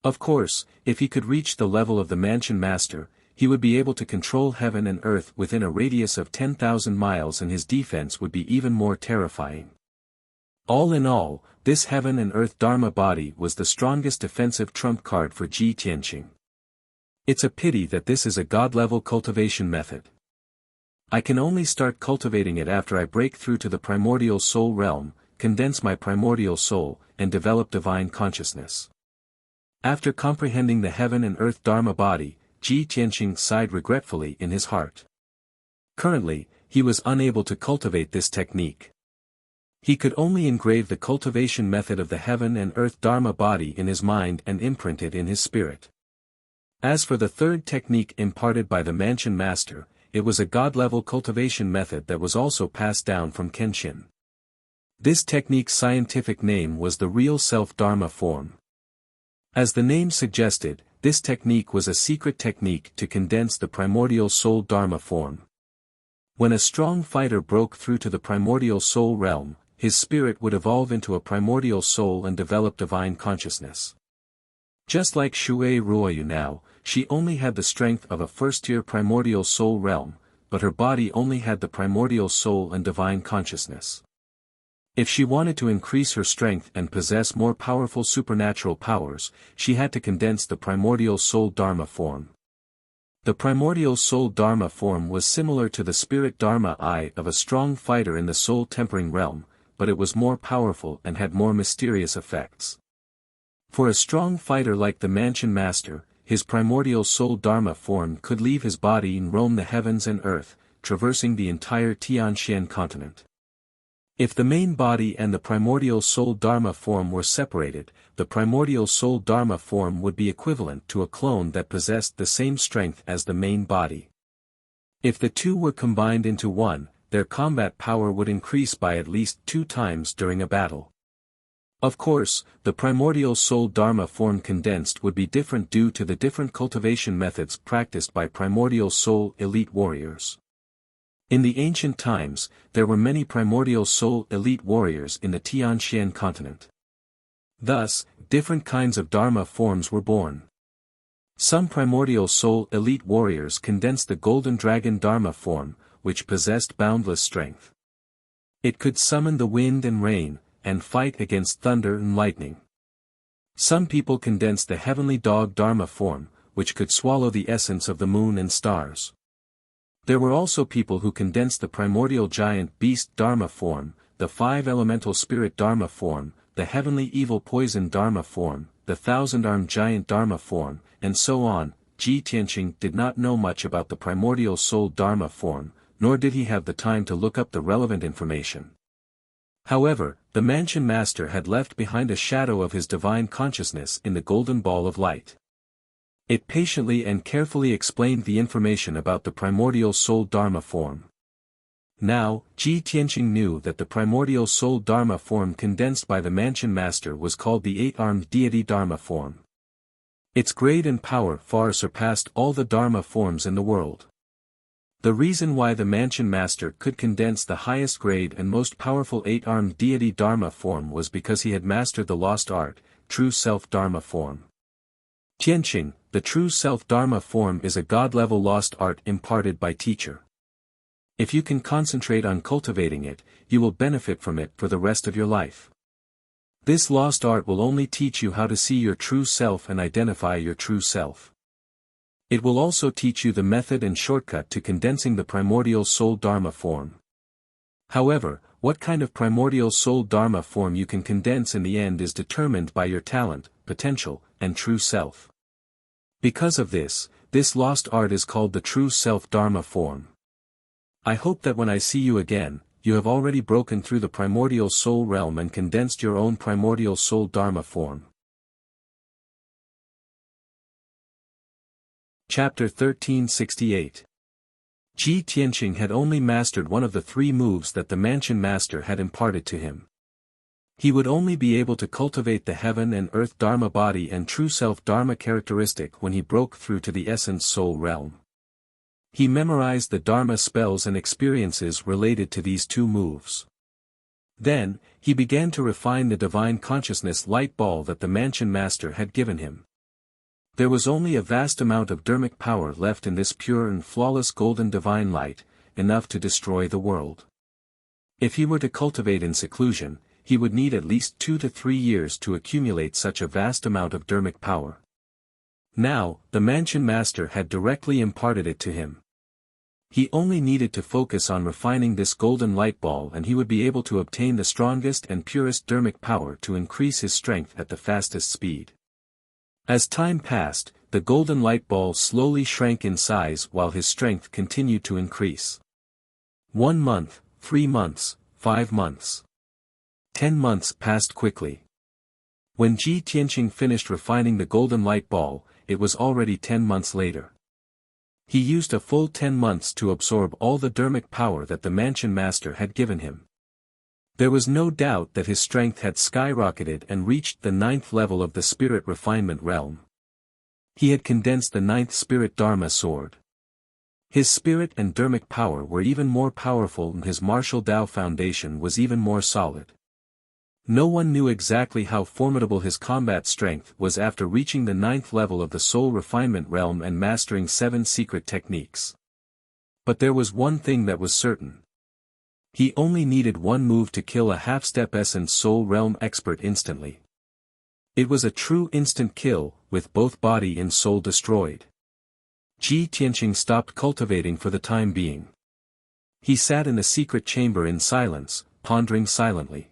Speaker 1: Of course, if he could reach the level of the Mansion Master, he would be able to control heaven and earth within a radius of 10,000 miles, and his defense would be even more terrifying. All in all, this heaven and earth Dharma body was the strongest defensive trump card for Ji Tianqing. It's a pity that this is a god-level cultivation method. I can only start cultivating it after I break through to the primordial soul realm, condense my primordial soul, and develop divine consciousness. After comprehending the heaven and earth Dharma body, Ji Tianqing sighed regretfully in his heart. Currently, he was unable to cultivate this technique. He could only engrave the cultivation method of the heaven and earth Dharma body in his mind and imprint it in his spirit. As for the third technique imparted by the Mansion Master, it was a god-level cultivation method that was also passed down from Kenshin. This technique's scientific name was the Real Self Dharma form. As the name suggested, this technique was a secret technique to condense the primordial soul Dharma form. When a strong fighter broke through to the primordial soul realm, his spirit would evolve into a primordial soul and develop divine consciousness. Just like Shui Ruoyu now, she only had the strength of a first-tier primordial soul realm, but her body only had the primordial soul and divine consciousness. If she wanted to increase her strength and possess more powerful supernatural powers, she had to condense the primordial soul Dharma form. The primordial soul Dharma form was similar to the spirit Dharma eye of a strong fighter in the soul-tempering realm, but it was more powerful and had more mysterious effects. For a strong fighter like the Mansion Master, his primordial soul Dharma form could leave his body and roam the heavens and earth, traversing the entire Tianxian continent. If the main body and the primordial soul Dharma form were separated, the primordial soul Dharma form would be equivalent to a clone that possessed the same strength as the main body. If the two were combined into one, their combat power would increase by at least 2 times during a battle. Of course, the primordial soul Dharma form condensed would be different due to the different cultivation methods practiced by primordial soul elite warriors. In the ancient times, there were many primordial soul elite warriors in the Tianxian continent. Thus, different kinds of Dharma forms were born. Some primordial soul elite warriors condensed the golden dragon Dharma form, which possessed boundless strength. It could summon the wind and rain, and fight against thunder and lightning. Some people condensed the heavenly dog Dharma form, which could swallow the essence of the moon and stars. There were also people who condensed the primordial giant beast Dharma form, the 5 elemental spirit Dharma form, the heavenly evil poison Dharma form, the 1,000-armed giant Dharma form, and so on. Ji Tianqing did not know much about the primordial soul Dharma form, nor did he have the time to look up the relevant information. However, the Mansion Master had left behind a shadow of his divine consciousness in the golden ball of light. It patiently and carefully explained the information about the primordial soul Dharma form. Now, Ji Tianqing knew that the primordial soul Dharma form condensed by the Mansion Master was called the 8-armed deity Dharma form. Its grade and power far surpassed all the Dharma forms in the world. The reason why the Mansion Master could condense the highest grade and most powerful 8-armed deity Dharma form was because he had mastered the lost art, True Self Dharma form. Tianqing, the True Self Dharma form is a god-level lost art imparted by teacher. If you can concentrate on cultivating it, you will benefit from it for the rest of your life. This lost art will only teach you how to see your true self and identify your true self. It will also teach you the method and shortcut to condensing the primordial soul Dharma form. However, what kind of primordial soul Dharma form you can condense in the end is determined by your talent, potential, and true self. Because of this, this lost art is called the True Self Dharma form. I hope that when I see you again, you have already broken through the primordial soul realm and condensed your own primordial soul Dharma form. Chapter 1368. Ji Tianqing had only mastered one of the 3 moves that the Mansion Master had imparted to him. He would only be able to cultivate the heaven and earth Dharma body and true self Dharma characteristic when he broke through to the essence soul realm. He memorized the Dharma spells and experiences related to these 2 moves. Then, he began to refine the divine consciousness light ball that the Mansion Master had given him. There was only a vast amount of dharmic power left in this pure and flawless golden divine light, enough to destroy the world. If he were to cultivate in seclusion, he would need at least 2 to 3 years to accumulate such a vast amount of dharmic power. Now, the Mansion Master had directly imparted it to him. He only needed to focus on refining this golden light ball and he would be able to obtain the strongest and purest dharmic power to increase his strength at the fastest speed. As time passed, the golden light ball slowly shrank in size while his strength continued to increase. 1 month, 3 months, 5 months. 10 months passed quickly. When Ji Tianqing finished refining the golden light ball, it was already 10 months later. He used a full 10 months to absorb all the dharmic power that the Mansion Master had given him. There was no doubt that his strength had skyrocketed and reached the 9th level of the spirit refinement realm. He had condensed the 9th spirit Dharma sword. His spirit and dharmic power were even more powerful and his martial Tao foundation was even more solid. No one knew exactly how formidable his combat strength was after reaching the 9th level of the soul refinement realm and mastering 7 secret techniques. But there was one thing that was certain. He only needed 1 move to kill a half-step essence soul realm expert instantly. It was a true instant kill, with both body and soul destroyed. Ji Tianqing stopped cultivating for the time being. He sat in the secret chamber in silence, pondering silently.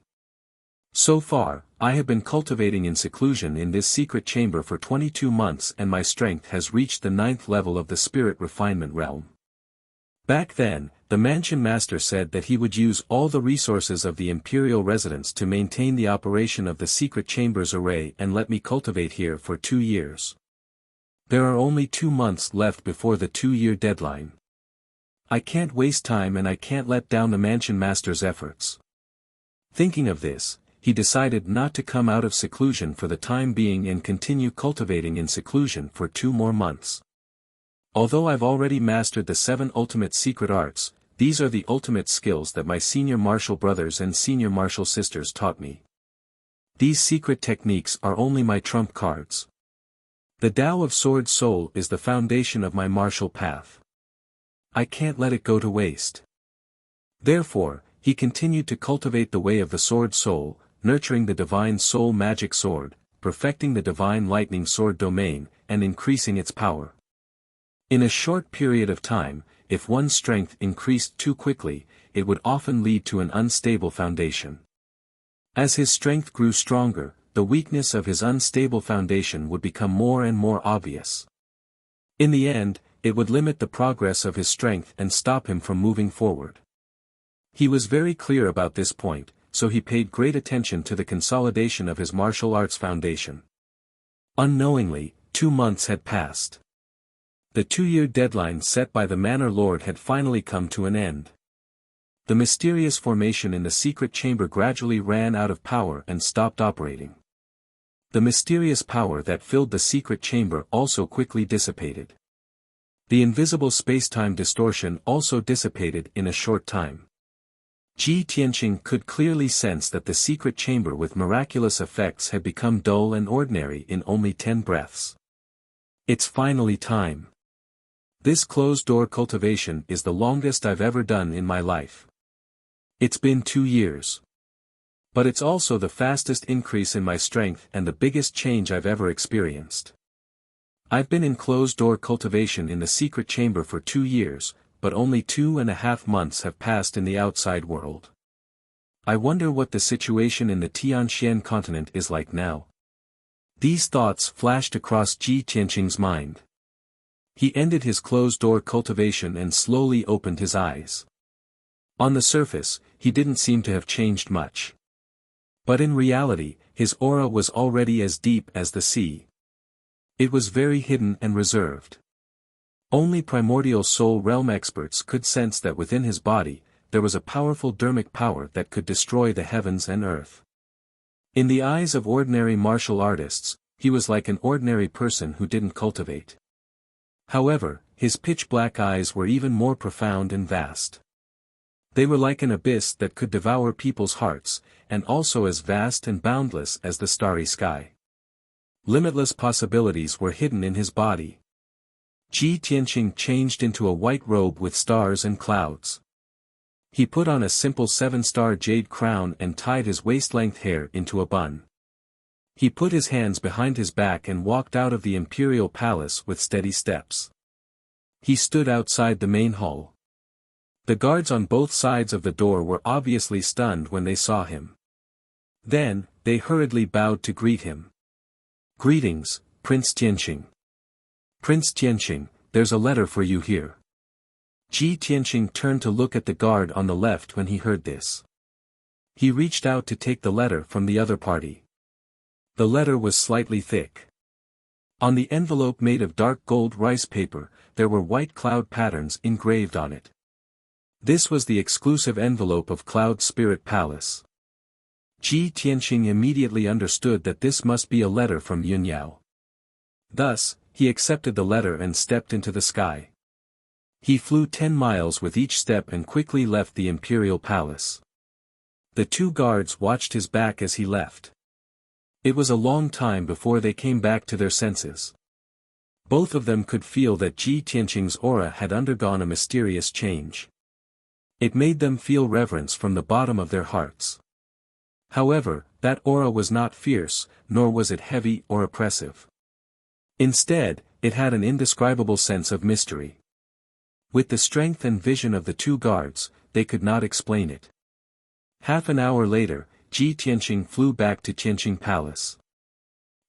Speaker 1: So far, I have been cultivating in seclusion in this secret chamber for 22 months and my strength has reached the 9th level of the spirit refinement realm. Back then, the mansion master said that he would use all the resources of the imperial residence to maintain the operation of the secret chambers array and let me cultivate here for 2 years. There are only 2 months left before the 2-year deadline. I can't waste time and I can't let down the mansion master's efforts. Thinking of this, he decided not to come out of seclusion for the time being and continue cultivating in seclusion for 2 more months. Although I've already mastered the 7 ultimate secret arts, these are the ultimate skills that my senior martial brothers and senior martial sisters taught me. These secret techniques are only my trump cards. The Tao of Sword Soul is the foundation of my martial path. I can't let it go to waste. Therefore, he continued to cultivate the way of the Sword Soul, nurturing the divine soul magic sword, perfecting the divine lightning sword domain, and increasing its power. In a short period of time, if one's strength increased too quickly, it would often lead to an unstable foundation. As his strength grew stronger, the weakness of his unstable foundation would become more and more obvious. In the end, it would limit the progress of his strength and stop him from moving forward. He was very clear about this point, so he paid great attention to the consolidation of his martial arts foundation. Unknowingly, 2 months had passed. The 2-year deadline set by the Manor Lord had finally come to an end. The mysterious formation in the secret chamber gradually ran out of power and stopped operating. The mysterious power that filled the secret chamber also quickly dissipated. The invisible space-time distortion also dissipated in a short time. Ji Tianqing could clearly sense that the secret chamber with miraculous effects had become dull and ordinary in only 10 breaths. It's finally time. This closed-door cultivation is the longest I've ever done in my life. It's been 2 years. But it's also the fastest increase in my strength and the biggest change I've ever experienced. I've been in closed-door cultivation in the secret chamber for 2 years, but only 2.5 months have passed in the outside world. I wonder what the situation in the Tianxian continent is like now. These thoughts flashed across Ji Tianqing's mind. He ended his closed-door cultivation and slowly opened his eyes. On the surface, he didn't seem to have changed much. But in reality, his aura was already as deep as the sea. It was very hidden and reserved. Only primordial soul realm experts could sense that within his body, there was a powerful dermic power that could destroy the heavens and earth. In the eyes of ordinary martial artists, he was like an ordinary person who didn't cultivate. However, his pitch-black eyes were even more profound and vast. They were like an abyss that could devour people's hearts, and also as vast and boundless as the starry sky. Limitless possibilities were hidden in his body. Ji Tianqing changed into a white robe with stars and clouds. He put on a simple 7-star jade crown and tied his waist-length hair into a bun. He put his hands behind his back and walked out of the imperial palace with steady steps. He stood outside the main hall. The guards on both sides of the door were obviously stunned when they saw him. Then, they hurriedly bowed to greet him. "Greetings, Prince Tianqing. Prince Tianqing, there's a letter for you here." Ji Tianqing turned to look at the guard on the left when he heard this. He reached out to take the letter from the other party. The letter was slightly thick. On the envelope made of dark gold rice paper, there were white cloud patterns engraved on it. This was the exclusive envelope of Cloud Spirit Palace. Ji Tianqing immediately understood that this must be a letter from Yunyao. Thus, he accepted the letter and stepped into the sky. He flew 10 miles with each step and quickly left the imperial palace. The 2 guards watched his back as he left. It was a long time before they came back to their senses. Both of them could feel that Ji Tianqing's aura had undergone a mysterious change. It made them feel reverence from the bottom of their hearts. However, that aura was not fierce, nor was it heavy or oppressive. Instead, it had an indescribable sense of mystery. With the strength and vision of the 2 guards, they could not explain it. Half an hour later, Ji Tianqing flew back to Tianqing Palace.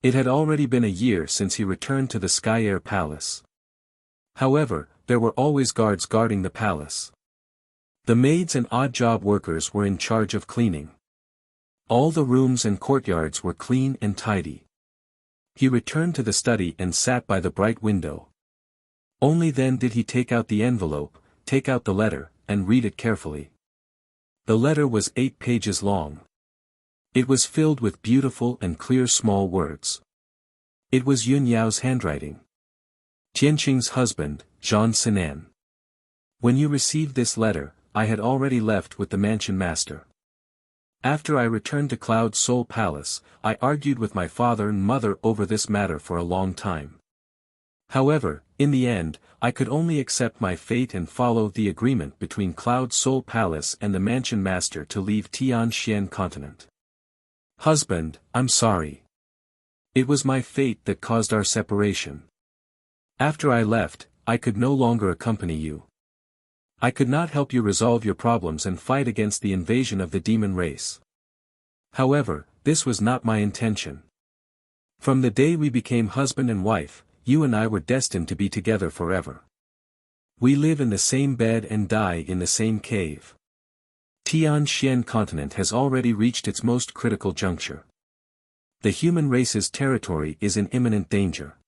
Speaker 1: It had already been a year since he returned to the Sky Air Palace. However, there were always guards guarding the palace. The maids and odd-job workers were in charge of cleaning. All the rooms and courtyards were clean and tidy. He returned to the study and sat by the bright window. Only then did he take out the envelope, take out the letter, and read it carefully. The letter was 8 pages long. It was filled with beautiful and clear small words. It was Yun Yao's handwriting. Tianqing's husband, Zhang Sinan. When you received this letter, I had already left with the mansion master. After I returned to Cloud Soul Palace, I argued with my father and mother over this matter for a long time. However, in the end, I could only accept my fate and follow the agreement between Cloud Soul Palace and the mansion master to leave Tianxian continent. Husband, I'm sorry. It was my fate that caused our separation. After I left, I could no longer accompany you. I could not help you resolve your problems and fight against the invasion of the demon race. However, this was not my intention. From the day we became husband and wife, you and I were destined to be together forever. We live in the same bed and die in the same cave. Tianxian continent has already reached its most critical juncture. The human race's territory is in imminent danger.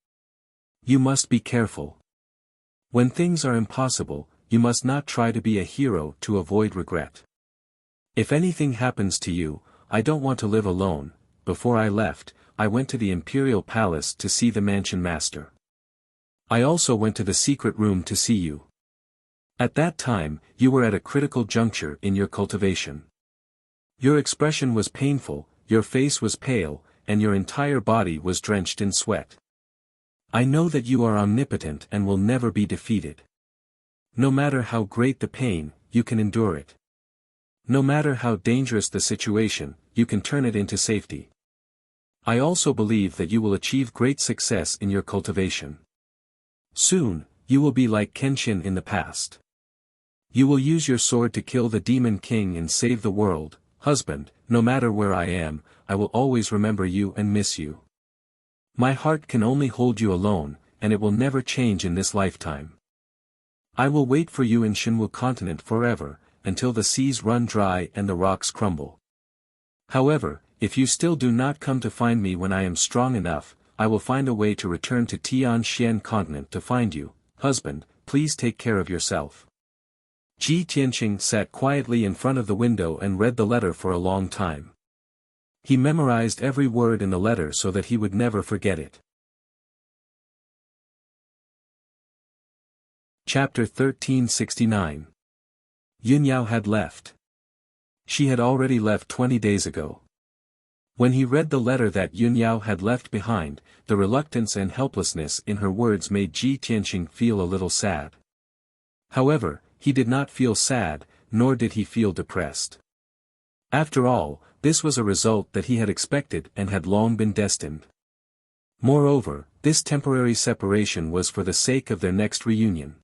Speaker 1: You must be careful. When things are impossible, you must not try to be a hero to avoid regret. If anything happens to you, I don't want to live alone. Before I left, I went to the imperial palace to see the mansion master. I also went to the secret room to see you. At that time, you were at a critical juncture in your cultivation. Your expression was painful, your face was pale, and your entire body was drenched in sweat. I know that you are omnipotent and will never be defeated. No matter how great the pain, you can endure it. No matter how dangerous the situation, you can turn it into safety. I also believe that you will achieve great success in your cultivation. Soon, you will be like Kenshin in the past. You will use your sword to kill the demon king and save the world. Husband, no matter where I am, I will always remember you and miss you. My heart can only hold you alone, and it will never change in this lifetime. I will wait for you in Shinwu continent forever, until the seas run dry and the rocks crumble. However, if you still do not come to find me when I am strong enough, I will find a way to return to Tianxian continent to find you. Husband, please take care of yourself. Ji Tianqing sat quietly in front of the window and read the letter for a long time. He memorized every word in the letter so that he would never forget it. Chapter 1369. Yun Yao had left. She had already left 20 days ago. When he read the letter that Yun Yao had left behind, the reluctance and helplessness in her words made Ji Tianqing feel a little sad. However, he did not feel sad, nor did he feel depressed. After all, this was a result that he had expected and had long been destined. Moreover, this temporary separation was for the sake of their next reunion.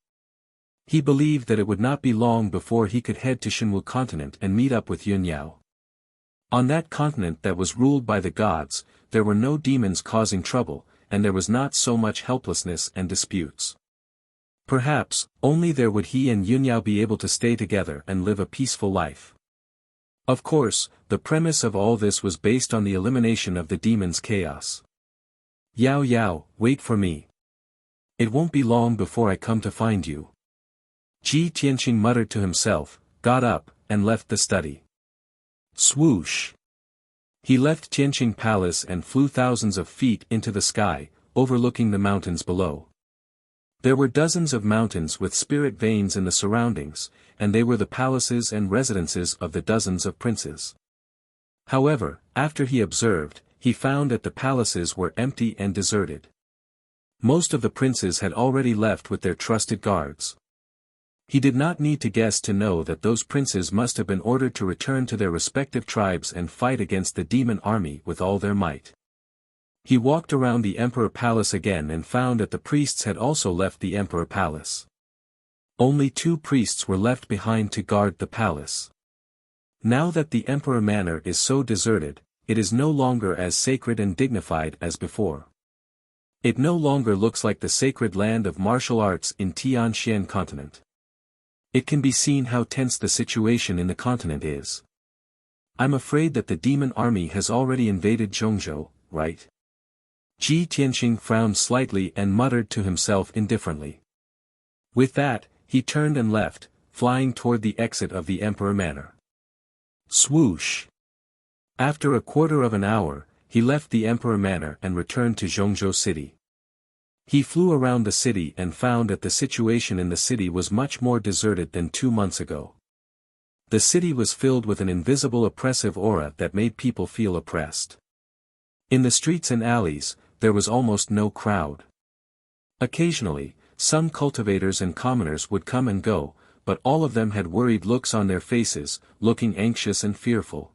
Speaker 1: He believed that it would not be long before he could head to Shinwu continent and meet up with Yun Yao. On that continent that was ruled by the gods, there were no demons causing trouble, and there was not so much helplessness and disputes. Perhaps, only there would he and Yun Yao be able to stay together and live a peaceful life. Of course, the premise of all this was based on the elimination of the demon's chaos. Yao Yao, wait for me. It won't be long before I come to find you. Ji Tianqing muttered to himself, got up, and left the study. Swoosh! He left Tianqing Palace and flew thousands of feet into the sky, overlooking the mountains below. There were dozens of mountains with spirit veins in the surroundings, and they were the palaces and residences of the dozens of princes. However, after he observed, he found that the palaces were empty and deserted. Most of the princes had already left with their trusted guards. He did not need to guess to know that those princes must have been ordered to return to their respective tribes and fight against the demon army with all their might. He walked around the Emperor Palace again and found that the priests had also left the Emperor Palace. Only 2 priests were left behind to guard the palace. Now that the Emperor Manor is so deserted, it is no longer as sacred and dignified as before. It no longer looks like the sacred land of martial arts in Tianxian continent. It can be seen how tense the situation in the continent is. I'm afraid that the demon army has already invaded Zhongzhou, right? Ji Tianqing frowned slightly and muttered to himself indifferently. With that, he turned and left, flying toward the exit of the Emperor Manor. Swoosh! After a quarter of an hour, he left the Emperor Manor and returned to Zhongzhou city. He flew around the city and found that the situation in the city was much more deserted than 2 months ago. The city was filled with an invisible oppressive aura that made people feel oppressed. In the streets and alleys, there was almost no crowd. Occasionally, some cultivators and commoners would come and go, but all of them had worried looks on their faces, looking anxious and fearful.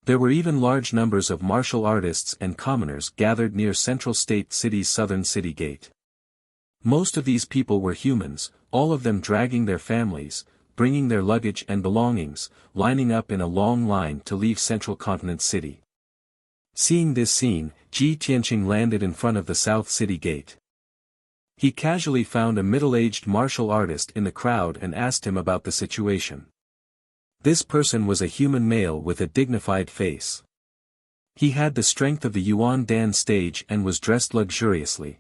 Speaker 1: There were even large numbers of martial artists and commoners gathered near Central State City's southern city gate. Most of these people were humans, all of them dragging their families, bringing their luggage and belongings, lining up in a long line to leave Central Continent City. Seeing this scene, Ji Tianqing landed in front of the South City Gate. He casually found a middle-aged martial artist in the crowd and asked him about the situation. This person was a human male with a dignified face. He had the strength of the Yuan Dan stage and was dressed luxuriously.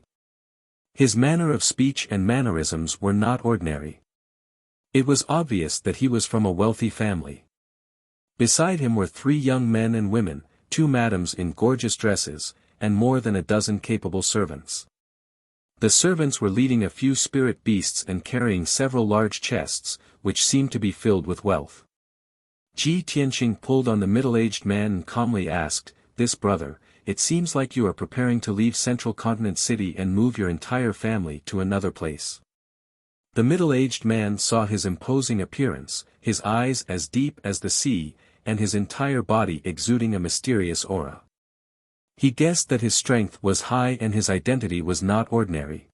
Speaker 1: His manner of speech and mannerisms were not ordinary. It was obvious that he was from a wealthy family. Beside him were 3 young men and women, 2 madams in gorgeous dresses, and more than a dozen capable servants. The servants were leading a few spirit beasts and carrying several large chests, which seemed to be filled with wealth. Ji Tianqing pulled on the middle-aged man and calmly asked, "This brother, it seems like you are preparing to leave Central Continent City and move your entire family to another place." The middle-aged man saw his imposing appearance, his eyes as deep as the sea, and his entire body exuding a mysterious aura. He guessed that his strength was high and his identity was not ordinary.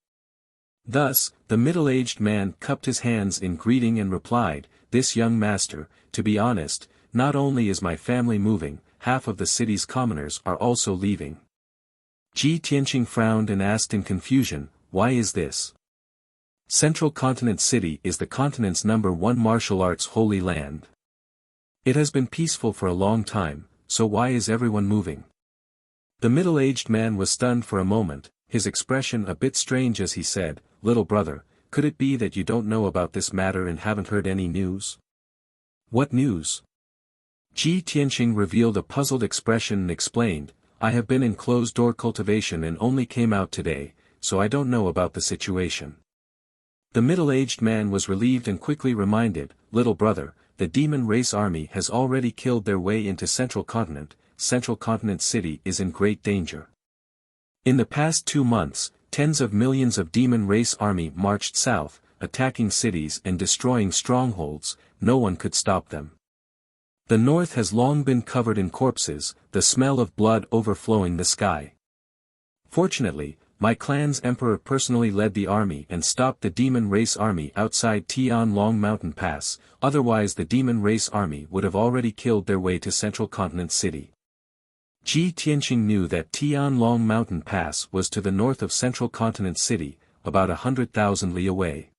Speaker 1: Thus, the middle-aged man cupped his hands in greeting and replied, "This young master, to be honest, not only is my family moving, half of the city's commoners are also leaving." Ji Tianqing frowned and asked in confusion, "Why is this?" Central Continent City is the continent's #1 martial arts holy land. It has been peaceful for a long time, so why is everyone moving? The middle-aged man was stunned for a moment, his expression a bit strange as he said, "Little brother, could it be that you don't know about this matter and haven't heard any news?" "What news?" Ji Tianqing revealed a puzzled expression and explained, "I have been in closed-door cultivation and only came out today, so I don't know about the situation." The middle-aged man was relieved and quickly reminded, "Little brother, the demon race army has already killed their way into Central Continent. Central Continent City is in great danger. In the past 2 months, tens of millions of demon race army marched south, attacking cities and destroying strongholds. No one could stop them. The north has long been covered in corpses, the smell of blood overflowing the sky. Fortunately, my clan's emperor personally led the army and stopped the demon race army outside Tianlong Mountain Pass, otherwise the demon race army would have already killed their way to Central Continent City." Ji Tianqing knew that Tianlong Mountain Pass was to the north of Central Continent City, about 100,000 li away.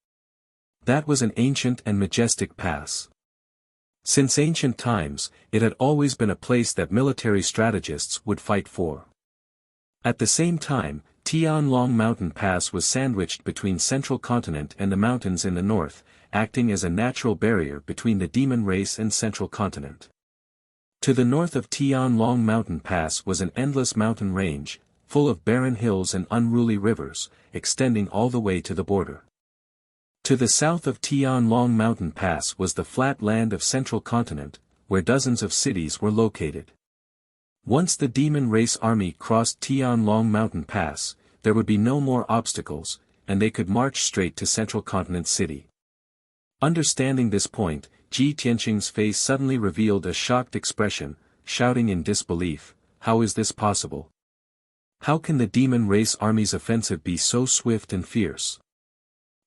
Speaker 1: That was an ancient and majestic pass. Since ancient times, it had always been a place that military strategists would fight for. At the same time, Tianlong Mountain Pass was sandwiched between Central Continent and the mountains in the north, acting as a natural barrier between the demon race and Central Continent. To the north of Tianlong Mountain Pass was an endless mountain range, full of barren hills and unruly rivers, extending all the way to the border. To the south of Tianlong Mountain Pass was the flat land of Central Continent, where dozens of cities were located. Once the demon race army crossed Tianlong Mountain Pass, there would be no more obstacles, and they could march straight to Central Continent City. Understanding this point, Ji Tianqing's face suddenly revealed a shocked expression, shouting in disbelief, "How is this possible? How can the demon race army's offensive be so swift and fierce?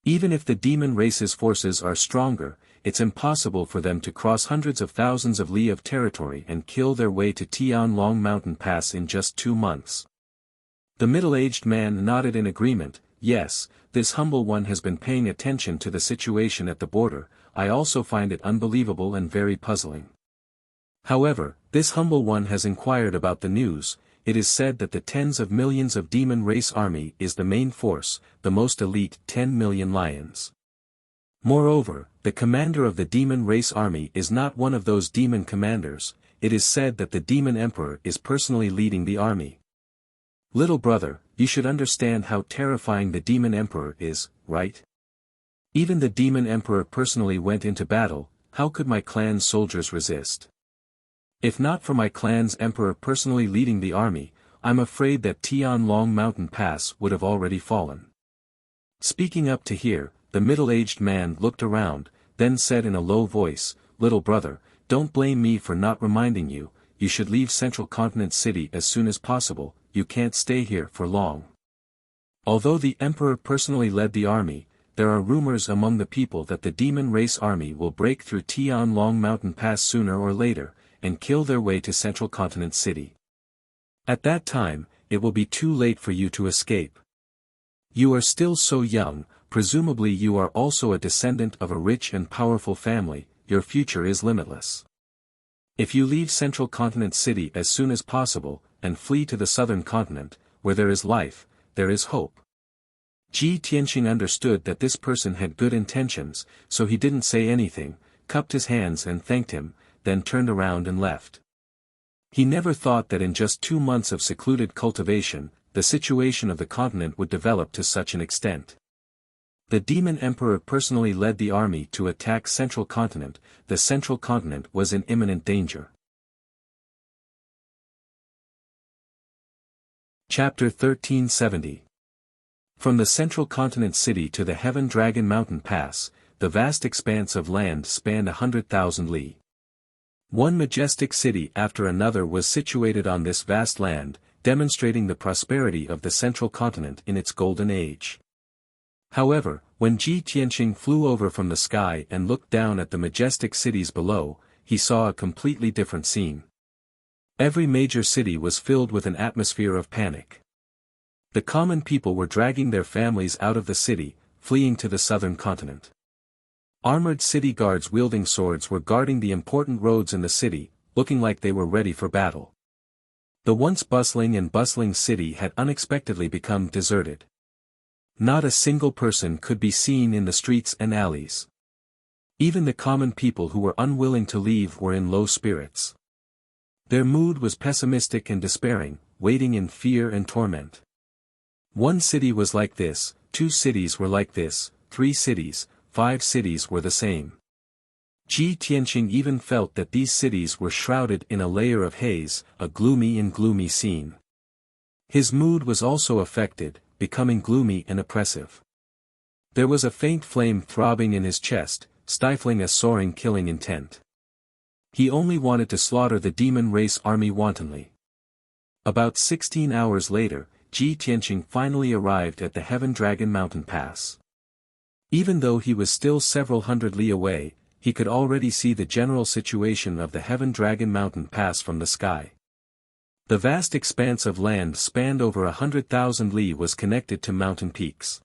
Speaker 1: Even if the demon race's forces are stronger, it's impossible for them to cross hundreds of thousands of li of territory and kill their way to Tianlong Mountain Pass in just 2 months. The middle-aged man nodded in agreement. Yes, this humble one has been paying attention to the situation at the border. I also find it unbelievable and very puzzling. However, this humble one has inquired about the news. It is said that the tens of millions of demon race army is the main force, the most elite 10 million lions. Moreover, the commander of the demon race army is not one of those demon commanders. It is said that the demon emperor is personally leading the army. Little brother, you should understand how terrifying the demon emperor is, right? Even the demon emperor personally went into battle. How could my clan's soldiers resist? If not for my clan's emperor personally leading the army, I'm afraid that Tianlong Mountain Pass would have already fallen. Speaking up to hear, the middle-aged man looked around, then said in a low voice, "Little brother, don't blame me for not reminding you, you should leave Central Continent City as soon as possible, you can't stay here for long." Although the emperor personally led the army, there are rumors among the people that the demon race army will break through Tianlong Mountain Pass sooner or later, and kill their way to Central Continent City. At that time, it will be too late for you to escape. You are still so young, presumably you are also a descendant of a rich and powerful family, your future is limitless. If you leave Central Continent City as soon as possible, and flee to the southern continent, where there is life, there is hope. Ji Tianqing understood that this person had good intentions, so he didn't say anything, cupped his hands and thanked him, then turned around and left. He never thought that in just 2 months of secluded cultivation, the situation of the continent would develop to such an extent. The demon emperor personally led the army to attack Central Continent. The Central Continent was in imminent danger. Chapter 1370. From the Central Continent City to the Heaven Dragon Mountain Pass, the vast expanse of land spanned 100,000 li. One majestic city after another was situated on this vast land, demonstrating the prosperity of the Central Continent in its golden age. However, when Ji Tianqing flew over from the sky and looked down at the majestic cities below, he saw a completely different scene. Every major city was filled with an atmosphere of panic. The common people were dragging their families out of the city, fleeing to the southern continent. Armored city guards wielding swords were guarding the important roads in the city, looking like they were ready for battle. The once bustling city had unexpectedly become deserted. Not a single person could be seen in the streets and alleys. Even the common people who were unwilling to leave were in low spirits. Their mood was pessimistic and despairing, waiting in fear and torment. One city was like this, 2 cities were like this, 3 cities, 5 cities were the same. Ji Tianqing even felt that these cities were shrouded in a layer of haze, a gloomy scene. His mood was also affected, becoming gloomy and oppressive. There was a faint flame throbbing in his chest, stifling a soaring killing intent. He only wanted to slaughter the demon race army wantonly. About 16 hours later, Ji Tianqing finally arrived at the Heaven Dragon Mountain Pass. Even though he was still several hundred li away, he could already see the general situation of the Heaven Dragon Mountain Pass from the sky. The vast expanse of land spanned over 100,000 li was connected to mountain peaks.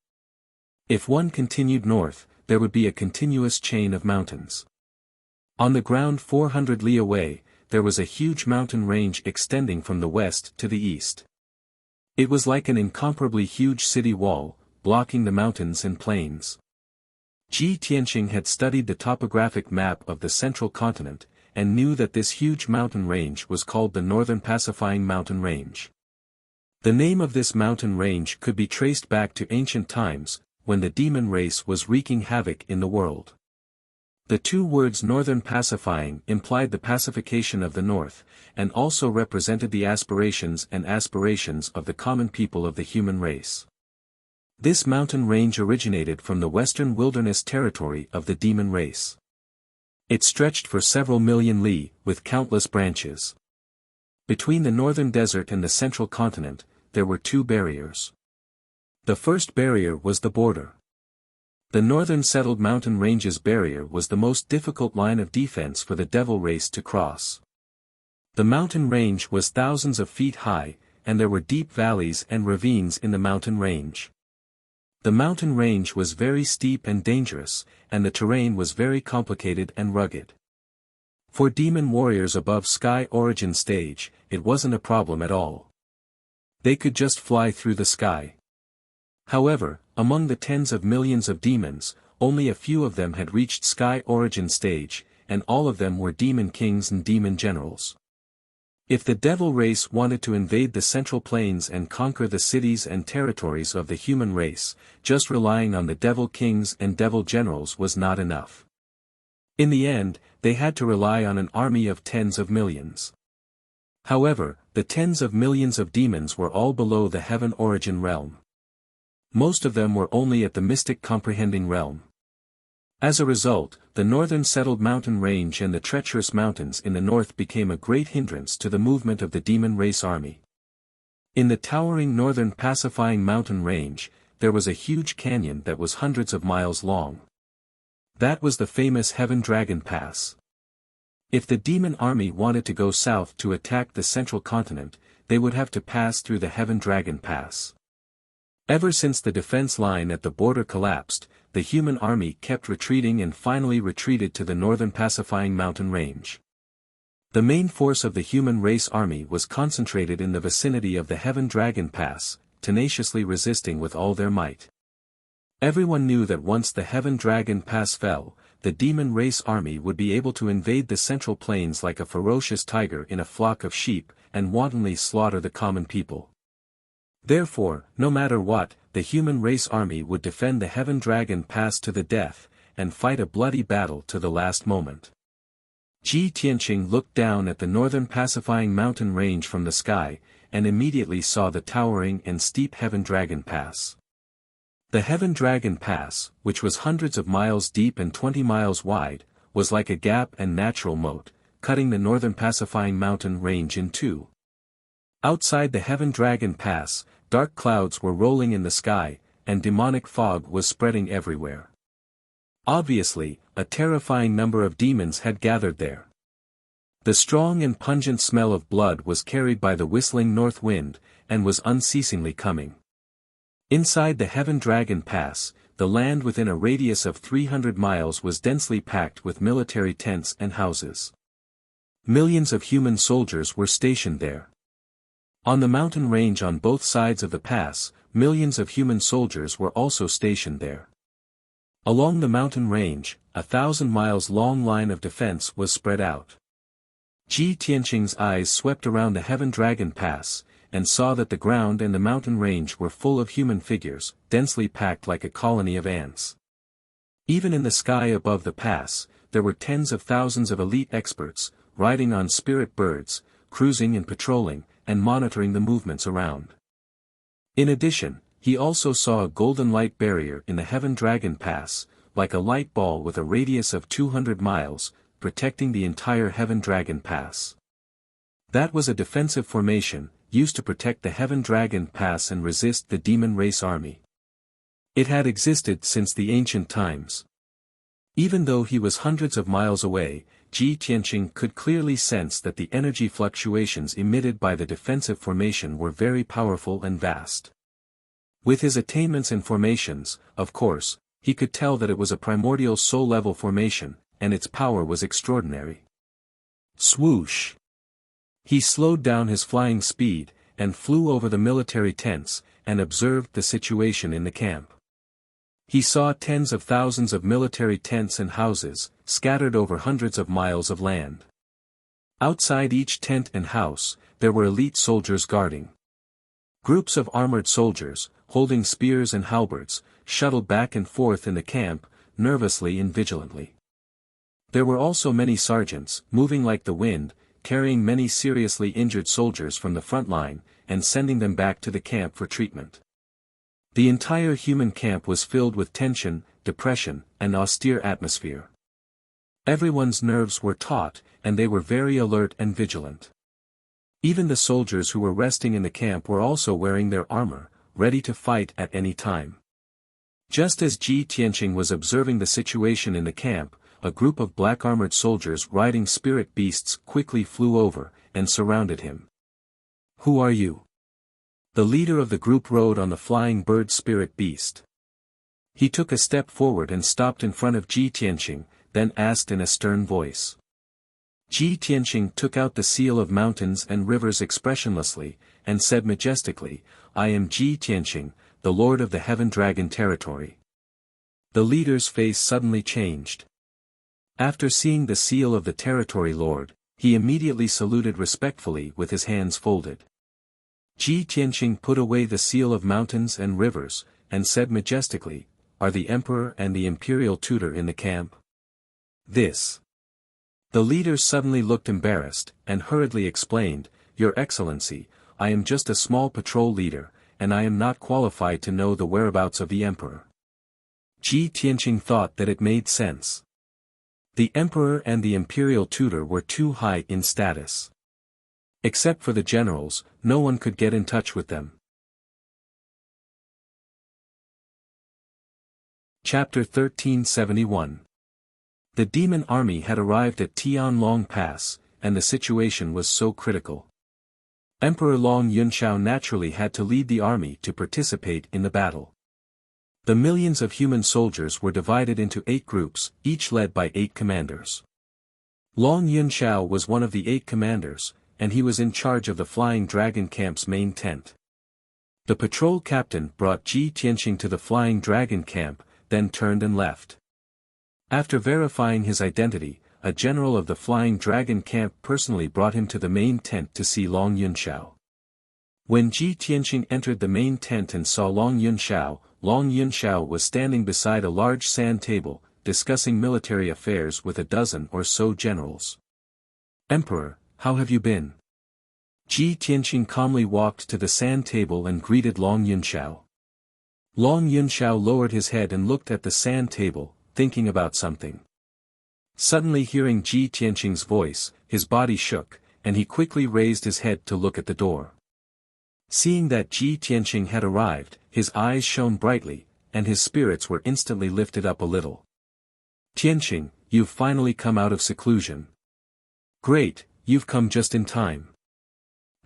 Speaker 1: If one continued north, there would be a continuous chain of mountains. On the ground 400 li away, there was a huge mountain range extending from the west to the east. It was like an incomparably huge city wall, blocking the mountains and plains. Ji Tianqing had studied the topographic map of the Central Continent, and knew that this huge mountain range was called the Northern Pacifying Mountain Range. The name of this mountain range could be traced back to ancient times, when the demon race was wreaking havoc in the world. The 2 words Northern Pacifying implied the pacification of the North, and also represented the aspirations of the common people of the human race. This mountain range originated from the western wilderness territory of the demon race. It stretched for several million li, with countless branches. Between the northern desert and the Central Continent, there were 2 barriers. The first barrier was the border. The northern settled mountain ranges barrier was the most difficult line of defense for the devil race to cross. The mountain range was thousands of feet high, and there were deep valleys and ravines in the mountain range. The mountain range was very steep and dangerous, and the terrain was very complicated and rugged. For demon warriors above Sky Origin stage, it wasn't a problem at all. They could just fly through the sky. However, among the tens of millions of demons, only a few of them had reached Sky Origin stage, and all of them were demon kings and demon generals. If the devil race wanted to invade the Central Plains and conquer the cities and territories of the human race, just relying on the devil kings and devil generals was not enough. In the end, they had to rely on an army of tens of millions. However, the tens of millions of demons were all below the heaven origin realm. Most of them were only at the mystic comprehending realm. As a result, the northern settled mountain range and the treacherous mountains in the north became a great hindrance to the movement of the demon race army. In the towering northern pacifying mountain range, there was a huge canyon that was hundreds of miles long. That was the famous Heaven Dragon Pass. If the demon army wanted to go south to attack the central continent, they would have to pass through the Heaven Dragon Pass. Ever since the defense line at the border collapsed, the human army kept retreating and finally retreated to the northern pacifying mountain range. The main force of the human race army was concentrated in the vicinity of the Heaven Dragon Pass, tenaciously resisting with all their might. Everyone knew that once the Heaven Dragon Pass fell, the demon race army would be able to invade the Central Plains like a ferocious tiger in a flock of sheep, and wantonly slaughter the common people. Therefore, no matter what, the human race army would defend the Heaven Dragon Pass to the death, and fight a bloody battle to the last moment. Ji Tianqing looked down at the northern pacifying mountain range from the sky, and immediately saw the towering and steep Heaven Dragon Pass. The Heaven Dragon Pass, which was hundreds of miles deep and 20 miles wide, was like a gap and natural moat, cutting the northern pacifying mountain range in two. Outside the Heaven Dragon Pass, dark clouds were rolling in the sky, and demonic fog was spreading everywhere. Obviously, a terrifying number of demons had gathered there. The strong and pungent smell of blood was carried by the whistling north wind, and was unceasingly coming. Inside the Heaven Dragon Pass, the land within a radius of 300 miles was densely packed with military tents and houses. Millions of human soldiers were stationed there. On the mountain range on both sides of the pass, millions of human soldiers were also stationed there. Along the mountain range, 1,000 miles long line of defense was spread out. Ji Tianqing's eyes swept around the Heaven Dragon Pass, and saw that the ground and the mountain range were full of human figures, densely packed like a colony of ants. Even in the sky above the pass, there were tens of thousands of elite experts, riding on spirit birds, cruising and patrolling, and monitoring the movements around. In addition, he also saw a golden light barrier in the Heaven Dragon Pass, like a light ball with a radius of 200 miles, protecting the entire Heaven Dragon Pass. That was a defensive formation, used to protect the Heaven Dragon Pass and resist the demon race army. It had existed since the ancient times. Even though he was hundreds of miles away, Ji Tianqing could clearly sense that the energy fluctuations emitted by the defensive formation were very powerful and vast. With his attainments and formations, of course, he could tell that it was a primordial soul-level formation, and its power was extraordinary. Swoosh! He slowed down his flying speed, and flew over the military tents, and observed the situation in the camp. He saw tens of thousands of military tents and houses, scattered over hundreds of miles of land. Outside each tent and house, there were elite soldiers guarding. Groups of armored soldiers, holding spears and halberds, shuttled back and forth in the camp, nervously and vigilantly. There were also many sergeants, moving like the wind, carrying many seriously injured soldiers from the front line, and sending them back to the camp for treatment. The entire human camp was filled with tension, depression, and austere atmosphere. Everyone's nerves were taut, and they were very alert and vigilant. Even the soldiers who were resting in the camp were also wearing their armor, ready to fight at any time. Just as Ji Tianqing was observing the situation in the camp, a group of black-armored soldiers riding spirit beasts quickly flew over, and surrounded him. "Who are you?" The leader of the group rode on the flying bird spirit beast. He took a step forward and stopped in front of Ji Tianqing, then asked in a stern voice. Ji Tianqing took out the seal of mountains and rivers expressionlessly, and said majestically, "I am Ji Tianqing, the lord of the Heaven Dragon territory." The leader's face suddenly changed. After seeing the seal of the territory lord, he immediately saluted respectfully with his hands folded. Ji Tianqing put away the seal of mountains and rivers, and said majestically, "Are the emperor and the imperial tutor in the camp?" "This." The leader suddenly looked embarrassed, and hurriedly explained, "Your Excellency, I am just a small patrol leader, and I am not qualified to know the whereabouts of the emperor." Ji Tianqing thought that it made sense. The emperor and the imperial tutor were too high in status. Except for the generals, no one could get in touch with them. Chapter 1371. The demon army had arrived at Tianlong Pass, and the situation was so critical. Emperor Long Yunshao naturally had to lead the army to participate in the battle. The millions of human soldiers were divided into 8 groups, each led by 8 commanders. Long Yunshao was one of the 8 commanders, and he was in charge of the Flying Dragon camp's main tent. The patrol captain brought Ji Tianqing to the Flying Dragon camp, then turned and left. After verifying his identity, a general of the Flying Dragon camp personally brought him to the main tent to see Long Yunshao. When Ji Tianqing entered the main tent and saw Long Yunshao was standing beside a large sand table, discussing military affairs with a dozen or so generals. "Emperor, how have you been?" Ji Tianqing calmly walked to the sand table and greeted Long Yunshao. Long Yunshao lowered his head and looked at the sand table, thinking about something. Suddenly hearing Ji Tianqing's voice, his body shook, and he quickly raised his head to look at the door. Seeing that Ji Tianqing had arrived, his eyes shone brightly, and his spirits were instantly lifted up a little. "Tianqing, you've finally come out of seclusion. Great, you've come just in time."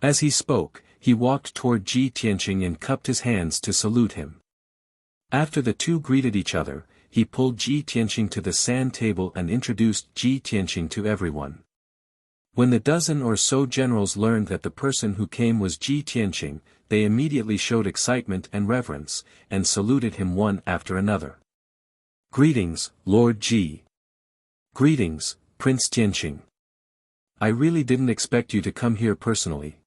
Speaker 1: As he spoke, he walked toward Ji Tianqing and cupped his hands to salute him. After the two greeted each other, he pulled Ji Tianqing to the sand table and introduced Ji Tianqing to everyone. When the dozen or so generals learned that the person who came was Ji Tianqing, they immediately showed excitement and reverence, and saluted him one after another. "Greetings, Lord Ji." "Greetings, Prince Tianqing. I really didn't expect you to come here personally.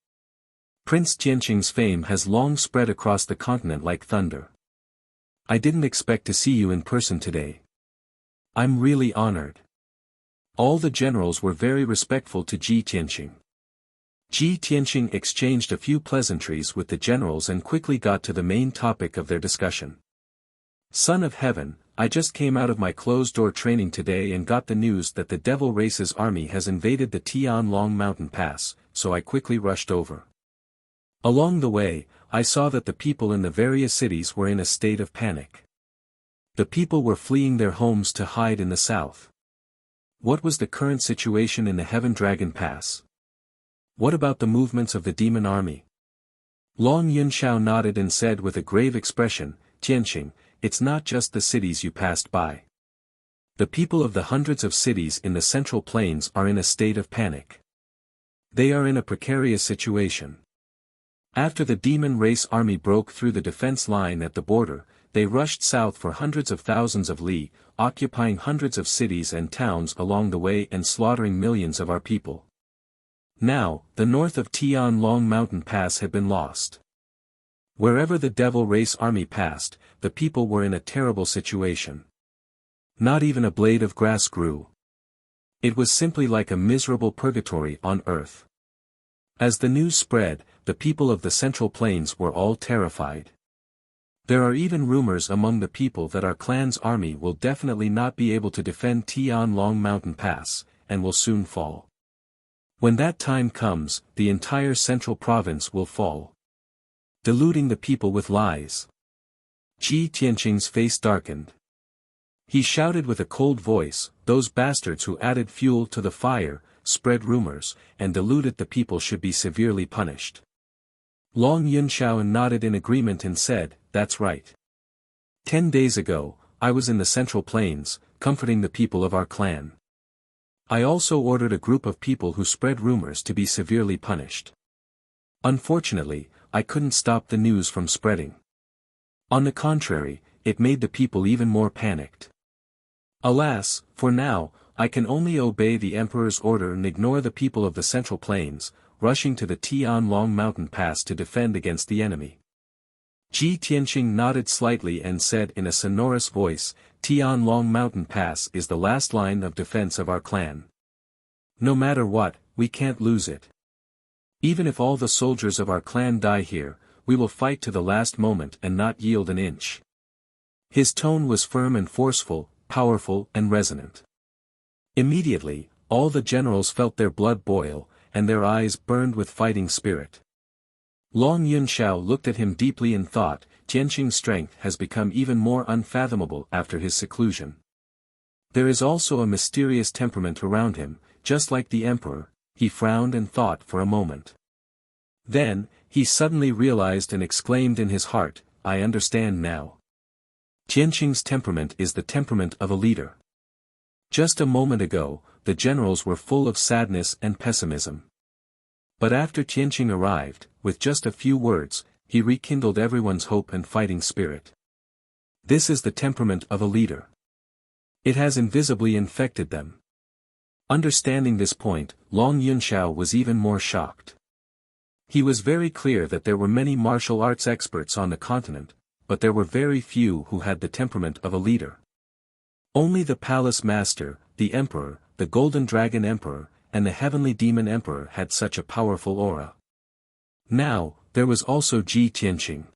Speaker 1: Prince Tianqing's fame has long spread across the continent like thunder. I didn't expect to see you in person today. I'm really honored." All the generals were very respectful to Ji Tianqing. Ji Tianqing exchanged a few pleasantries with the generals and quickly got to the main topic of their discussion. "Son of Heaven, I just came out of my closed-door training today and got the news that the Devil Race's army has invaded the Tianlong Mountain Pass, so I quickly rushed over. Along the way, I saw that the people in the various cities were in a state of panic. The people were fleeing their homes to hide in the south. What was the current situation in the Heaven Dragon Pass? What about the movements of the demon army?" Long Yunshao nodded and said with a grave expression, "Tianqing, it's not just the cities you passed by. The people of the hundreds of cities in the Central Plains are in a state of panic. They are in a precarious situation. After the demon race army broke through the defense line at the border, they rushed south for hundreds of thousands of li, occupying hundreds of cities and towns along the way and slaughtering millions of our people. Now, the north of Tianlong Mountain Pass had been lost. Wherever the Devil Race army passed, the people were in a terrible situation. Not even a blade of grass grew. It was simply like a miserable purgatory on earth. As the news spread, the people of the Central Plains were all terrified. There are even rumors among the people that our clan's army will definitely not be able to defend Tianlong Mountain Pass, and will soon fall. When that time comes, the entire central province will fall. Deluding the people with lies. Ji Tianqing's face darkened. He shouted with a cold voice, "Those bastards who added fuel to the fire, spread rumors, and deluded the people should be severely punished." Long Yunshao nodded in agreement and said, "That's right. 10 days ago, I was in the Central Plains, comforting the people of our clan. I also ordered a group of people who spread rumors to be severely punished. Unfortunately, I couldn't stop the news from spreading. On the contrary, it made the people even more panicked. Alas, for now, I can only obey the emperor's order and ignore the people of the Central Plains, rushing to the Tianlong mountain pass to defend against the enemy." Ji Tianqing nodded slightly and said in a sonorous voice, "Tianlong mountain pass is the last line of defense of our clan. No matter what, we can't lose it. Even if all the soldiers of our clan die here, we will fight to the last moment and not yield an inch." His tone was firm and forceful, powerful and resonant. Immediately, all the generals felt their blood boil, and their eyes burned with fighting spirit. Long Yunshao looked at him deeply and thought, Tianqing's strength has become even more unfathomable after his seclusion. There is also a mysterious temperament around him, just like the emperor. He frowned and thought for a moment. Then, he suddenly realized and exclaimed in his heart, "I understand now. Tianqing's temperament is the temperament of a leader." Just a moment ago, the generals were full of sadness and pessimism. But after Tianqing arrived, with just a few words, he rekindled everyone's hope and fighting spirit. This is the temperament of a leader. It has invisibly infected them. Understanding this point, Long Yunshao was even more shocked. He was very clear that there were many martial arts experts on the continent, but there were very few who had the temperament of a leader. Only the Palace Master, the Emperor, the Golden Dragon Emperor, and the Heavenly Demon Emperor had such a powerful aura. Now, there was also Ji Tianqing.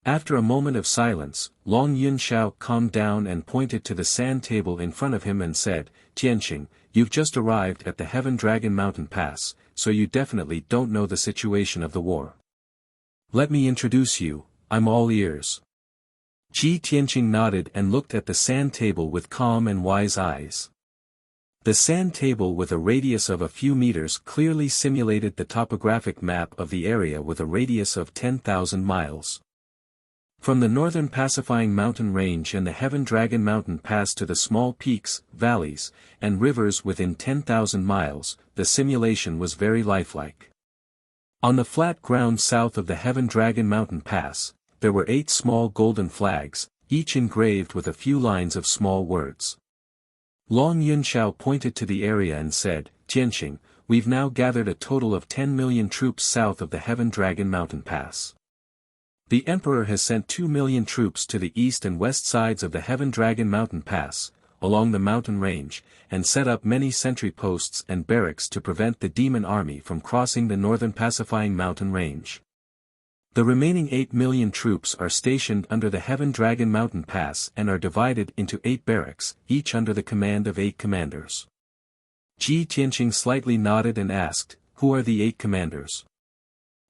Speaker 1: After a moment of silence, Long Yunshao calmed down and pointed to the sand table in front of him and said, "Tianqing, you've just arrived at the Heaven Dragon Mountain Pass, so you definitely don't know the situation of the war. Let me introduce you, I'm all ears." Ji Tianqing nodded and looked at the sand table with calm and wise eyes. The sand table with a radius of a few meters clearly simulated the topographic map of the area with a radius of 10,000 miles. From the northern pacifying mountain range and the Heaven Dragon Mountain Pass to the small peaks, valleys, and rivers within 10,000 miles, the simulation was very lifelike. On the flat ground south of the Heaven Dragon Mountain Pass, there were 8 small golden flags, each engraved with a few lines of small words. Long Yunshao pointed to the area and said, "Tianqing, we've now gathered a total of 10 million troops south of the Heaven Dragon Mountain Pass. The Emperor has sent 2 million troops to the east and west sides of the Heaven Dragon Mountain Pass, along the mountain range, and set up many sentry posts and barracks to prevent the demon army from crossing the northern pacifying mountain range. The remaining 8 million troops are stationed under the Heaven Dragon Mountain Pass and are divided into 8 barracks, each under the command of 8 commanders." Ji Tianqing slightly nodded and asked, "Who are the 8 commanders?"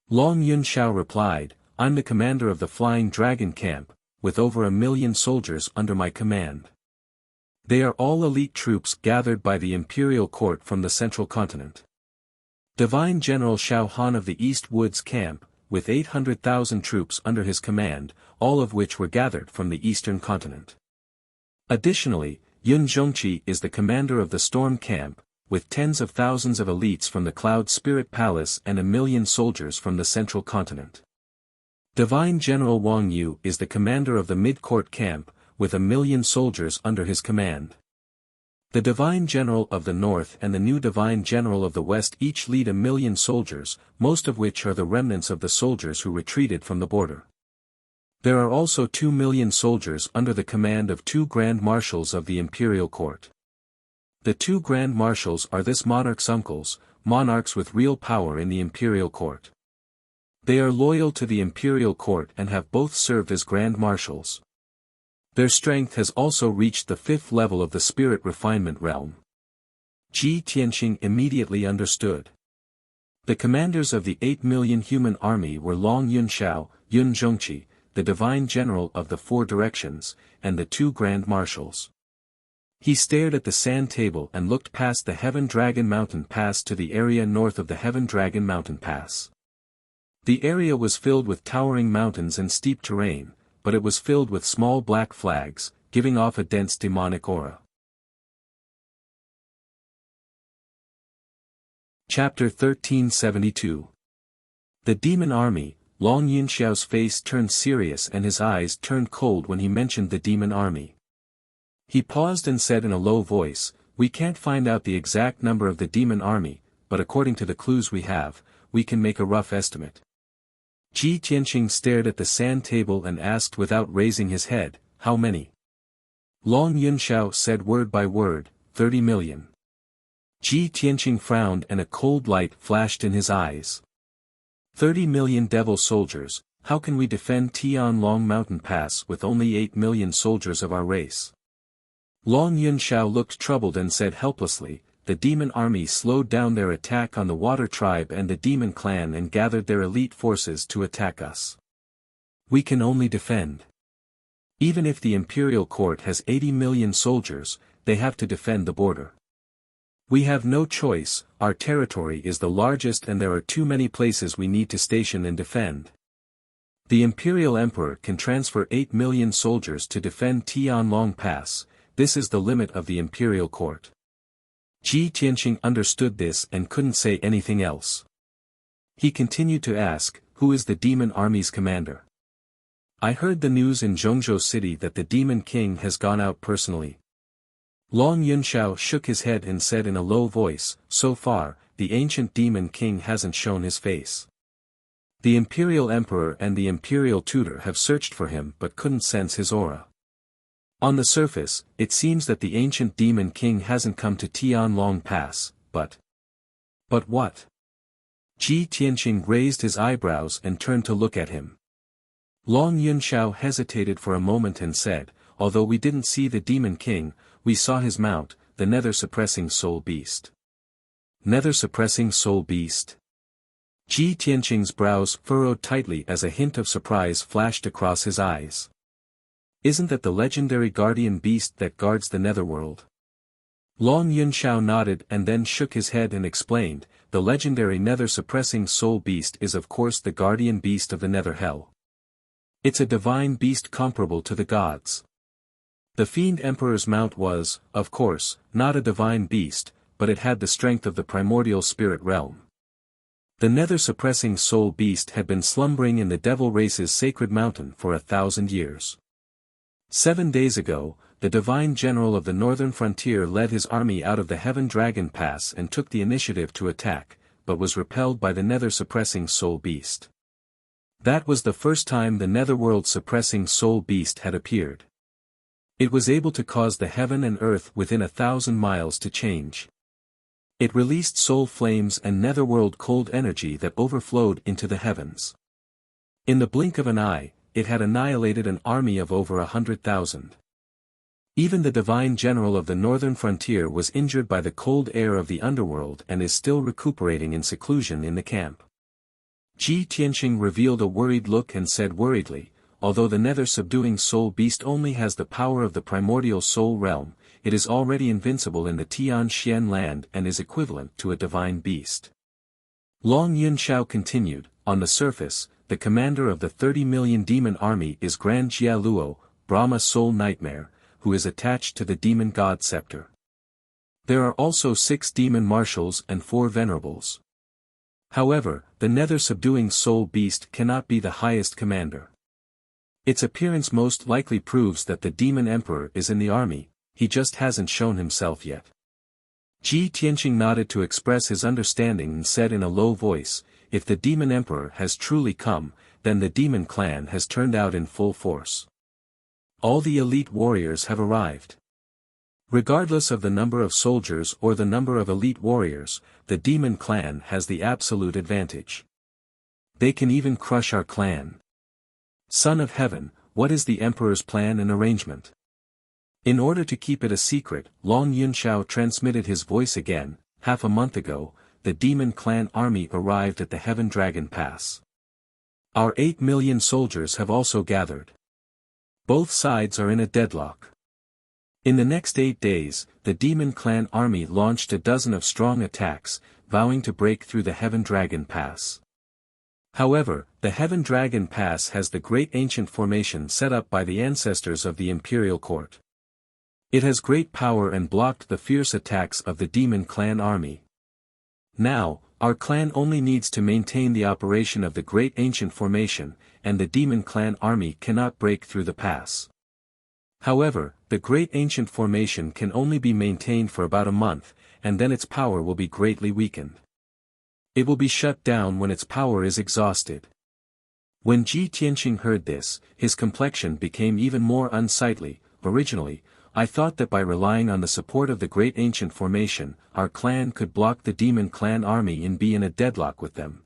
Speaker 1: Long Yunshao replied, "I'm the commander of the Flying Dragon Camp, with over 1 million soldiers under my command. They are all elite troops gathered by the imperial court from the central continent. Divine General Xiao Han of the East Woods Camp, with 800,000 troops under his command, all of which were gathered from the eastern continent. Additionally, Yun Zhongqi is the commander of the Storm Camp, with tens of thousands of elites from the Cloud Spirit Palace and 1 million soldiers from the central continent. Divine General Wang Yu is the commander of the Mid-Court Camp, with 1 million soldiers under his command. The Divine General of the North and the new Divine General of the West each lead 1 million soldiers, most of which are the remnants of the soldiers who retreated from the border. There are also 2 million soldiers under the command of 2 Grand Marshals of the Imperial Court. The 2 Grand Marshals are this monarch's uncles, monarchs with real power in the Imperial Court. They are loyal to the Imperial Court and have both served as Grand Marshals. Their strength has also reached the 5th level of the spirit refinement realm." Ji Tianqing immediately understood. The commanders of the 8 million human army were Long Yunshao, Yun Zhongqi, the divine general of the four directions, and the two grand marshals. He stared at the sand table and looked past the Heaven Dragon Mountain Pass to the area north of the Heaven Dragon Mountain Pass. The area was filled with towering mountains and steep terrain, but it was filled with small black flags, giving off a dense demonic aura. Chapter 1372. The Demon Army. Long Yunxiao's face turned serious and his eyes turned cold when he mentioned the Demon Army. He paused and said in a low voice, "We can't find out the exact number of the Demon Army, but according to the clues we have, we can make a rough estimate." Ji Tianqing stared at the sand table and asked without raising his head, "How many?" Long Yunxiao said word by word, 30 million. Ji Tianqing frowned and a cold light flashed in his eyes. 30 million devil soldiers, how can we defend Tianlong Mountain Pass with only 8 million soldiers of our race? Long Yunxiao looked troubled and said helplessly, "The demon army slowed down their attack on the water tribe and the demon clan and gathered their elite forces to attack us. We can only defend. Even if the imperial court has 80 million soldiers, they have to defend the border. We have no choice, our territory is the largest and there are too many places we need to station and defend. The imperial emperor can transfer 8 million soldiers to defend Tianlong Pass, this is the limit of the imperial court." Ji Tianqing understood this and couldn't say anything else. He continued to ask, "Who is the demon army's commander? I heard the news in Zhongzhou city that the demon king has gone out personally." Long Yunxiao shook his head and said in a low voice, "So far, the ancient demon king hasn't shown his face. The imperial emperor and the imperial tutor have searched for him but couldn't sense his aura. On the surface, it seems that the ancient demon king hasn't come to Tianlong Pass, but what?" Ji Tianqing raised his eyebrows and turned to look at him. Long Yunxiao hesitated for a moment and said, "Although we didn't see the demon king, we saw his mount, the nether-suppressing soul beast." Nether-suppressing soul beast? Ji Tianqing's brows furrowed tightly as a hint of surprise flashed across his eyes. "Isn't that the legendary guardian beast that guards the netherworld?" Long Yunxiao nodded and then shook his head and explained, "The legendary nether-suppressing soul beast is of course the guardian beast of the nether hell. It's a divine beast comparable to the gods. The Fiend Emperor's mount was, of course, not a divine beast, but it had the strength of the primordial spirit realm. The nether-suppressing soul beast had been slumbering in the devil race's sacred mountain for 1,000 years. 7 days ago, the divine general of the northern frontier led his army out of the Heaven Dragon Pass and took the initiative to attack, but was repelled by the nether-suppressing soul beast. That was the first time the netherworld-suppressing soul beast had appeared. It was able to cause the heaven and earth within 1,000 miles to change. It released soul flames and netherworld cold energy that overflowed into the heavens. In the blink of an eye, it had annihilated an army of over 100,000. Even the divine general of the northern frontier was injured by the cold air of the underworld and is still recuperating in seclusion in the camp." Ji Tianqing revealed a worried look and said worriedly, "Although the nether-subduing soul beast only has the power of the primordial soul realm, it is already invincible in the Tianxian land and is equivalent to a divine beast." Long Yunxiao continued, "On the surface, the commander of the 30 million demon army is Grand Jia Luo, Brahma Soul Nightmare, who is attached to the demon god scepter. There are also 6 demon marshals and 4 venerables. However, the nether-subduing soul beast cannot be the highest commander. Its appearance most likely proves that the demon emperor is in the army, he just hasn't shown himself yet." Ji Tianqing nodded to express his understanding and said in a low voice, "If the demon emperor has truly come, then the demon clan has turned out in full force. All the elite warriors have arrived. Regardless of the number of soldiers or the number of elite warriors, the demon clan has the absolute advantage. They can even crush our clan. Son of Heaven, what is the emperor's plan and arrangement?" In order to keep it a secret, Long Yunxiao transmitted his voice again. "Half a month ago, the demon clan army arrived at the Heaven Dragon Pass. Our 8 million soldiers have also gathered. Both sides are in a deadlock. In the next 8 days, the Demon Clan army launched a dozen of strong attacks, vowing to break through the Heaven Dragon Pass. However, the Heaven Dragon Pass has the great ancient formation set up by the ancestors of the Imperial Court. It has great power and blocked the fierce attacks of the Demon Clan army. Now, our clan only needs to maintain the operation of the great ancient formation, and the Demon Clan army cannot break through the pass. However, the great ancient formation can only be maintained for about a month, and then its power will be greatly weakened. It will be shut down when its power is exhausted. When Ji Tianqing heard this, his complexion became even more unsightly. Originally, I thought that by relying on the support of the great ancient formation, our clan could block the Demon Clan army and be in a deadlock with them.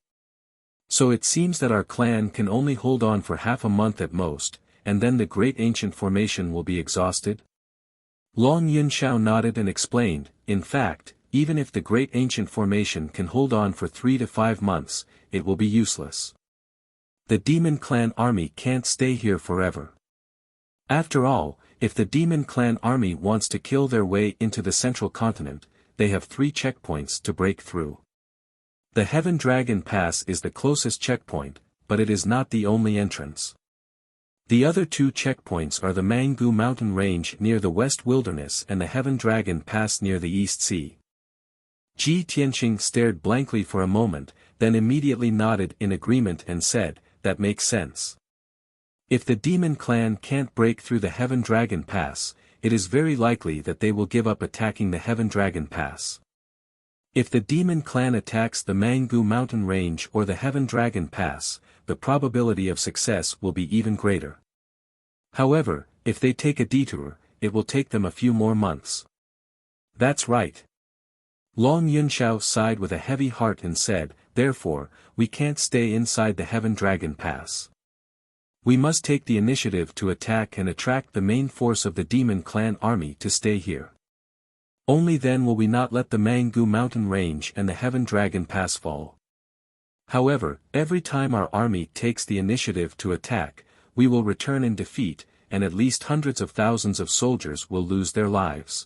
Speaker 1: So it seems that our clan can only hold on for half a month at most, and then the great ancient formation will be exhausted? Long Yunxiao nodded and explained, in fact, even if the great ancient formation can hold on for 3 to 5 months, it will be useless. The Demon Clan army can't stay here forever. After all, if the Demon Clan army wants to kill their way into the central continent, they have 3 checkpoints to break through. The Heaven Dragon Pass is the closest checkpoint, but it is not the only entrance. The other 2 checkpoints are the Mangu Mountain Range near the West Wilderness and the Heaven Dragon Pass near the East Sea. Ji Tianqing stared blankly for a moment, then immediately nodded in agreement and said, "That makes sense. If the Demon Clan can't break through the Heaven Dragon Pass, it is very likely that they will give up attacking the Heaven Dragon Pass. If the Demon Clan attacks the Mangu Mountain Range or the Heaven Dragon Pass, the probability of success will be even greater. However, if they take a detour, it will take them a few more months." "That's right." Long Yunxiao sighed with a heavy heart and said, "Therefore, we can't stay inside the Heaven Dragon Pass. We must take the initiative to attack and attract the main force of the Demon Clan army to stay here. Only then will we not let the Mangu Mountain Range and the Heaven Dragon Pass fall. However, every time our army takes the initiative to attack, we will return in defeat, and at least hundreds of thousands of soldiers will lose their lives.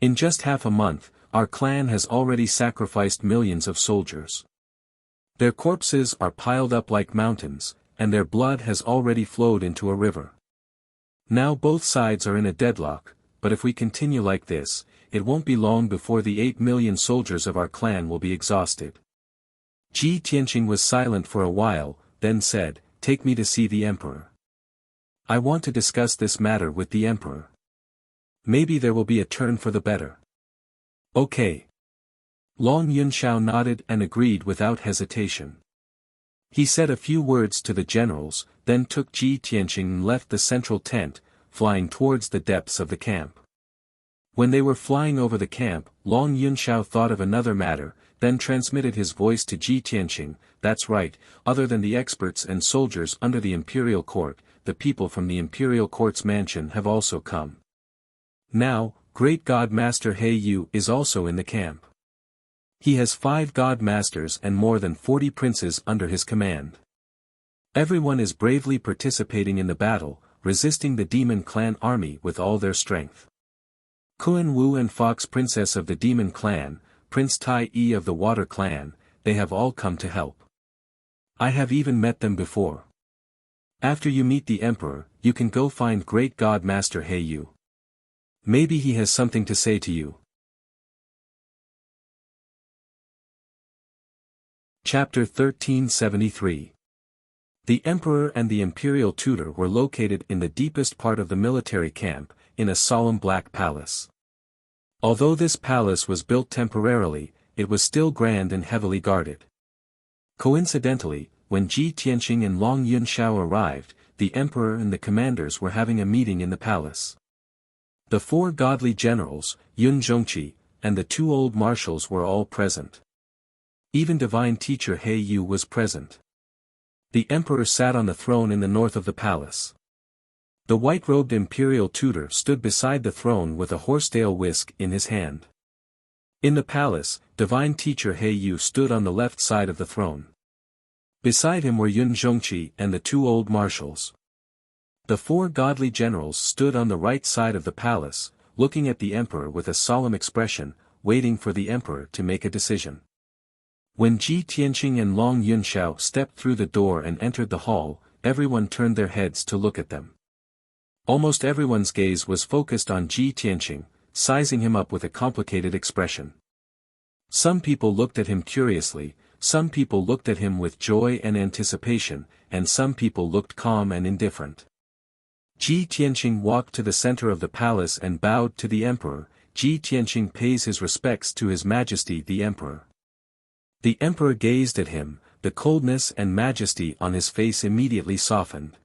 Speaker 1: In just half a month, our clan has already sacrificed millions of soldiers. Their corpses are piled up like mountains, and their blood has already flowed into a river. Now both sides are in a deadlock, but if we continue like this, it won't be long before the 8 million soldiers of our clan will be exhausted." Ji Tianqing was silent for a while, then said, "Take me to see the emperor. I want to discuss this matter with the emperor. Maybe there will be a turn for the better." "Okay." Long Yunxiao nodded and agreed without hesitation. He said a few words to the generals, then took Ji Tianqing and left the central tent, flying towards the depths of the camp. When they were flying over the camp, Long Yunxiao thought of another matter, then transmitted his voice to Ji Tianqing, "That's right, other than the experts and soldiers under the Imperial Court, the people from the Imperial Court's mansion have also come. Now, Great God Master He Yu is also in the camp. He has 5 God Masters and more than 40 princes under his command. Everyone is bravely participating in the battle, resisting the Demon Clan army with all their strength. Kun Wu and Fox Princess of the Demon Clan, Prince Tai Yi of the Water Clan, they have all come to help. I have even met them before. After you meet the Emperor, you can go find Great God Master He Yu. Maybe he has something to say to you." Chapter 1373. The Emperor and the Imperial Tutor were located in the deepest part of the military camp, in a solemn black palace. Although this palace was built temporarily, it was still grand and heavily guarded. Coincidentally, when Ji Tianqing and Long Yunxiao arrived, the Emperor and the commanders were having a meeting in the palace. The 4 godly generals, Yun Zhongqi, and the 2 old marshals were all present. Even divine teacher He Yu was present. The emperor sat on the throne in the north of the palace. The white-robed imperial tutor stood beside the throne with a horsetail whisk in his hand. In the palace, divine teacher He Yu stood on the left side of the throne. Beside him were Yun Zhongqi and the two old marshals. The four godly generals stood on the right side of the palace, looking at the emperor with a solemn expression, waiting for the emperor to make a decision. When Ji Tianqing and Long Yunxiao stepped through the door and entered the hall, everyone turned their heads to look at them. Almost everyone's gaze was focused on Ji Tianqing, sizing him up with a complicated expression. Some people looked at him curiously, some people looked at him with joy and anticipation, and some people looked calm and indifferent. Ji Tianqing walked to the center of the palace and bowed to the emperor. Ji Tianqing pays his respects to His Majesty the Emperor. The emperor gazed at him, the coldness and majesty on his face immediately softened.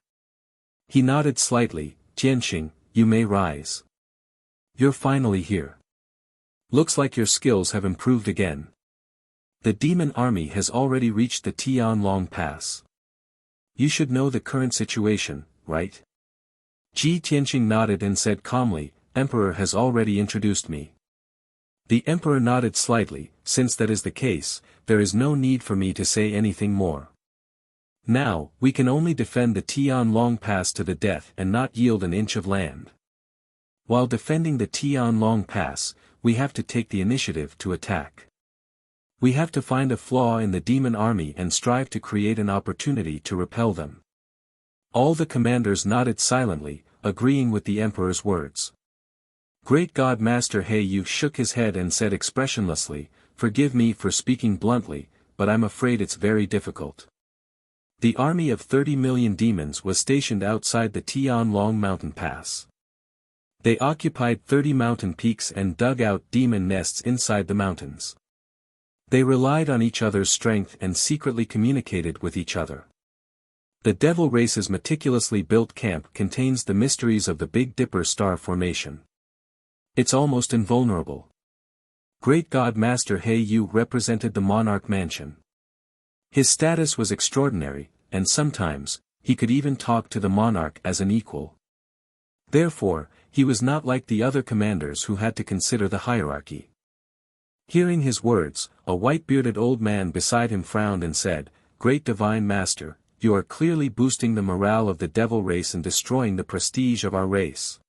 Speaker 1: He nodded slightly. Tianqing, you may rise. You're finally here. Looks like your skills have improved again. The demon army has already reached the Tianlong Pass. You should know the current situation, right? Ji Tianqing nodded and said calmly, Emperor has already introduced me. The emperor nodded slightly. Since that is the case, there is no need for me to say anything more. Now, we can only defend the Tianlong Pass to the death and not yield an inch of land. While defending the Tianlong Pass, we have to take the initiative to attack. We have to find a flaw in the demon army and strive to create an opportunity to repel them. All the commanders nodded silently, agreeing with the emperor's words. Great God Master He Yu shook his head and said expressionlessly, Forgive me for speaking bluntly, but I'm afraid it's very difficult. The army of 30 million demons was stationed outside the Tianlong mountain pass. They occupied 30 mountain peaks and dug out demon nests inside the mountains. They relied on each other's strength and secretly communicated with each other. The Devil Race's meticulously built camp contains the mysteries of the Big Dipper star formation. It's almost invulnerable. Great God Master He Yu represented the monarch mansion. His status was extraordinary, and sometimes, he could even talk to the monarch as an equal. Therefore, he was not like the other commanders who had to consider the hierarchy. Hearing his words, a white-bearded old man beside him frowned and said, Great Divine Master, you are clearly boosting the morale of the Devil Race and destroying the prestige of our race.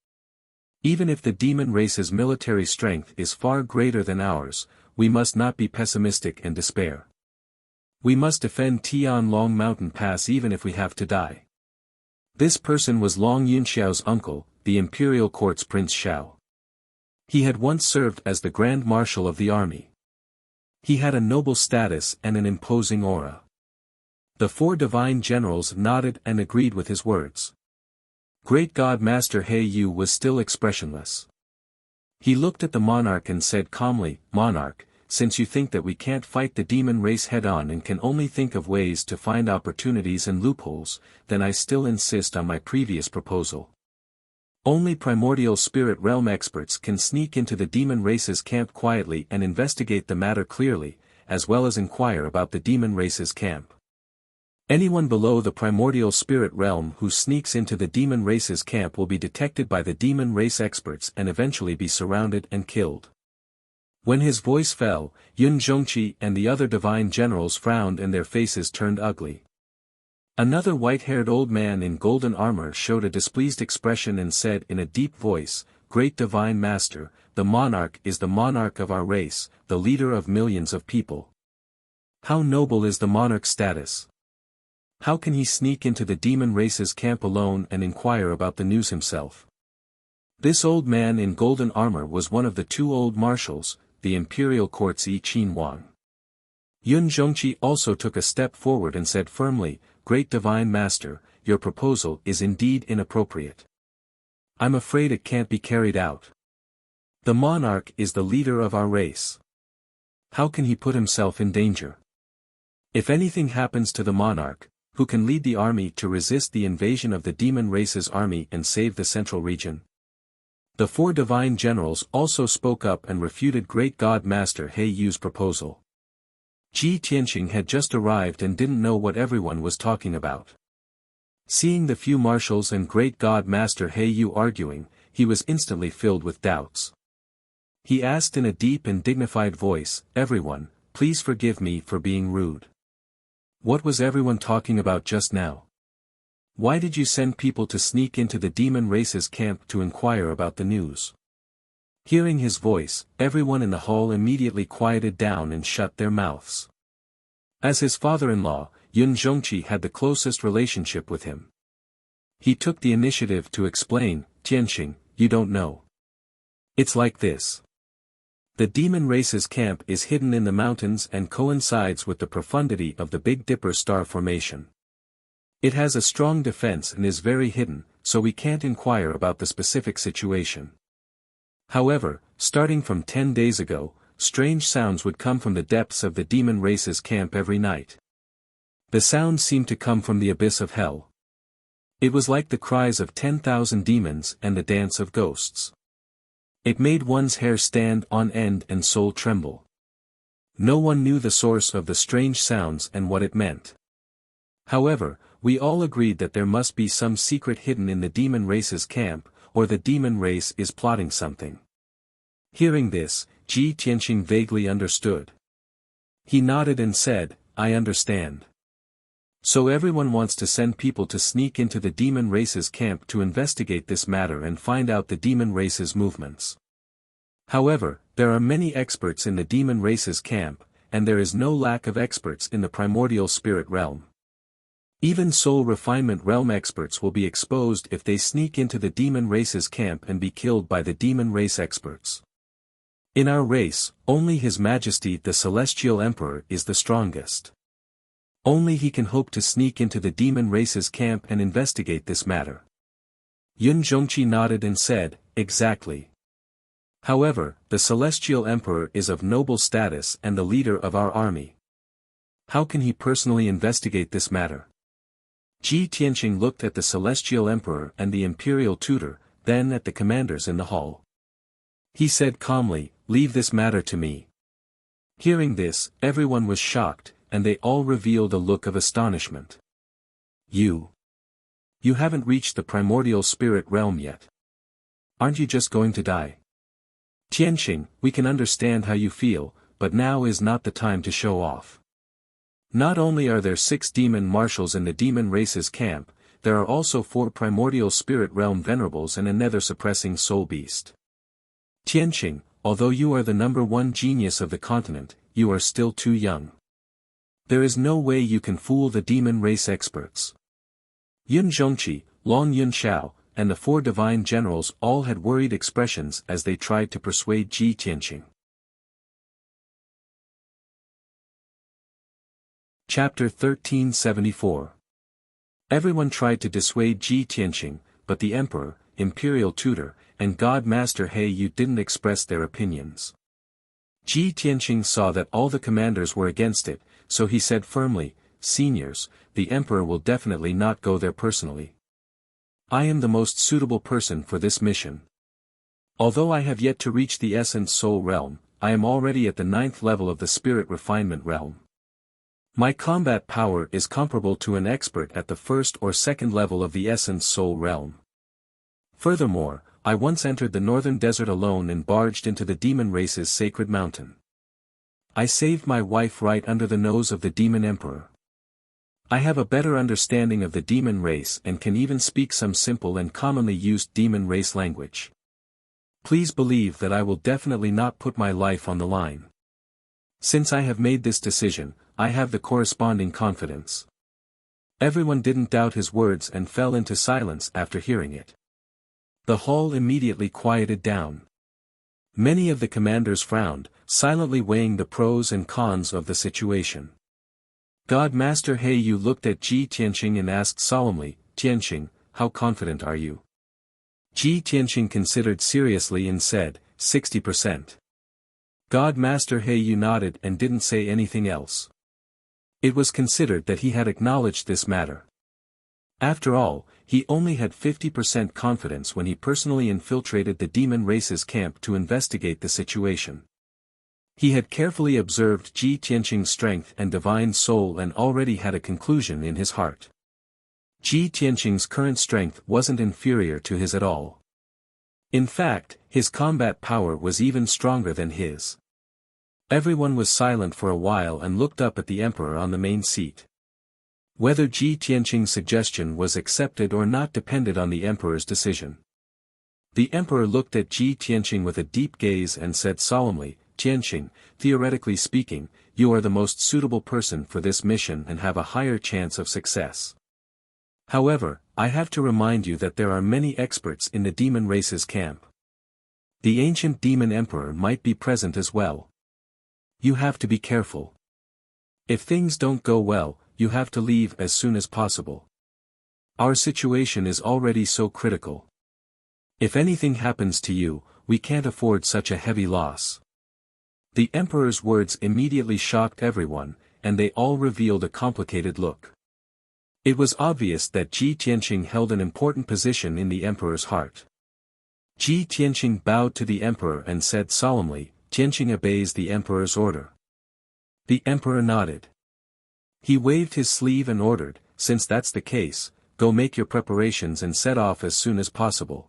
Speaker 1: Even if the demon race's military strength is far greater than ours, we must not be pessimistic and despair. We must defend Tianlong Mountain Pass even if we have to die. This person was Long Yunxiao's uncle, the imperial court's Prince Xiao. He had once served as the Grand Marshal of the army. He had a noble status and an imposing aura. The four divine generals nodded and agreed with his words. Great God Master He Yu was still expressionless. He looked at the monarch and said calmly, Monarch, since you think that we can't fight the demon race head-on and can only think of ways to find opportunities and loopholes, then I still insist on my previous proposal. Only primordial spirit realm experts can sneak into the demon race's camp quietly and investigate the matter clearly, as well as inquire about the demon race's camp. Anyone below the primordial spirit realm who sneaks into the demon race's camp will be detected by the demon race experts and eventually be surrounded and killed. When his voice fell, Yun Zhongqi and the other divine generals frowned and their faces turned ugly. Another white-haired old man in golden armor showed a displeased expression and said in a deep voice, Great Divine Master, the monarch is the monarch of our race, the leader of millions of people. How noble is the monarch's status! How can he sneak into the demon race's camp alone and inquire about the news himself? This old man in golden armor was one of the two old marshals, the imperial court's Yi Qin Wang. Yun Zhongqi also took a step forward and said firmly, Great Divine Master, your proposal is indeed inappropriate. I'm afraid it can't be carried out. The monarch is the leader of our race. How can he put himself in danger? If anything happens to the monarch, who can lead the army to resist the invasion of the demon race's army and save the central region? The four divine generals also spoke up and refuted Great God Master He Yu's proposal. Ji Tianqing had just arrived and didn't know what everyone was talking about. Seeing the few marshals and Great God Master He Yu arguing, he was instantly filled with doubts. He asked in a deep and dignified voice, Everyone, please forgive me for being rude. What was everyone talking about just now? Why did you send people to sneak into the demon race's camp to inquire about the news? Hearing his voice, everyone in the hall immediately quieted down and shut their mouths. As his father-in-law, Yun Zhongqi had the closest relationship with him. He took the initiative to explain, Tianxing, you don't know. It's like this. The demon race's camp is hidden in the mountains and coincides with the profundity of the Big Dipper star formation. It has a strong defense and is very hidden, so we can't inquire about the specific situation. However, starting from 10 days ago, strange sounds would come from the depths of the demon race's camp every night. The sounds seemed to come from the abyss of hell. It was like the cries of 10,000 demons and the dance of ghosts. It made one's hair stand on end and soul tremble. No one knew the source of the strange sounds and what it meant. However, we all agreed that there must be some secret hidden in the demon race's camp, or the demon race is plotting something. Hearing this, Ji Tianxing vaguely understood. He nodded and said, I understand. So everyone wants to send people to sneak into the demon race's camp to investigate this matter and find out the demon race's movements. However, there are many experts in the demon race's camp, and there is no lack of experts in the primordial spirit realm. Even soul refinement realm experts will be exposed if they sneak into the demon race's camp and be killed by the demon race experts. In our race, only His Majesty the Celestial Emperor is the strongest. Only he can hope to sneak into the demon race's camp and investigate this matter. Yun Zhongqi nodded and said, exactly. However, the Celestial Emperor is of noble status and the leader of our army. How can he personally investigate this matter? Ji Tianxing looked at the Celestial Emperor and the Imperial Tutor, then at the commanders in the hall. He said calmly, leave this matter to me. Hearing this, everyone was shocked, and they all revealed a look of astonishment. You haven't reached the primordial spirit realm yet. Aren't you just going to die? Tianxing, we can understand how you feel, but now is not the time to show off. Not only are there 6 demon marshals in the demon race's camp, there are also 4 primordial spirit realm venerables and a nether-suppressing soul beast. Tianxing, although you are the #1 genius of the continent, you are still too young. There is no way you can fool the demon race experts. Yun Zhongqi, Long Yun Shao, and the 4 divine generals all had worried expressions as they tried to persuade Ji Tianxing. Chapter 1374. Everyone tried to dissuade Ji Tianxing, but the Emperor, Imperial Tutor, and God Master He Yu didn't express their opinions. Ji Tianxing saw that all the commanders were against it, so he said firmly, Seniors, the Emperor will definitely not go there personally. I am the most suitable person for this mission. Although I have yet to reach the Essence Soul realm, I am already at the 9th level of the Spirit Refinement realm. My combat power is comparable to an expert at the 1st or 2nd level of the Essence Soul realm. Furthermore, I once entered the northern desert alone and barged into the demon race's sacred mountain. I saved my wife right under the nose of the demon emperor. I have a better understanding of the demon race and can even speak some simple and commonly used demon race language. Please believe that I will definitely not put my life on the line. Since I have made this decision, I have the corresponding confidence. Everyone didn't doubt his words and fell into silence after hearing it. The hall immediately quieted down. Many of the commanders frowned, silently weighing the pros and cons of the situation. God Master He Yu looked at Ji Tianxing and asked solemnly, Tianxing, how confident are you? Ji Tianxing considered seriously and said, 60%. God Master He Yu nodded and didn't say anything else. It was considered that he had acknowledged this matter. After all, he only had 50% confidence when he personally infiltrated the demon race's camp to investigate the situation. He had carefully observed Ji Tianxing's strength and divine soul and already had a conclusion in his heart. Ji Tianxing's current strength wasn't inferior to his at all. In fact, his combat power was even stronger than his. Everyone was silent for a while and looked up at the emperor on the main seat. Whether Ji Tianqing's suggestion was accepted or not depended on the emperor's decision. The emperor looked at Ji Tianqing with a deep gaze and said solemnly, "Tianqing, theoretically speaking, you are the most suitable person for this mission and have a higher chance of success. However, I have to remind you that there are many experts in the demon race's camp. The ancient demon emperor might be present as well. You have to be careful. If things don't go well, you have to leave as soon as possible. Our situation is already so critical. If anything happens to you, we can't afford such a heavy loss." The emperor's words immediately shocked everyone, and they all revealed a complicated look. It was obvious that Ji Tianqing held an important position in the emperor's heart. Ji Tianqing bowed to the emperor and said solemnly, "Tianqing obeys the emperor's order." The emperor nodded. He waved his sleeve and ordered, "Since that's the case, go make your preparations and set off as soon as possible."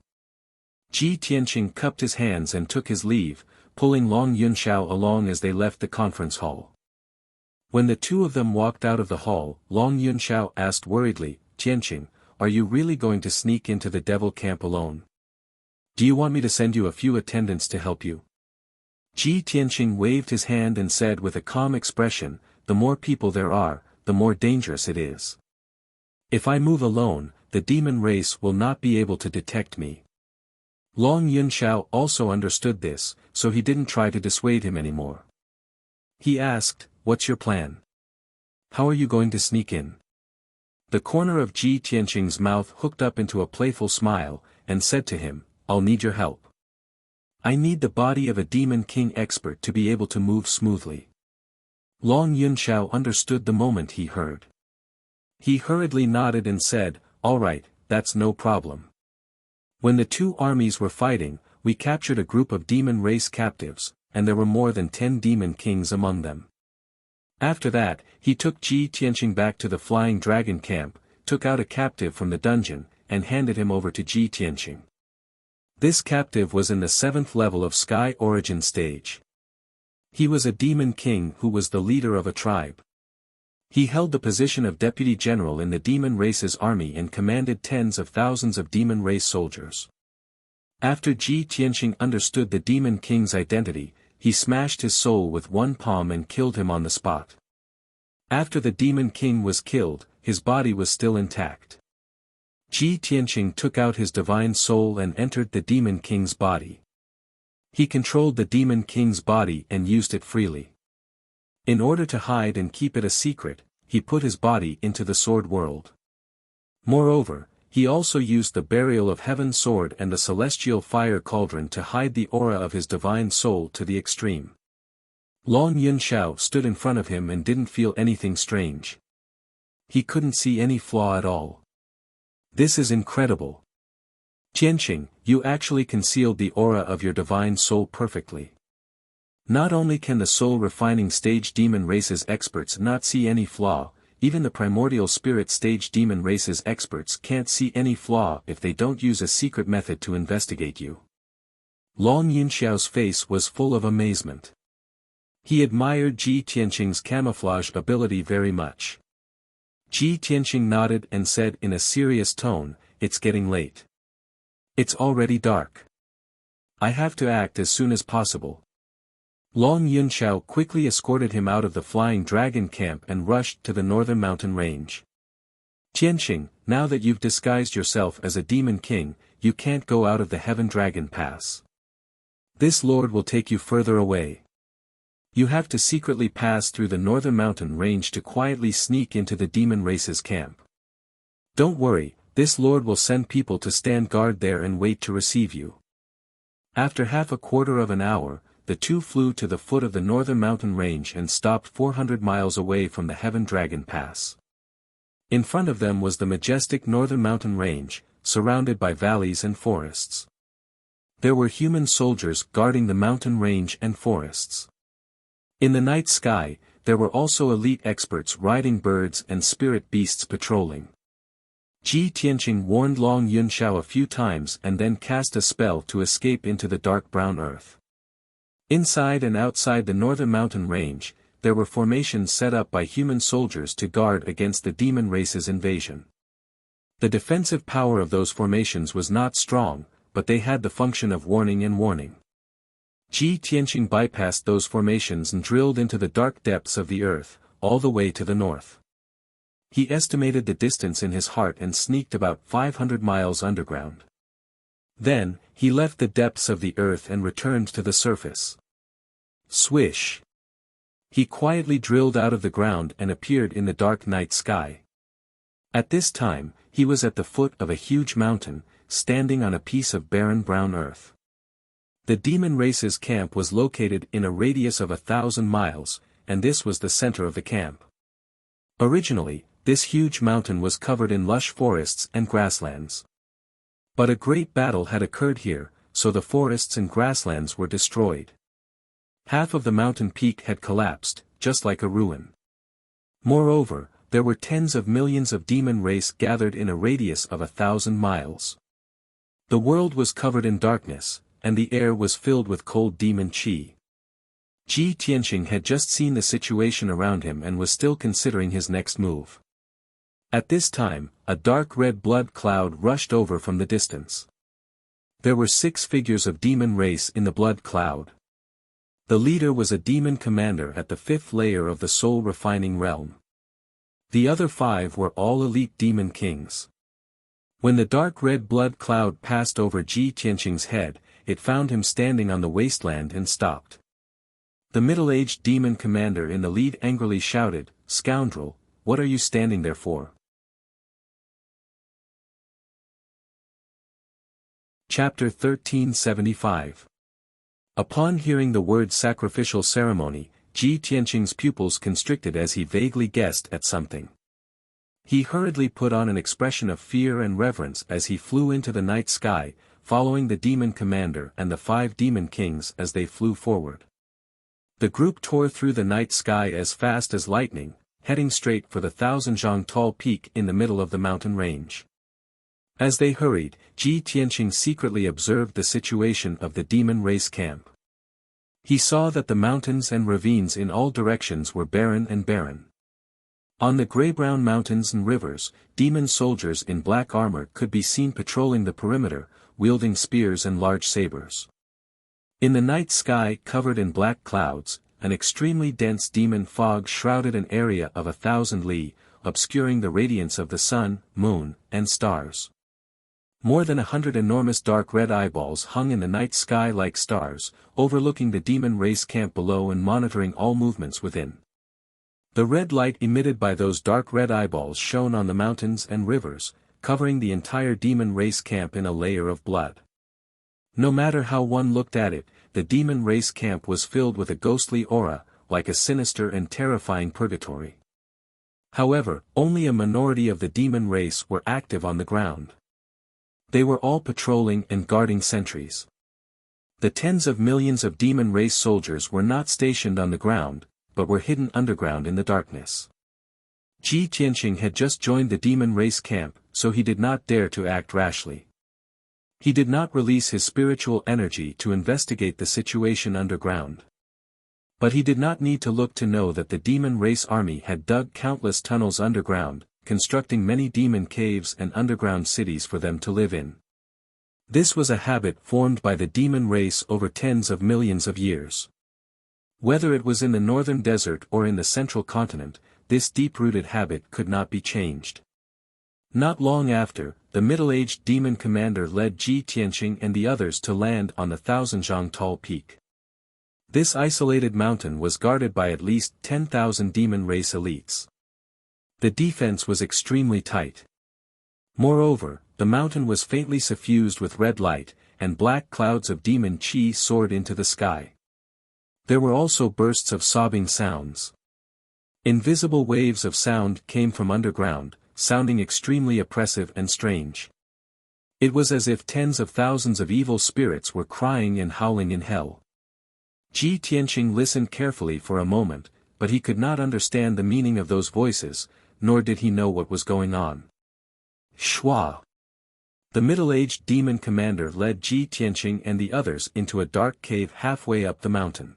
Speaker 1: Ji Tianqing cupped his hands and took his leave, pulling Long Yunxiao along as they left the conference hall. When the two of them walked out of the hall, Long Yunxiao asked worriedly, "Tianqing, are you really going to sneak into the devil camp alone? Do you want me to send you a few attendants to help you?" Ji Tianqing waved his hand and said with a calm expression, "The more people there are, the more dangerous it is. If I move alone, the demon race will not be able to detect me." Long Yunxiao also understood this, so he didn't try to dissuade him anymore. He asked, "What's your plan? How are you going to sneak in?" The corner of Ji Tianqing's mouth hooked up into a playful smile, and said to him, "I'll need your help. I need the body of a demon king expert to be able to move smoothly." Long Yunxiao understood the moment he heard. He hurriedly nodded and said, "All right, that's no problem. When the two armies were fighting, we captured a group of demon race captives, and there were more than 10 demon kings among them. After that, he took Ji Tianqing back to the Flying Dragon camp, took out a captive from the dungeon, and handed him over to Ji Tianqing. This captive was in the 7th level of Sky Origin stage. He was a demon king who was the leader of a tribe. He held the position of deputy general in the demon race's army and commanded tens of thousands of demon race soldiers. After Ji Tianqing understood the demon king's identity, he smashed his soul with one palm and killed him on the spot. After the demon king was killed, his body was still intact. Ji Tianqing took out his divine soul and entered the demon king's body. He controlled the demon king's body and used it freely. In order to hide and keep it a secret, he put his body into the sword world. Moreover, he also used the burial of heaven sword and the celestial fire cauldron to hide the aura of his divine soul to the extreme. Long Yunxiao stood in front of him and didn't feel anything strange. He couldn't see any flaw at all. "This is incredible. Tianqing, you actually concealed the aura of your divine soul perfectly. Not only can the soul refining stage demon race's experts not see any flaw, even the primordial spirit stage demon race's experts can't see any flaw if they don't use a secret method to investigate you." Long Yunxiao's face was full of amazement. He admired Ji Tianqing's camouflage ability very much. Ji Tianqing nodded and said in a serious tone, "It's getting late. It's already dark. I have to act as soon as possible." Long Yunxiao quickly escorted him out of the Flying Dragon camp and rushed to the northern mountain range. "Tianqing, now that you've disguised yourself as a demon king, you can't go out of the Heaven Dragon Pass. This lord will take you further away. You have to secretly pass through the northern mountain range to quietly sneak into the demon race's camp. Don't worry, this lord will send people to stand guard there and wait to receive you." After half a quarter of an hour, the two flew to the foot of the northern mountain range and stopped 400 miles away from the Heaven Dragon Pass. In front of them was the majestic northern mountain range, surrounded by valleys and forests. There were human soldiers guarding the mountain range and forests. In the night sky, there were also elite experts riding birds and spirit beasts patrolling. Ji Tianqing warned Long Yunxiao a few times and then cast a spell to escape into the dark brown earth. Inside and outside the northern mountain range, there were formations set up by human soldiers to guard against the demon race's invasion. The defensive power of those formations was not strong, but they had the function of warning and warning. Ji Tianqing bypassed those formations and drilled into the dark depths of the earth, all the way to the north. He estimated the distance in his heart and sneaked about 500 miles underground. Then, he left the depths of the earth and returned to the surface. Swish! He quietly drilled out of the ground and appeared in the dark night sky. At this time, he was at the foot of a huge mountain, standing on a piece of barren brown earth. The demon race's camp was located in a radius of 1,000 miles, and this was the center of the camp. Originally, this huge mountain was covered in lush forests and grasslands. But a great battle had occurred here, so the forests and grasslands were destroyed. Half of the mountain peak had collapsed, just like a ruin. Moreover, there were tens of millions of demon race gathered in a radius of 1,000 miles. The world was covered in darkness, and the air was filled with cold demon qi. Ji Tianqing had just seen the situation around him and was still considering his next move. At this time, a dark red blood cloud rushed over from the distance. There were 6 figures of demon race in the blood cloud. The leader was a demon commander at the 5th layer of the soul refining realm. The other 5 were all elite demon kings. When the dark red blood cloud passed over Ji Tianqing's head, it found him standing on the wasteland and stopped. The middle-aged demon commander in the lead angrily shouted, "Scoundrel, what are you standing there for?" Chapter 1375. Upon hearing the word sacrificial ceremony, Ji Tianqing's pupils constricted as he vaguely guessed at something. He hurriedly put on an expression of fear and reverence as he flew into the night sky, following the demon commander and the 5 demon kings as they flew forward. The group tore through the night sky as fast as lightning, heading straight for the 1,000-zhang tall peak in the middle of the mountain range. As they hurried, Ji Tianqing secretly observed the situation of the demon race camp. He saw that the mountains and ravines in all directions were barren and barren. On the gray-brown mountains and rivers, demon soldiers in black armor could be seen patrolling the perimeter, wielding spears and large sabers. In the night sky covered in black clouds, an extremely dense demon fog shrouded an area of 1,000 li, obscuring the radiance of the sun, moon, and stars. More than 100 enormous dark red eyeballs hung in the night sky like stars, overlooking the demon race camp below and monitoring all movements within. The red light emitted by those dark red eyeballs shone on the mountains and rivers, covering the entire demon race camp in a layer of blood. No matter how one looked at it, the demon race camp was filled with a ghostly aura, like a sinister and terrifying purgatory. However, only a minority of the demon race were active on the ground. They were all patrolling and guarding sentries. The tens of millions of demon race soldiers were not stationed on the ground, but were hidden underground in the darkness. Ji Tianqing had just joined the demon race camp, so he did not dare to act rashly. He did not release his spiritual energy to investigate the situation underground. But he did not need to look to know that the demon race army had dug countless tunnels underground, constructing many demon caves and underground cities for them to live in. This was a habit formed by the demon race over tens of millions of years. Whether it was in the northern desert or in the central continent, this deep-rooted habit could not be changed. Not long after, the middle-aged demon commander led Ji Tianqing and the others to land on the 1,000-zhang tall peak. This isolated mountain was guarded by at least 10,000 demon race elites. The defense was extremely tight. Moreover, the mountain was faintly suffused with red light, and black clouds of demon qi soared into the sky. There were also bursts of sobbing sounds. Invisible waves of sound came from underground, sounding extremely oppressive and strange. It was as if tens of thousands of evil spirits were crying and howling in hell. Ji Tianqing listened carefully for a moment, but he could not understand the meaning of those voices, nor did he know what was going on. Shua! The middle-aged demon commander led Ji Tianqing and the others into a dark cave halfway up the mountain.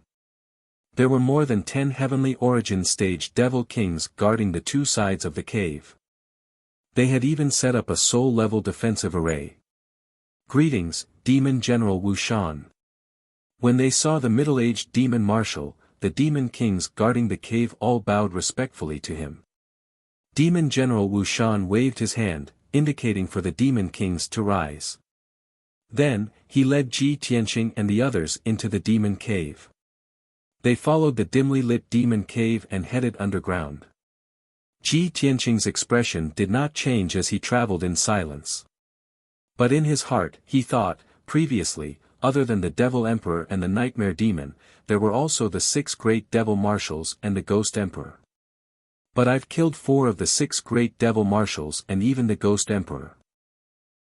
Speaker 1: There were more than 10 heavenly origin stage devil kings guarding the two sides of the cave. They had even set up a soul-level defensive array. "Greetings, Demon General Wuxian." When they saw the middle-aged demon marshal, the demon kings guarding the cave all bowed respectfully to him. Demon General Wuxian waved his hand, indicating for the demon kings to rise. Then, he led Ji Tianqing and the others into the demon cave. They followed the dimly lit demon cave and headed underground. Ji Tianqing's expression did not change as he traveled in silence. But in his heart, he thought, previously, other than the Devil Emperor and the Nightmare Demon, there were also the 6 great Devil Marshals and the Ghost Emperor. But I've killed 4 of the 6 great Devil Marshals and even the Ghost Emperor.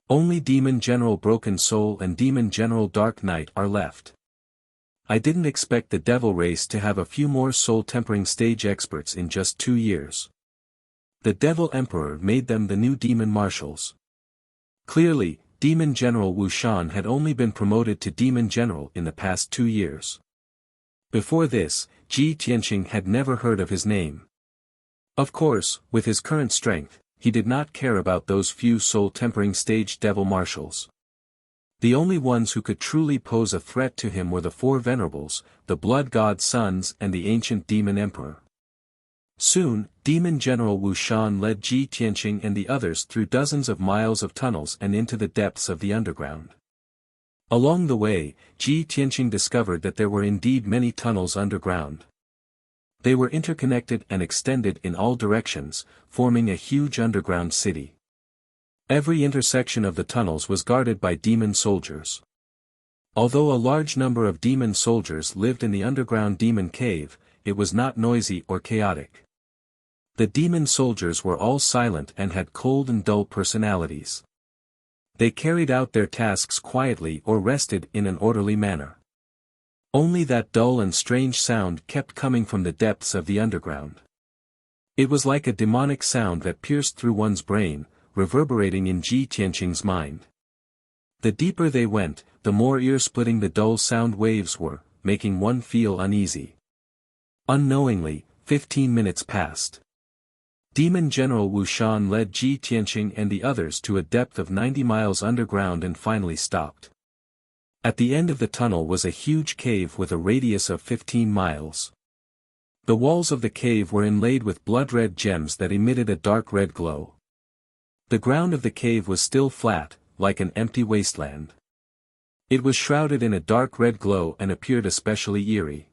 Speaker 1: Only Demon General Broken Soul and Demon General Dark Knight are left. I didn't expect the Devil race to have a few more soul-tempering stage experts in just 2 years. The Devil Emperor made them the new Demon Marshals. Clearly, Demon General Wuxian had only been promoted to Demon General in the past 2 years. Before this, Ji Tianqing had never heard of his name. Of course, with his current strength, he did not care about those few soul-tempering stage Devil Marshals. The only ones who could truly pose a threat to him were the 4 Venerables, the Blood God's sons and the ancient Demon Emperor. Soon, Demon General Wuxian led Ji Tianqing and the others through dozens of miles of tunnels and into the depths of the underground. Along the way, Ji Tianqing discovered that there were indeed many tunnels underground. They were interconnected and extended in all directions, forming a huge underground city. Every intersection of the tunnels was guarded by demon soldiers. Although a large number of demon soldiers lived in the underground demon cave, it was not noisy or chaotic. The demon soldiers were all silent and had cold and dull personalities. They carried out their tasks quietly or rested in an orderly manner. Only that dull and strange sound kept coming from the depths of the underground. It was like a demonic sound that pierced through one's brain, reverberating in Ji Tianqing's mind. The deeper they went, the more ear-splitting the dull sound waves were, making one feel uneasy. Unknowingly, 15 minutes passed. Demon General Wuxian led Ji Tianqing and the others to a depth of 90 miles underground and finally stopped. At the end of the tunnel was a huge cave with a radius of 15 miles. The walls of the cave were inlaid with blood-red gems that emitted a dark red glow. The ground of the cave was still flat, like an empty wasteland. It was shrouded in a dark red glow and appeared especially eerie.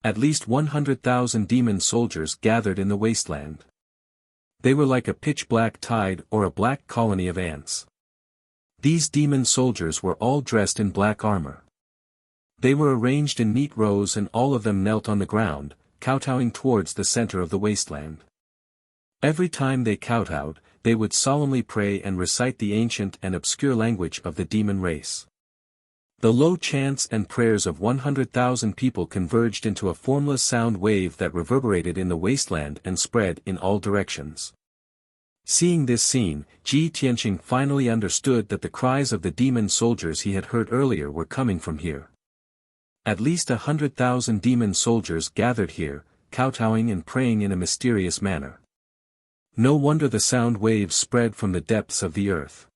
Speaker 1: At least 100,000 demon soldiers gathered in the wasteland. They were like a pitch-black tide or a black colony of ants. These demon soldiers were all dressed in black armor. They were arranged in neat rows and all of them knelt on the ground, kowtowing towards the center of the wasteland. Every time they kowtowed, they would solemnly pray and recite the ancient and obscure language of the demon race. The low chants and prayers of 100,000 people converged into a formless sound wave that reverberated in the wasteland and spread in all directions. Seeing this scene, Ji Tianqing finally understood that the cries of the demon soldiers he had heard earlier were coming from here. At least 100,000 demon soldiers gathered here, kowtowing and praying in a mysterious manner. No wonder the sound waves spread from the depths of the earth.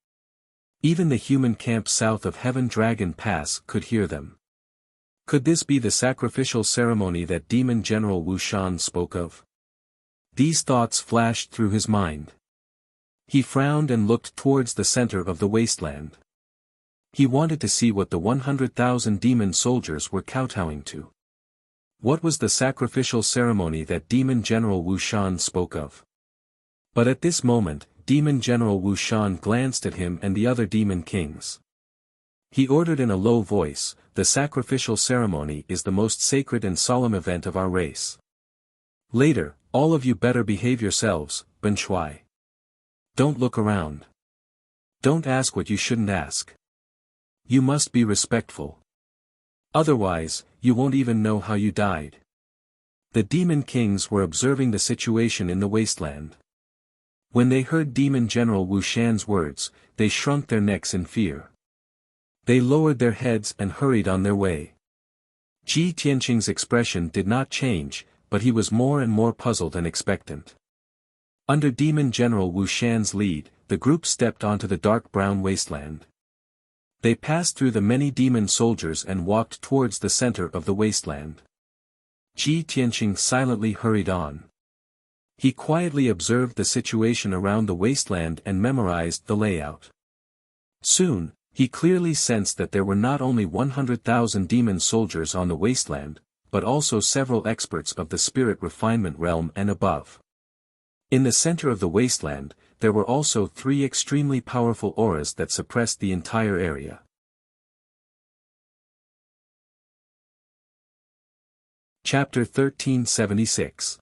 Speaker 1: Even the human camp south of Heaven Dragon Pass could hear them. Could this be the sacrificial ceremony that Demon General Wuxian spoke of? These thoughts flashed through his mind. He frowned and looked towards the center of the wasteland. He wanted to see what the 100,000 demon soldiers were kowtowing to. What was the sacrificial ceremony that Demon General Wuxian spoke of? But at this moment, Demon General Wuxian glanced at him and the other demon kings. He ordered in a low voice, "The sacrificial ceremony is the most sacred and solemn event of our race. Later, all of you better behave yourselves, Ben Shui. Don't look around. Don't ask what you shouldn't ask. You must be respectful. Otherwise, you won't even know how you died." The demon kings were observing the situation in the wasteland. When they heard Demon General Wuxian's words, they shrunk their necks in fear. They lowered their heads and hurried on their way. Ji Tianqing's expression did not change, but he was more and more puzzled and expectant. Under Demon General Wu Shan's lead, the group stepped onto the dark brown wasteland. They passed through the many demon soldiers and walked towards the center of the wasteland. Ji Tianqing silently hurried on. He quietly observed the situation around the wasteland and memorized the layout. Soon, he clearly sensed that there were not only 100,000 demon soldiers on the wasteland, but also several experts of the spirit refinement realm and above. In the center of the wasteland, there were also 3 extremely powerful auras that suppressed the entire area. Chapter 1376.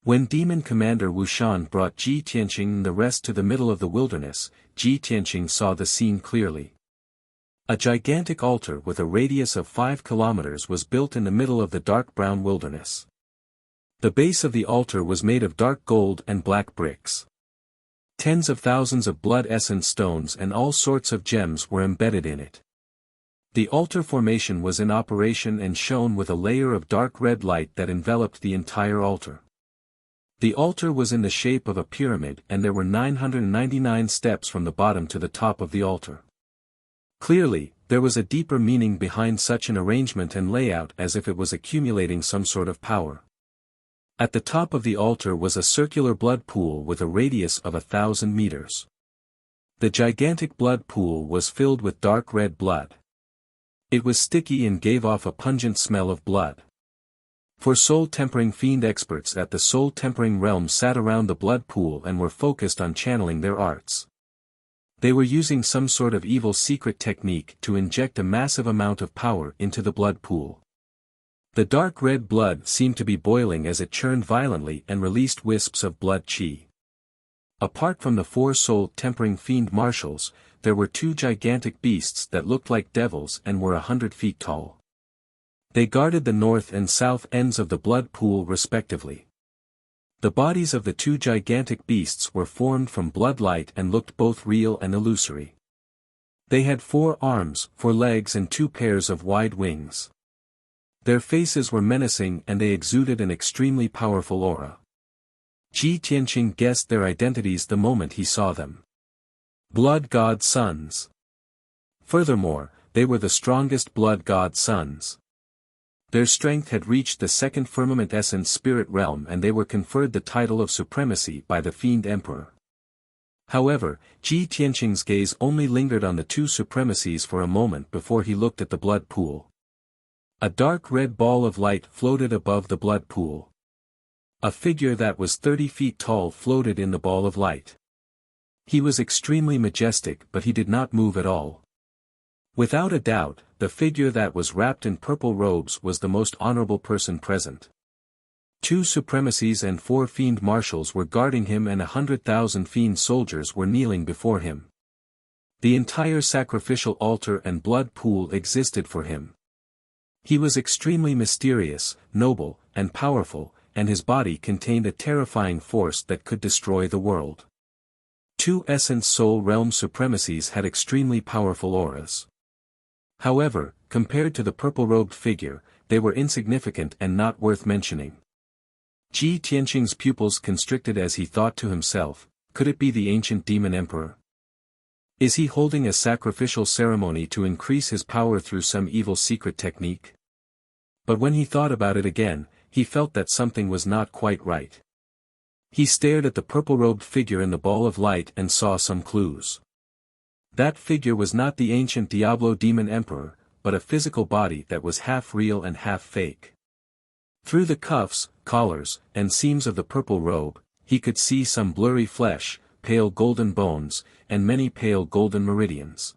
Speaker 1: When Demon Commander Wu Shan brought Ji Tianqing and the rest to the middle of the wilderness, Ji Tianqing saw the scene clearly. A gigantic altar with a radius of 5 kilometers was built in the middle of the dark brown wilderness. The base of the altar was made of dark gold and black bricks. Tens of thousands of blood essence stones and all sorts of gems were embedded in it. The altar formation was in operation and shone with a layer of dark red light that enveloped the entire altar. The altar was in the shape of a pyramid and there were 999 steps from the bottom to the top of the altar. Clearly, there was a deeper meaning behind such an arrangement and layout, as if it was accumulating some sort of power. At the top of the altar was a circular blood pool with a radius of 1,000 meters. The gigantic blood pool was filled with dark red blood. It was sticky and gave off a pungent smell of blood. For soul-tempering fiend experts at the soul-tempering realm sat around the blood pool and were focused on channeling their arts. They were using some sort of evil secret technique to inject a massive amount of power into the blood pool. The dark red blood seemed to be boiling as it churned violently and released wisps of blood chi. Apart from the 4 soul-tempering fiend marshals, there were 2 gigantic beasts that looked like devils and were 100 feet tall. They guarded the north and south ends of the blood pool respectively. The bodies of the 2 gigantic beasts were formed from blood light and looked both real and illusory. They had 4 arms, 4 legs and 2 pairs of wide wings. Their faces were menacing and they exuded an extremely powerful aura. Ji Tianqing guessed their identities the moment he saw them. Blood God Sons. Furthermore, they were the strongest Blood God Sons. Their strength had reached the 2nd firmament essence spirit realm and they were conferred the title of supremacy by the Fiend Emperor. However, Ji Tianqing's gaze only lingered on the 2 supremacies for a moment before he looked at the blood pool. A dark red ball of light floated above the blood pool. A figure that was 30 feet tall floated in the ball of light. He was extremely majestic, but he did not move at all. Without a doubt, the figure that was wrapped in purple robes was the most honorable person present. 2 supremacies and 4 fiend marshals were guarding him and 100,000 fiend soldiers were kneeling before him. The entire sacrificial altar and blood pool existed for him. He was extremely mysterious, noble, and powerful, and his body contained a terrifying force that could destroy the world. 2 essence soul realm supremacies had extremely powerful auras. However, compared to the purple-robed figure, they were insignificant and not worth mentioning. Ji Tianqing's pupils constricted as he thought to himself, could it be the ancient demon emperor? Is he holding a sacrificial ceremony to increase his power through some evil secret technique? But when he thought about it again, he felt that something was not quite right. He stared at the purple-robed figure in the ball of light and saw some clues. That figure was not the ancient Diablo demon emperor, but a physical body that was half real and half fake. Through the cuffs, collars, and seams of the purple robe, he could see some blurry flesh, pale golden bones, and many pale golden meridians.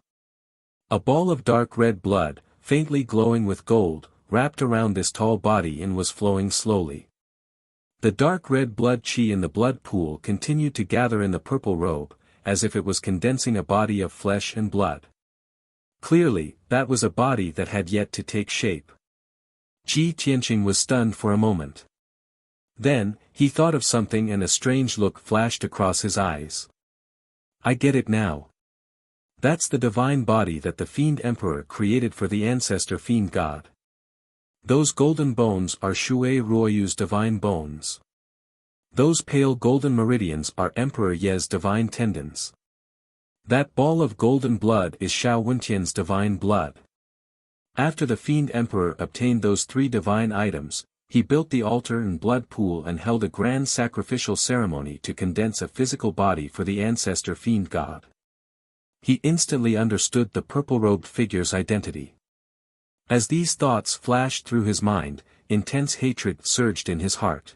Speaker 1: A ball of dark red blood, faintly glowing with gold, wrapped around this tall body and was flowing slowly. The dark red blood chi in the blood pool continued to gather in the purple robe, as if it was condensing a body of flesh and blood. Clearly, that was a body that had yet to take shape. Ji Tianqing was stunned for a moment. Then, he thought of something and a strange look flashed across his eyes. I get it now. That's the divine body that the Fiend Emperor created for the ancestor Fiend God. Those golden bones are Shui Ruoyu's divine bones. Those pale golden meridians are Emperor Ye's divine tendons. That ball of golden blood is Xiao Wentian's divine blood. After the Fiend Emperor obtained those 3 divine items, he built the altar and blood pool and held a grand sacrificial ceremony to condense a physical body for the ancestor Fiend God. He instantly understood the purple-robed figure's identity. As these thoughts flashed through his mind, intense hatred surged in his heart.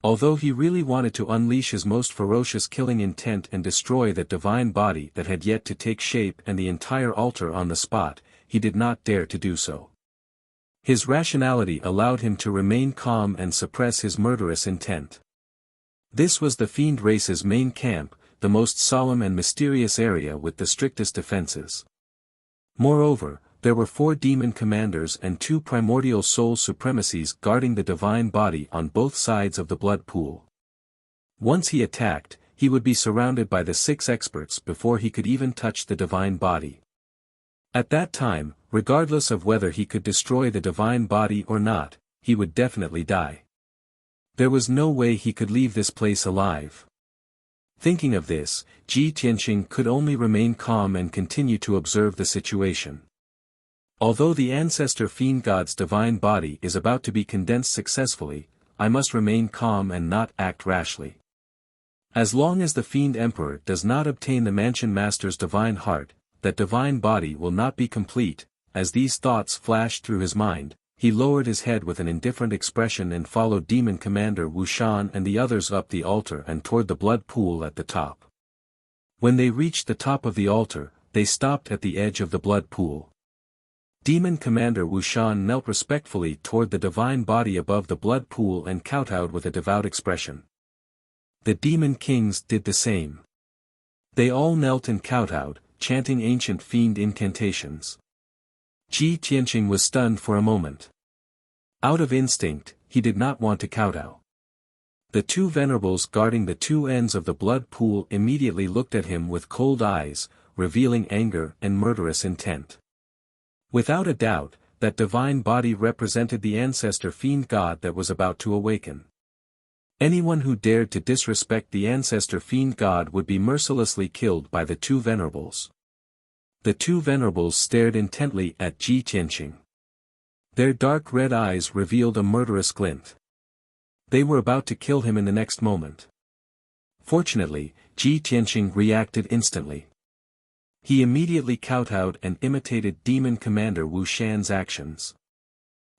Speaker 1: Although he really wanted to unleash his most ferocious killing intent and destroy that divine body that had yet to take shape and the entire altar on the spot, he did not dare to do so. His rationality allowed him to remain calm and suppress his murderous intent. This was the fiend race's main camp, the most solemn and mysterious area with the strictest defenses. Moreover, there were 4 demon commanders and 2 primordial soul supremacies guarding the divine body on both sides of the blood pool. Once he attacked, he would be surrounded by the 6 experts before he could even touch the divine body. At that time, regardless of whether he could destroy the divine body or not, he would definitely die. There was no way he could leave this place alive. Thinking of this, Ji Tianqing could only remain calm and continue to observe the situation. Although the ancestor Fiend God's divine body is about to be condensed successfully, I must remain calm and not act rashly. As long as the Fiend Emperor does not obtain the Mansion Master's divine heart, that divine body will not be complete. As these thoughts flashed through his mind, he lowered his head with an indifferent expression and followed Demon Commander Wu Shan and the others up the altar and toward the blood pool at the top. When they reached the top of the altar, they stopped at the edge of the blood pool. Demon Commander Wu Shan knelt respectfully toward the divine body above the blood pool and kowtowed with a devout expression. The Demon Kings did the same. They all knelt and kowtowed, chanting ancient fiend incantations. Ji Tianqing was stunned for a moment. Out of instinct, he did not want to kowtow. The 2 venerables guarding the 2 ends of the blood pool immediately looked at him with cold eyes, revealing anger and murderous intent. Without a doubt, that divine body represented the ancestor Fiend God that was about to awaken. Anyone who dared to disrespect the ancestor Fiend God would be mercilessly killed by the 2 venerables. The 2 venerables stared intently at Ji Tianqing. Their dark red eyes revealed a murderous glint. They were about to kill him in the next moment. Fortunately, Ji Tianqing reacted instantly. He immediately kowtowed and imitated Demon Commander Wu Shan's actions.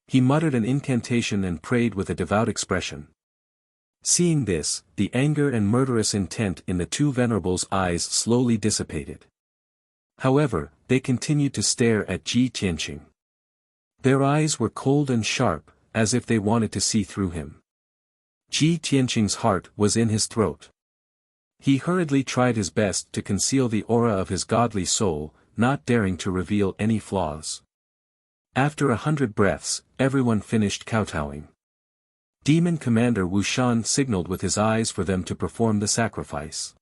Speaker 1: He muttered an incantation and prayed with a devout expression. Seeing this, the anger and murderous intent in the 2 venerables' eyes slowly dissipated. However, they continued to stare at Ji Tianqing. Their eyes were cold and sharp, as if they wanted to see through him. Ji Tianqing's heart was in his throat. He hurriedly tried his best to conceal the aura of his godly soul, not daring to reveal any flaws. After 100 breaths, everyone finished kowtowing. Demon Commander Wu Shan signaled with his eyes for them to perform the sacrifice.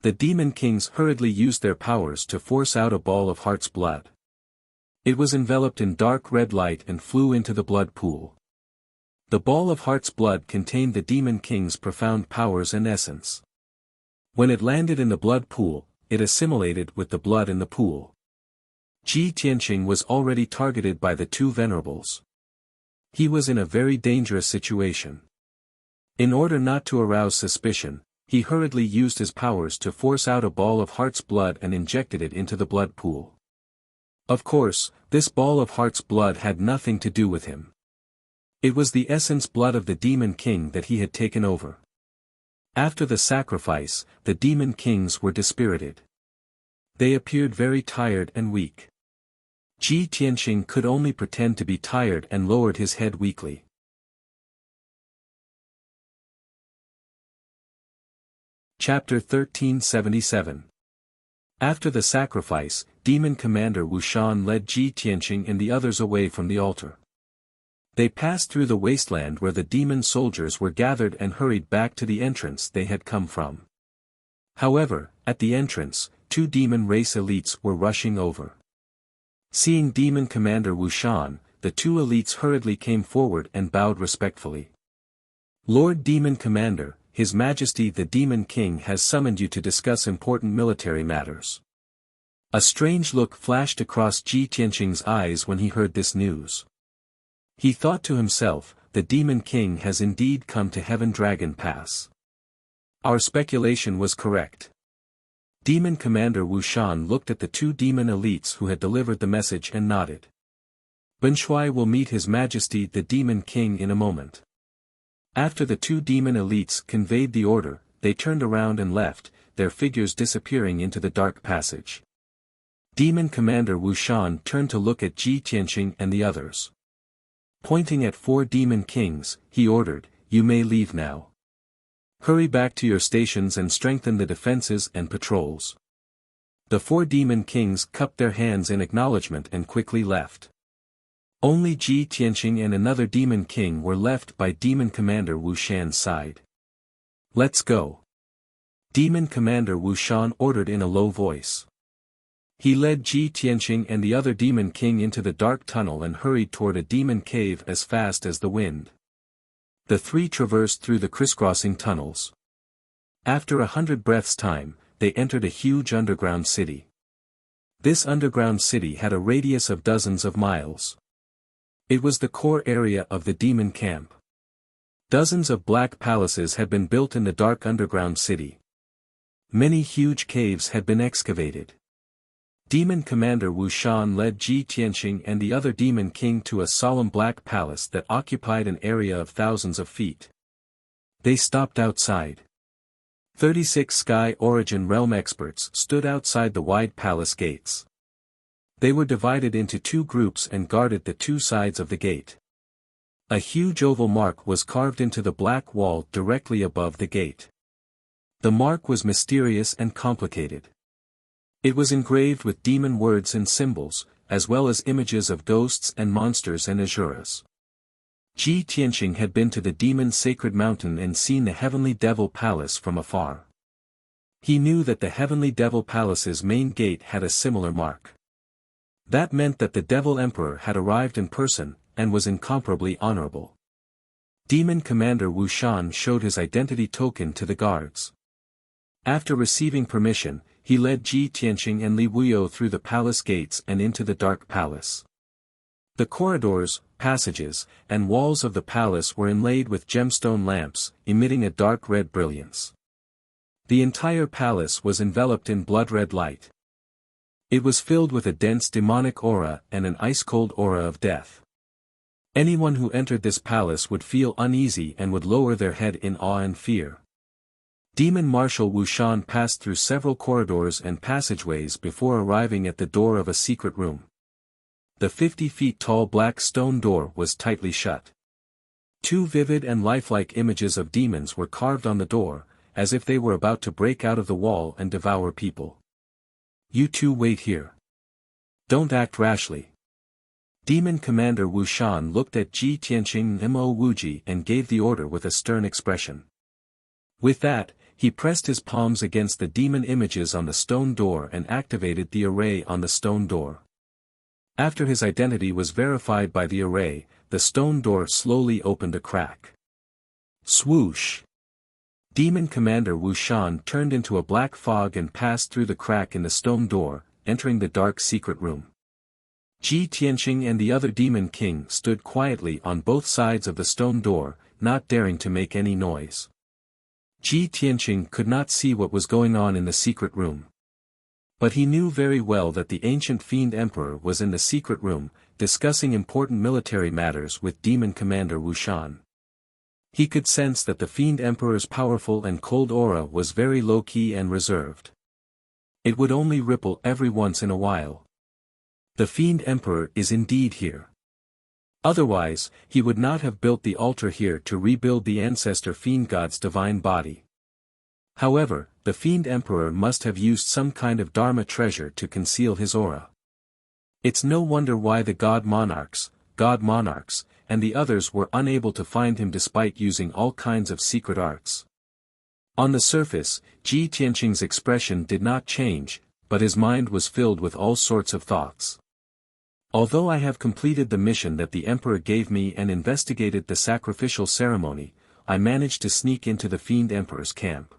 Speaker 1: The Demon Kings hurriedly used their powers to force out a ball of heart's blood. It was enveloped in dark red light and flew into the blood pool. The ball of heart's blood contained the Demon King's profound powers and essence. When it landed in the blood pool, it assimilated with the blood in the pool. Ji Tianqing was already targeted by the 2 venerables. He was in a very dangerous situation. In order not to arouse suspicion, he hurriedly used his powers to force out a ball of heart's blood and injected it into the blood pool. Of course, this ball of heart's blood had nothing to do with him. It was the essence blood of the Demon King that he had taken over. After the sacrifice, the Demon Kings were dispirited. They appeared very tired and weak. Ji Tianqing could only pretend to be tired and lowered his head weakly. Chapter 1377. After the sacrifice, Demon Commander Wu Shan led Ji Tianqing and the others away from the altar. They passed through the wasteland where the demon soldiers were gathered and hurried back to the entrance they had come from. However, at the entrance, 2 demon race elites were rushing over. Seeing Demon Commander Wu Shan, the two elites hurriedly came forward and bowed respectfully. "Lord Demon Commander, His Majesty the Demon King has summoned you to discuss important military matters." A strange look flashed across Ji Tianqing's eyes when he heard this news. He thought to himself, the Demon King has indeed come to Heaven Dragon Pass. Our speculation was correct. Demon Commander Wu Shan looked at the two demon elites who had delivered the message and nodded. "Ben Shui will meet His Majesty the Demon King in a moment." After the two demon elites conveyed the order, they turned around and left, their figures disappearing into the dark passage. Demon Commander Wu Shan turned to look at Ji Tianqing and the others. Pointing at 4 demon kings, he ordered, "You may leave now. Hurry back to your stations and strengthen the defenses and patrols." The 4 demon kings cupped their hands in acknowledgement and quickly left. Only Ji Tianqing and another demon king were left by Demon Commander Wu Shan's side. "Let's go." Demon Commander Wu Shan ordered in a low voice. He led Ji Tianqing and the other demon king into the dark tunnel and hurried toward a demon cave as fast as the wind. The 3 traversed through the crisscrossing tunnels. After 100 breaths' time, they entered a huge underground city. This underground city had a radius of dozens of miles. It was the core area of the demon camp. Dozens of black palaces had been built in the dark underground city. Many huge caves had been excavated. Demon Commander Wu Shan led Ji Tianqing and the other demon king to a solemn black palace that occupied an area of thousands of feet. They stopped outside. 36 Sky Origin Realm experts stood outside the wide palace gates. They were divided into 2 groups and guarded the 2 sides of the gate. A huge oval mark was carved into the black wall directly above the gate. The mark was mysterious and complicated. It was engraved with demon words and symbols, as well as images of ghosts and monsters and asuras. Ji Tianqing had been to the demon sacred mountain and seen the Heavenly Devil Palace from afar. He knew that the Heavenly Devil Palace's main gate had a similar mark. That meant that the Devil Emperor had arrived in person, and was incomparably honorable. Demon Commander Wu Shan showed his identity token to the guards. After receiving permission, he led Ji Tianqing and Li Wuyo through the palace gates and into the dark palace. The corridors, passages, and walls of the palace were inlaid with gemstone lamps, emitting a dark red brilliance. The entire palace was enveloped in blood-red light. It was filled with a dense demonic aura and an ice-cold aura of death. Anyone who entered this palace would feel uneasy and would lower their head in awe and fear. Demon Marshal Wu Shan passed through several corridors and passageways before arriving at the door of a secret room. The 50 feet tall black stone door was tightly shut. 2 vivid and lifelike images of demons were carved on the door, as if they were about to break out of the wall and devour people. "You 2 wait here. Don't act rashly." Demon Commander Wu Shan looked at Ji Tianqing and Mo Wuji and gave the order with a stern expression. With that, he pressed his palms against the demon images on the stone door and activated the array on the stone door. After his identity was verified by the array, the stone door slowly opened a crack. Swoosh! Demon Commander Wu Shan turned into a black fog and passed through the crack in the stone door, entering the dark secret room. Ji Tianqing and the other demon king stood quietly on both sides of the stone door, not daring to make any noise. Ji Tianqing could not see what was going on in the secret room. But he knew very well that the ancient Fiend Emperor was in the secret room, discussing important military matters with Demon Commander Wu Shan. He could sense that the Fiend Emperor's powerful and cold aura was very low-key and reserved. It would only ripple every once in a while. The Fiend Emperor is indeed here. Otherwise, he would not have built the altar here to rebuild the ancestor Fiend God's divine body. However, the Fiend Emperor must have used some kind of Dharma treasure to conceal his aura. It's no wonder why the God Monarchs, and the others were unable to find him despite using all kinds of secret arts. On the surface, Ji Tianqing's expression did not change, but his mind was filled with all sorts of thoughts. Although I have completed the mission that the Emperor gave me and investigated the sacrificial ceremony, I managed to sneak into the Fiend Emperor's camp.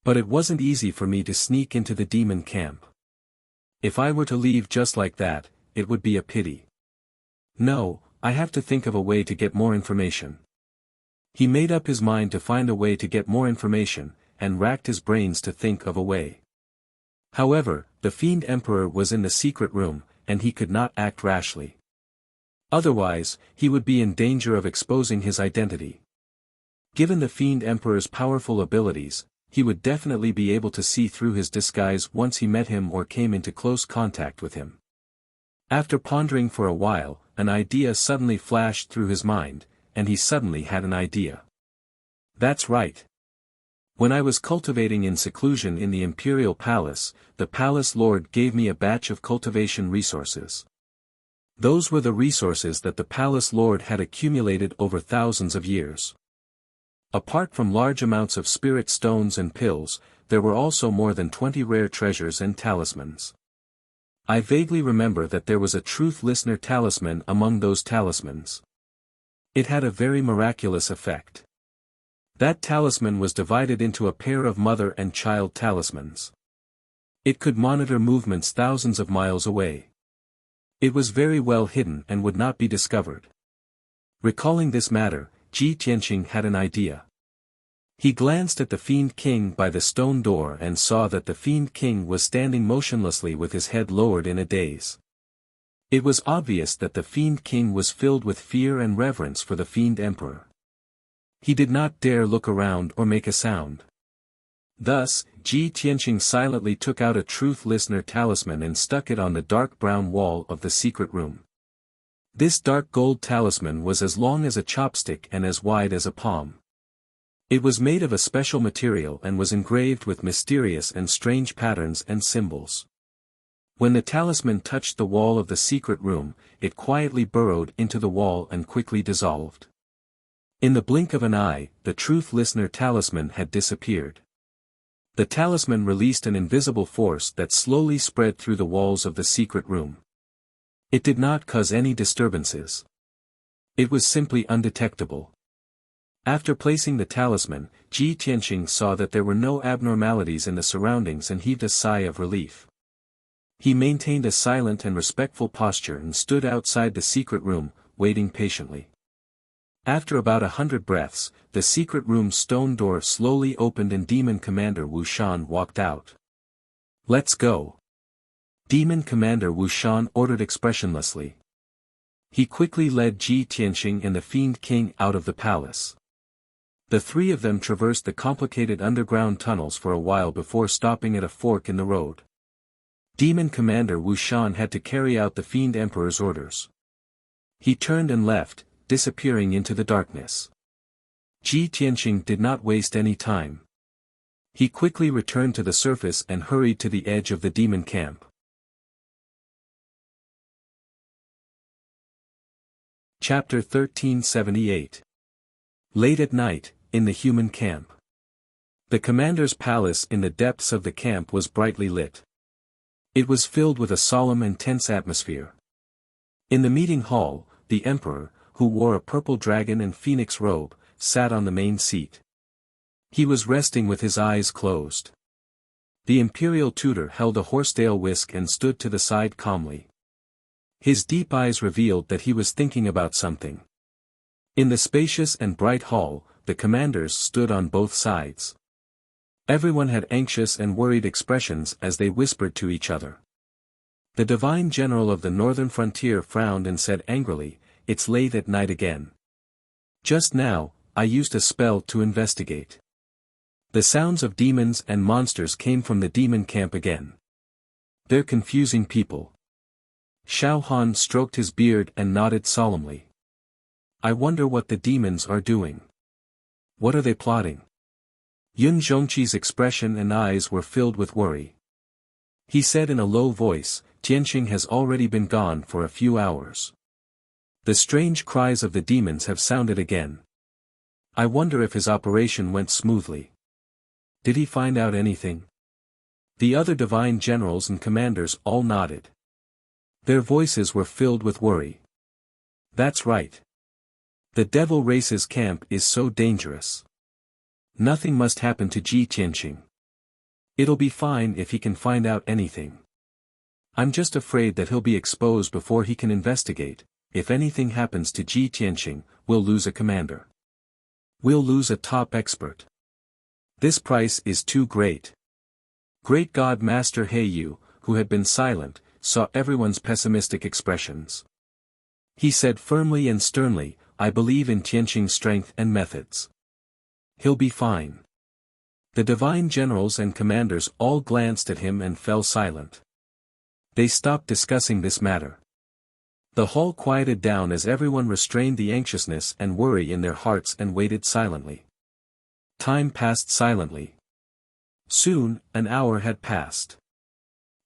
Speaker 1: But it wasn't easy for me to sneak into the demon camp. If I were to leave just like that, it would be a pity. No, I have to think of a way to get more information. He made up his mind to find a way to get more information, and racked his brains to think of a way. However, the Fiend Emperor was in the secret room, and he could not act rashly. Otherwise, he would be in danger of exposing his identity. Given the Fiend Emperor's powerful abilities, he would definitely be able to see through his disguise once he met him or came into close contact with him. After pondering for a while, an idea suddenly flashed through his mind, and he suddenly had an idea. That's right. When I was cultivating in seclusion in the Imperial Palace, the Palace Lord gave me a batch of cultivation resources. Those were the resources that the Palace Lord had accumulated over thousands of years. Apart from large amounts of spirit stones and pills, there were also more than 20 rare treasures and talismans. I vaguely remember that there was a Truth Listener talisman among those talismans. It had a very miraculous effect. That talisman was divided into a pair of mother and child talismans. It could monitor movements thousands of miles away. It was very well hidden and would not be discovered. Recalling this matter, Ji Tianqing had an idea. He glanced at the Fiend King by the stone door and saw that the Fiend King was standing motionlessly with his head lowered in a daze. It was obvious that the Fiend King was filled with fear and reverence for the Fiend Emperor. He did not dare look around or make a sound. Thus, Ji Tianqing silently took out a Truth Listener talisman and stuck it on the dark brown wall of the secret room. This dark gold talisman was as long as a chopstick and as wide as a palm. It was made of a special material and was engraved with mysterious and strange patterns and symbols. When the talisman touched the wall of the secret room, it quietly burrowed into the wall and quickly dissolved. In the blink of an eye, the Truth Listener talisman had disappeared. The talisman released an invisible force that slowly spread through the walls of the secret room. It did not cause any disturbances. It was simply undetectable. After placing the talisman, Ji Tianqing saw that there were no abnormalities in the surroundings and heaved a sigh of relief. He maintained a silent and respectful posture and stood outside the secret room, waiting patiently. After about 100 breaths, the secret room's stone door slowly opened and Demon Commander Wu Shan walked out. "Let's go." Demon Commander Wu Shan ordered expressionlessly. He quickly led Ji Tianqing and the Fiend King out of the palace. The three of them traversed the complicated underground tunnels for a while before stopping at a fork in the road. Demon Commander Wu Shan had to carry out the Fiend Emperor's orders. He turned and left, disappearing into the darkness. Ji Tianqing did not waste any time. He quickly returned to the surface and hurried to the edge of the demon camp. Chapter 1378. Late at night, in the human camp. The commander's palace in the depths of the camp was brightly lit. It was filled with a solemn and tense atmosphere. In the meeting hall, the emperor, who wore a purple dragon and phoenix robe, sat on the main seat. He was resting with his eyes closed. The imperial tutor held a horsetail whisk and stood to the side calmly. His deep eyes revealed that he was thinking about something. In the spacious and bright hall, the commanders stood on both sides. Everyone had anxious and worried expressions as they whispered to each other. The divine general of the northern frontier frowned and said angrily, "It's late at night again. Just now, I used a spell to investigate. The sounds of demons and monsters came from the demon camp again. They're confusing people." Xiao Han stroked his beard and nodded solemnly. "I wonder what the demons are doing. What are they plotting?" Yun Zhongqi's expression and eyes were filled with worry. He said in a low voice, "Tianqing has already been gone for a few hours. The strange cries of the demons have sounded again. I wonder if his operation went smoothly. Did he find out anything?" The other divine generals and commanders all nodded. Their voices were filled with worry. That's right. The devil race's camp is so dangerous. Nothing must happen to Ji Tianqing. It'll be fine if he can find out anything. I'm just afraid that he'll be exposed before he can investigate. If anything happens to Ji Tianqing, we'll lose a commander. We'll lose a top expert. This price is too great. Great God Master Heiyu, who had been silent, saw everyone's pessimistic expressions. He said firmly and sternly, I believe in Tianqing's strength and methods. He'll be fine. The divine generals and commanders all glanced at him and fell silent. They stopped discussing this matter. The hall quieted down as everyone restrained the anxiousness and worry in their hearts and waited silently. Time passed silently. Soon, an hour had passed.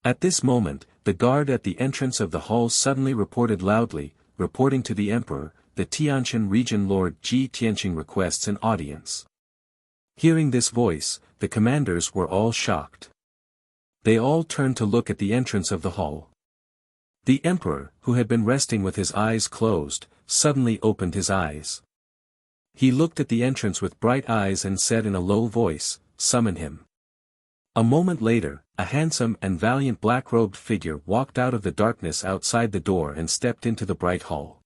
Speaker 1: At this moment, the guard at the entrance of the hall suddenly reported loudly, reporting to the emperor, the Tianshan region Lord Ji Tianqing requests an audience. Hearing this voice, the commanders were all shocked. They all turned to look at the entrance of the hall. The emperor, who had been resting with his eyes closed, suddenly opened his eyes. He looked at the entrance with bright eyes and said in a low voice, "Summon him." A moment later, a handsome and valiant black-robed figure walked out of the darkness outside the door and stepped into the bright hall.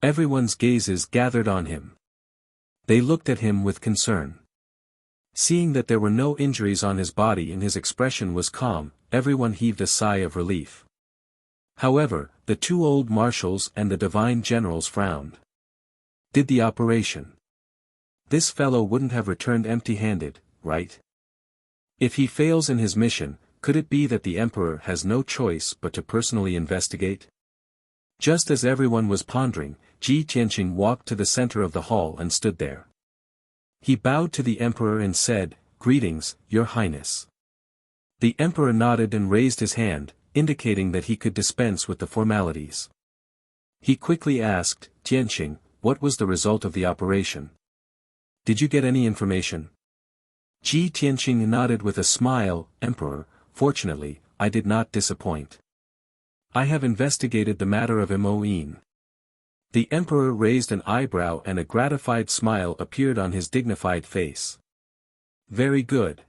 Speaker 1: Everyone's gazes gathered on him. They looked at him with concern. Seeing that there were no injuries on his body and his expression was calm, everyone heaved a sigh of relief. However, the two old marshals and the divine generals frowned. Did the operation? This fellow wouldn't have returned empty-handed, right? If he fails in his mission, could it be that the emperor has no choice but to personally investigate? Just as everyone was pondering, Ji Tianqing walked to the center of the hall and stood there. He bowed to the emperor and said, "Greetings, Your Highness." The emperor nodded and raised his hand, indicating that he could dispense with the formalities. He quickly asked, "Tianqing, what was the result of the operation? Did you get any information?" Ji Tianqing nodded with a smile, "Emperor, fortunately, I did not disappoint. I have investigated the matter of Moin." The emperor raised an eyebrow and a gratified smile appeared on his dignified face. "Very good.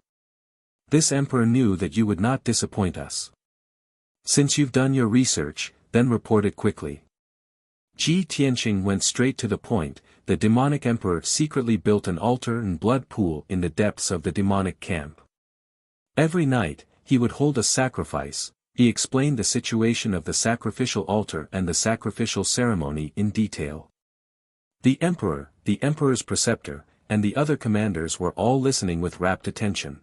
Speaker 1: This emperor knew that you would not disappoint us. Since you've done your research, then report it quickly." Ji Tianqing went straight to the point. The demonic emperor secretly built an altar and blood pool in the depths of the demonic camp. Every night, he would hold a sacrifice. He explained the situation of the sacrificial altar and the sacrificial ceremony in detail. The emperor, the emperor's preceptor, and the other commanders were all listening with rapt attention.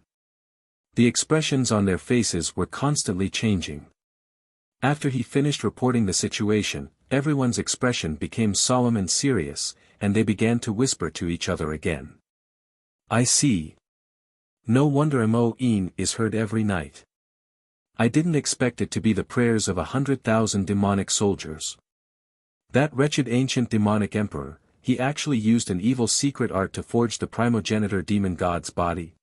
Speaker 1: The expressions on their faces were constantly changing. After he finished reporting the situation, everyone's expression became solemn and serious, and they began to whisper to each other again. "I see. No wonder Moin is heard every night. I didn't expect it to be the prayers of 100,000 demonic soldiers. That wretched ancient demonic emperor, he actually used an evil secret art to forge the primogenitor demon god's body."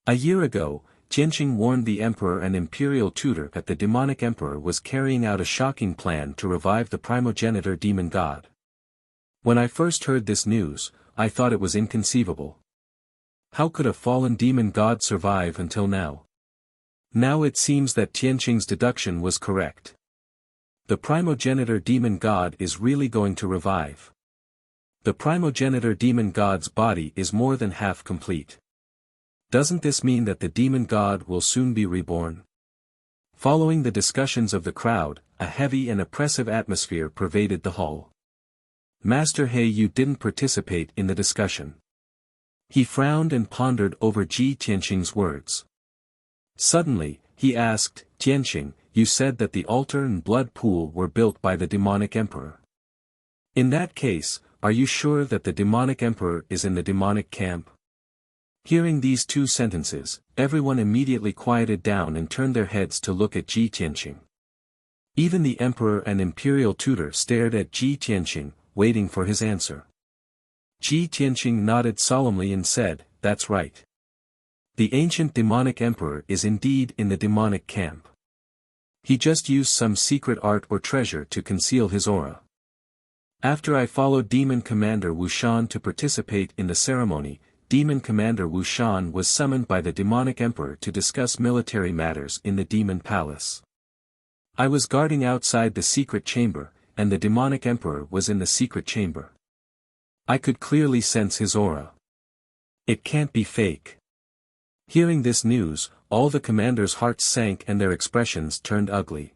Speaker 1: A year ago, Tianqing warned the emperor and imperial tutor that the demonic emperor was carrying out a shocking plan to revive the primogenitor demon god. When I first heard this news, I thought it was inconceivable. How could a fallen demon god survive until now? Now it seems that Tianqing's deduction was correct. The primogenitor demon god is really going to revive. The primogenitor demon god's body is more than half complete. Doesn't this mean that the demon god will soon be reborn? Following the discussions of the crowd, a heavy and oppressive atmosphere pervaded the hall. Master Heiyu didn't participate in the discussion. He frowned and pondered over Ji Tianqing's words. Suddenly, he asked, "Tianqing, you said that the altar and blood pool were built by the demonic emperor. In that case, are you sure that the demonic emperor is in the demonic camp?" Hearing these two sentences, everyone immediately quieted down and turned their heads to look at Ji Tianqing. Even the emperor and imperial tutor stared at Ji Tianqing, waiting for his answer. Ji Tianqing nodded solemnly and said, "That's right. The ancient demonic emperor is indeed in the demonic camp. He just used some secret art or treasure to conceal his aura. After I followed Demon Commander Wu Shan to participate in the ceremony, Demon Commander Wu Shan was summoned by the demonic emperor to discuss military matters in the Demon Palace. I was guarding outside the secret chamber, and the demonic emperor was in the secret chamber. I could clearly sense his aura. It can't be fake. Hearing this news, all the commanders' hearts sank and their expressions turned ugly.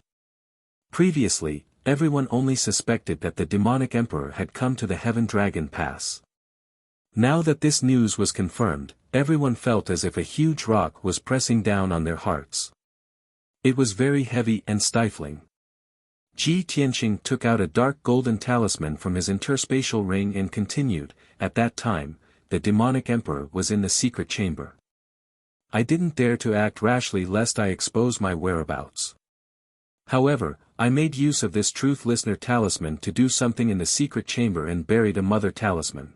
Speaker 1: Previously, everyone only suspected that the demonic emperor had come to the Heaven Dragon Pass. Now that this news was confirmed, everyone felt as if a huge rock was pressing down on their hearts. It was very heavy and stifling. Ji Tianqing took out a dark golden talisman from his interspatial ring and continued, at that time, the demonic emperor was in the secret chamber. I didn't dare to act rashly lest I expose my whereabouts. However, I made use of this truth listener talisman to do something in the secret chamber and buried a mother talisman.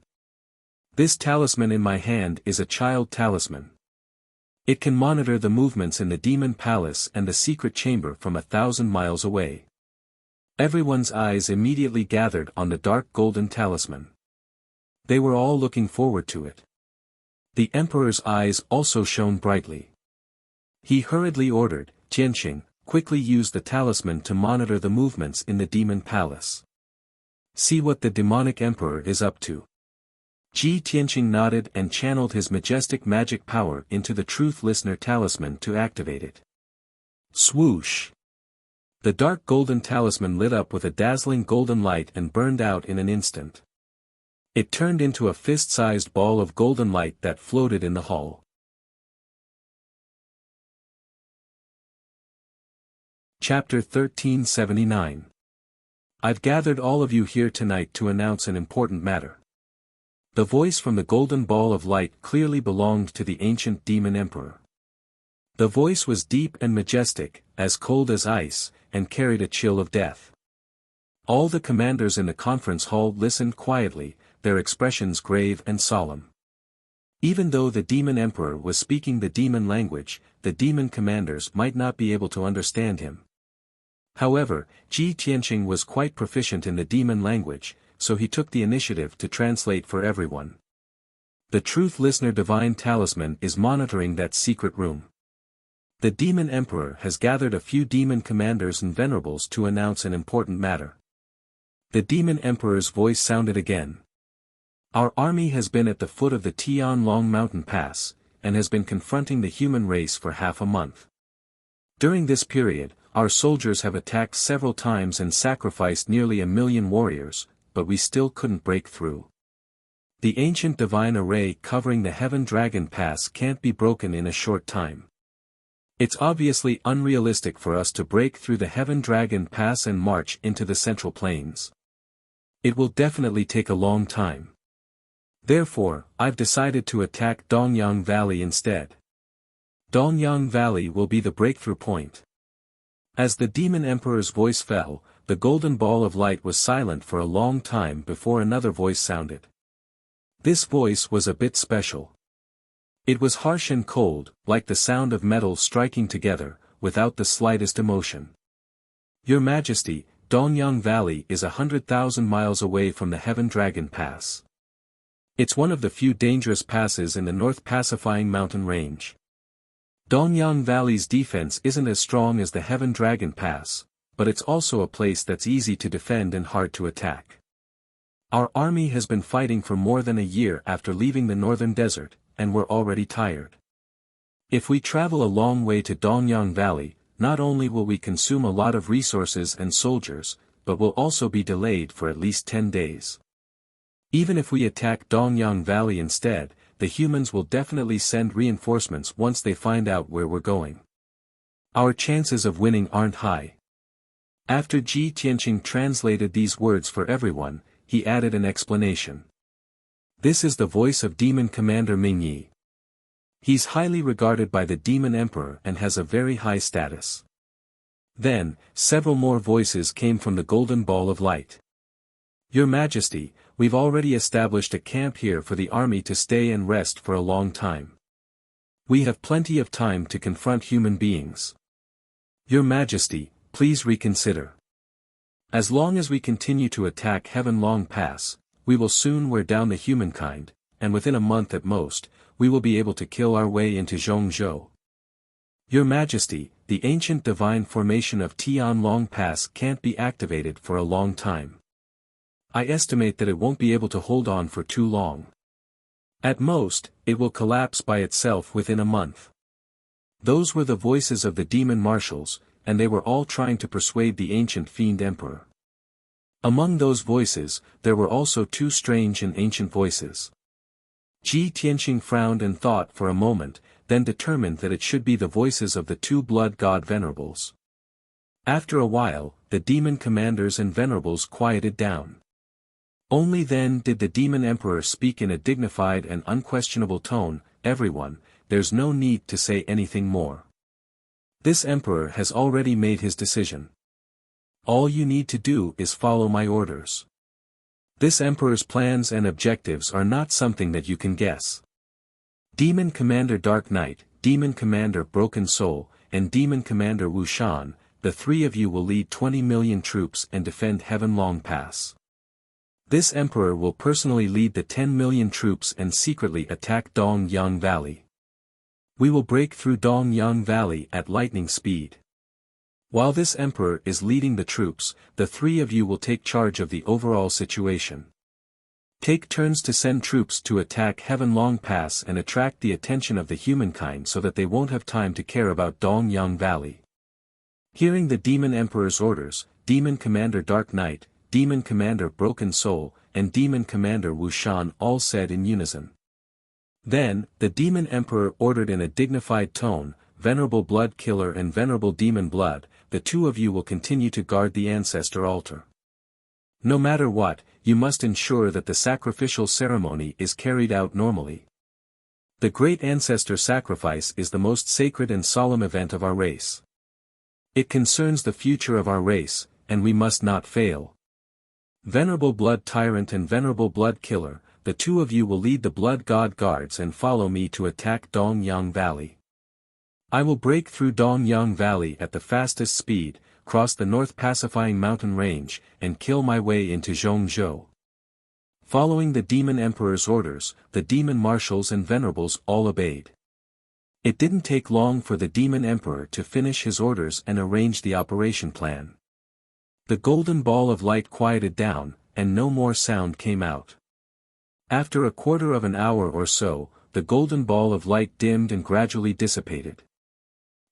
Speaker 1: This talisman in my hand is a child talisman. It can monitor the movements in the demon palace and the secret chamber from 1,000 miles away. Everyone's eyes immediately gathered on the dark golden talisman. They were all looking forward to it. The emperor's eyes also shone brightly. He hurriedly ordered, Tianqing, quickly use the talisman to monitor the movements in the demon palace. See what the demonic emperor is up to. Ji Tianqing nodded and channeled his majestic magic power into the truth listener talisman to activate it. Swoosh! The dark golden talisman lit up with a dazzling golden light and burned out in an instant. It turned into a fist-sized ball of golden light that floated in the hall. Chapter 1379. I've gathered all of you here tonight to announce an important matter. The voice from the golden ball of light clearly belonged to the ancient demon emperor. The voice was deep and majestic, as cold as ice, and carried a chill of death. All the commanders in the conference hall listened quietly, their expressions grave and solemn. Even though the demon emperor was speaking the demon language, the demon commanders might not be able to understand him. However, Ji Tianqing was quite proficient in the demon language, so he took the initiative to translate for everyone. The Truth Listener Divine Talisman is monitoring that secret room. The Demon Emperor has gathered a few demon commanders and venerables to announce an important matter. The Demon Emperor's voice sounded again. Our army has been at the foot of the Tianlong Mountain Pass, and has been confronting the human race for half a month. During this period, our soldiers have attacked several times and sacrificed nearly 1,000,000 warriors, but we still couldn't break through. The ancient divine array covering the Heaven Dragon Pass can't be broken in a short time. It's obviously unrealistic for us to break through the Heaven Dragon Pass and march into the Central Plains. It will definitely take a long time. Therefore, I've decided to attack Dongyang Valley instead. Dongyang Valley will be the breakthrough point. As the Demon Emperor's voice fell, the golden ball of light was silent for a long time before another voice sounded. This voice was a bit special. It was harsh and cold, like the sound of metal striking together, without the slightest emotion. Your Majesty, Dongyang Valley is 100,000 miles away from the Heaven Dragon Pass. It's one of the few dangerous passes in the North Pacifying Mountain Range. Dongyang Valley's defense isn't as strong as the Heaven Dragon Pass, but it's also a place that's easy to defend and hard to attack. Our army has been fighting for more than a year after leaving the northern desert, and we're already tired. If we travel a long way to Dongyang Valley, not only will we consume a lot of resources and soldiers, but will also be delayed for at least 10 days. Even if we attack Dongyang Valley instead, the humans will definitely send reinforcements once they find out where we're going. Our chances of winning aren't high. After Ji Tianqing translated these words for everyone, he added an explanation. This is the voice of Demon Commander Ming Yi. He's highly regarded by the Demon Emperor and has a very high status. Then, several more voices came from the golden ball of light. Your Majesty, we've already established a camp here for the army to stay and rest for a long time. We have plenty of time to confront human beings. Your Majesty, please reconsider. As long as we continue to attack Heaven Long Pass, we will soon wear down the humankind, and within a month at most, we will be able to kill our way into Zhongzhou. Your Majesty, the ancient divine formation of Tian Long Pass can't be activated for a long time. I estimate that it won't be able to hold on for too long. At most, it will collapse by itself within a month. Those were the voices of the demon marshals, and they were all trying to persuade the ancient fiend emperor. Among those voices, there were also two strange and ancient voices. Ji Tianqing frowned and thought for a moment, then determined that it should be the voices of the two blood god venerables. After a while, the demon commanders and venerables quieted down. Only then did the demon emperor speak in a dignified and unquestionable tone, "Everyone, there's no need to say anything more. This emperor has already made his decision. All you need to do is follow my orders. This emperor's plans and objectives are not something that you can guess. Demon Commander Dark Knight, Demon Commander Broken Soul, and Demon Commander Wuxian, the three of you will lead 20 million troops and defend Heaven Long Pass. This emperor will personally lead the 10 million troops and secretly attack Dongyang Valley. We will break through Dongyang Valley at lightning speed. While this emperor is leading the troops, the three of you will take charge of the overall situation. Take turns to send troops to attack Heaven Long Pass and attract the attention of the humankind so that they won't have time to care about Dongyang Valley." Hearing the Demon Emperor's orders, Demon Commander Dark Knight, Demon Commander Broken Soul, and Demon Commander Wuxian all said in unison. Then, the Demon Emperor ordered in a dignified tone, "Venerable Blood Killer and Venerable Demon Blood, the two of you will continue to guard the ancestor altar. No matter what, you must ensure that the sacrificial ceremony is carried out normally. The great ancestor sacrifice is the most sacred and solemn event of our race. It concerns the future of our race, and we must not fail. Venerable Blood Tyrant and Venerable Blood Killer, the two of you will lead the Blood God Guards and follow me to attack Dongyang Valley. I will break through Dongyang Valley at the fastest speed, cross the North Pacifying Mountain Range, and kill my way into Zhongzhou." Following the Demon Emperor's orders, the Demon Marshals and Venerables all obeyed. It didn't take long for the Demon Emperor to finish his orders and arrange the operation plan. The golden ball of light quieted down, and no more sound came out. After a quarter of an hour or so, the golden ball of light dimmed and gradually dissipated.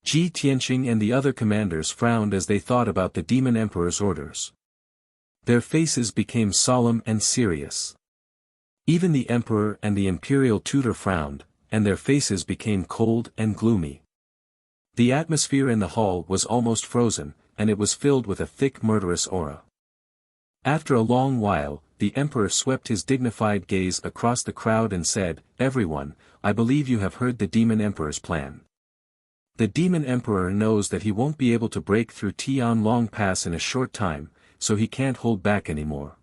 Speaker 1: Ji Tianqing and the other commanders frowned as they thought about the Demon Emperor's orders. Their faces became solemn and serious. Even the Emperor and the Imperial Tutor frowned, and their faces became cold and gloomy. The atmosphere in the hall was almost frozen, and it was filled with a thick murderous aura. After a long while, the Emperor swept his dignified gaze across the crowd and said, "Everyone, I believe you have heard the Demon Emperor's plan. The Demon Emperor knows that he won't be able to break through Tian Long Pass in a short time, so he can't hold back anymore.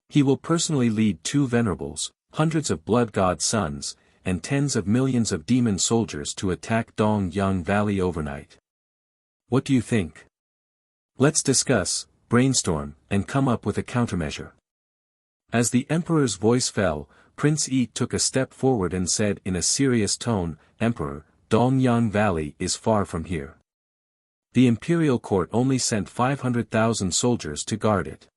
Speaker 1: He will personally lead 2 venerables, hundreds of blood god sons, and tens of millions of demon soldiers to attack Dongyang Valley overnight. What do you think? Let's discuss, brainstorm, and come up with a countermeasure." As the Emperor's voice fell, Prince Yi took a step forward and said in a serious tone, "Emperor, Dongyang Valley is far from here. The imperial court only sent 500,000 soldiers to guard it.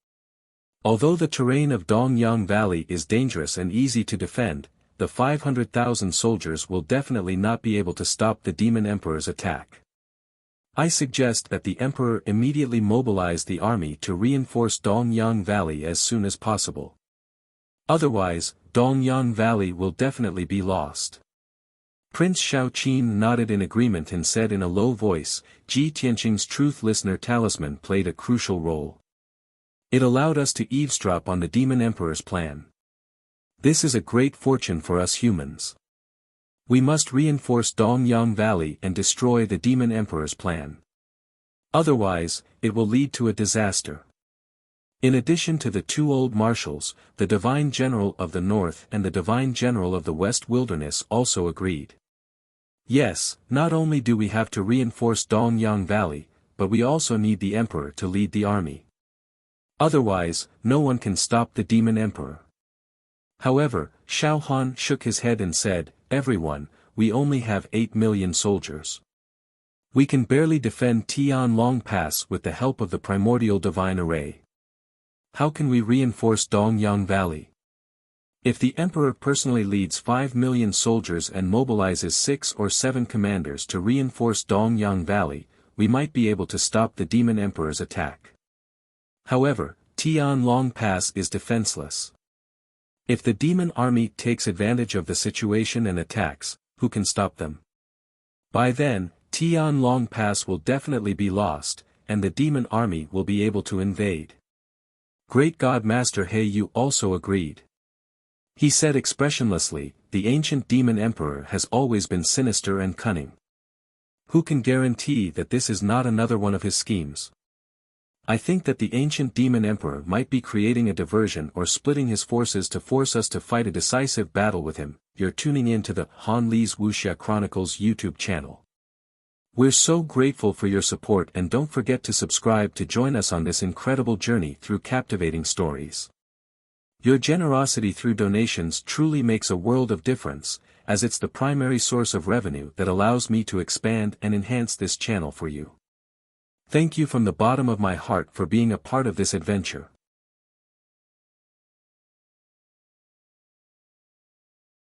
Speaker 1: Although the terrain of Dongyang Valley is dangerous and easy to defend, the 500,000 soldiers will definitely not be able to stop the Demon Emperor's attack. I suggest that the Emperor immediately mobilize the army to reinforce Dongyang Valley as soon as possible. Otherwise, Dongyang Valley will definitely be lost." Prince Shaoqin nodded in agreement and said in a low voice, "Ji Tianqing's Truth Listener talisman played a crucial role. It allowed us to eavesdrop on the Demon Emperor's plan. This is a great fortune for us humans. We must reinforce Dongyang Valley and destroy the Demon Emperor's plan. Otherwise, it will lead to a disaster." In addition to the 2 old marshals, the Divine General of the North and the Divine General of the West Wilderness also agreed. "Yes, not only do we have to reinforce Dongyang Valley, but we also need the emperor to lead the army. Otherwise, no one can stop the demon emperor. However, Xiao Han shook his head and said, "Everyone, we only have 8 million soldiers. We can barely defend Tianlong Pass with the help of the primordial divine array. How can we reinforce Dongyang Valley? If the emperor personally leads 5 million soldiers and mobilizes 6 or 7 commanders to reinforce Dongyang Valley, we might be able to stop the demon emperor's attack. However, Tianlong Pass is defenseless. If the demon army takes advantage of the situation and attacks, who can stop them? By then, Tianlong Pass will definitely be lost, and the demon army will be able to invade." Great God Master He Yu also agreed. He said expressionlessly, "The ancient demon emperor has always been sinister and cunning. Who can guarantee that this is not another one of his schemes? I think that the ancient demon emperor might be creating a diversion or splitting his forces to force us to fight a decisive battle with him." You're tuning in to the Han Li's Wuxia Chronicles YouTube channel. We're so grateful for your support, and don't forget to subscribe to join us on this incredible journey through captivating stories. Your generosity through donations truly makes a world of difference, as it's the primary source of revenue that allows me to expand and enhance this channel for you. Thank you from the bottom of my heart for being a part of this adventure.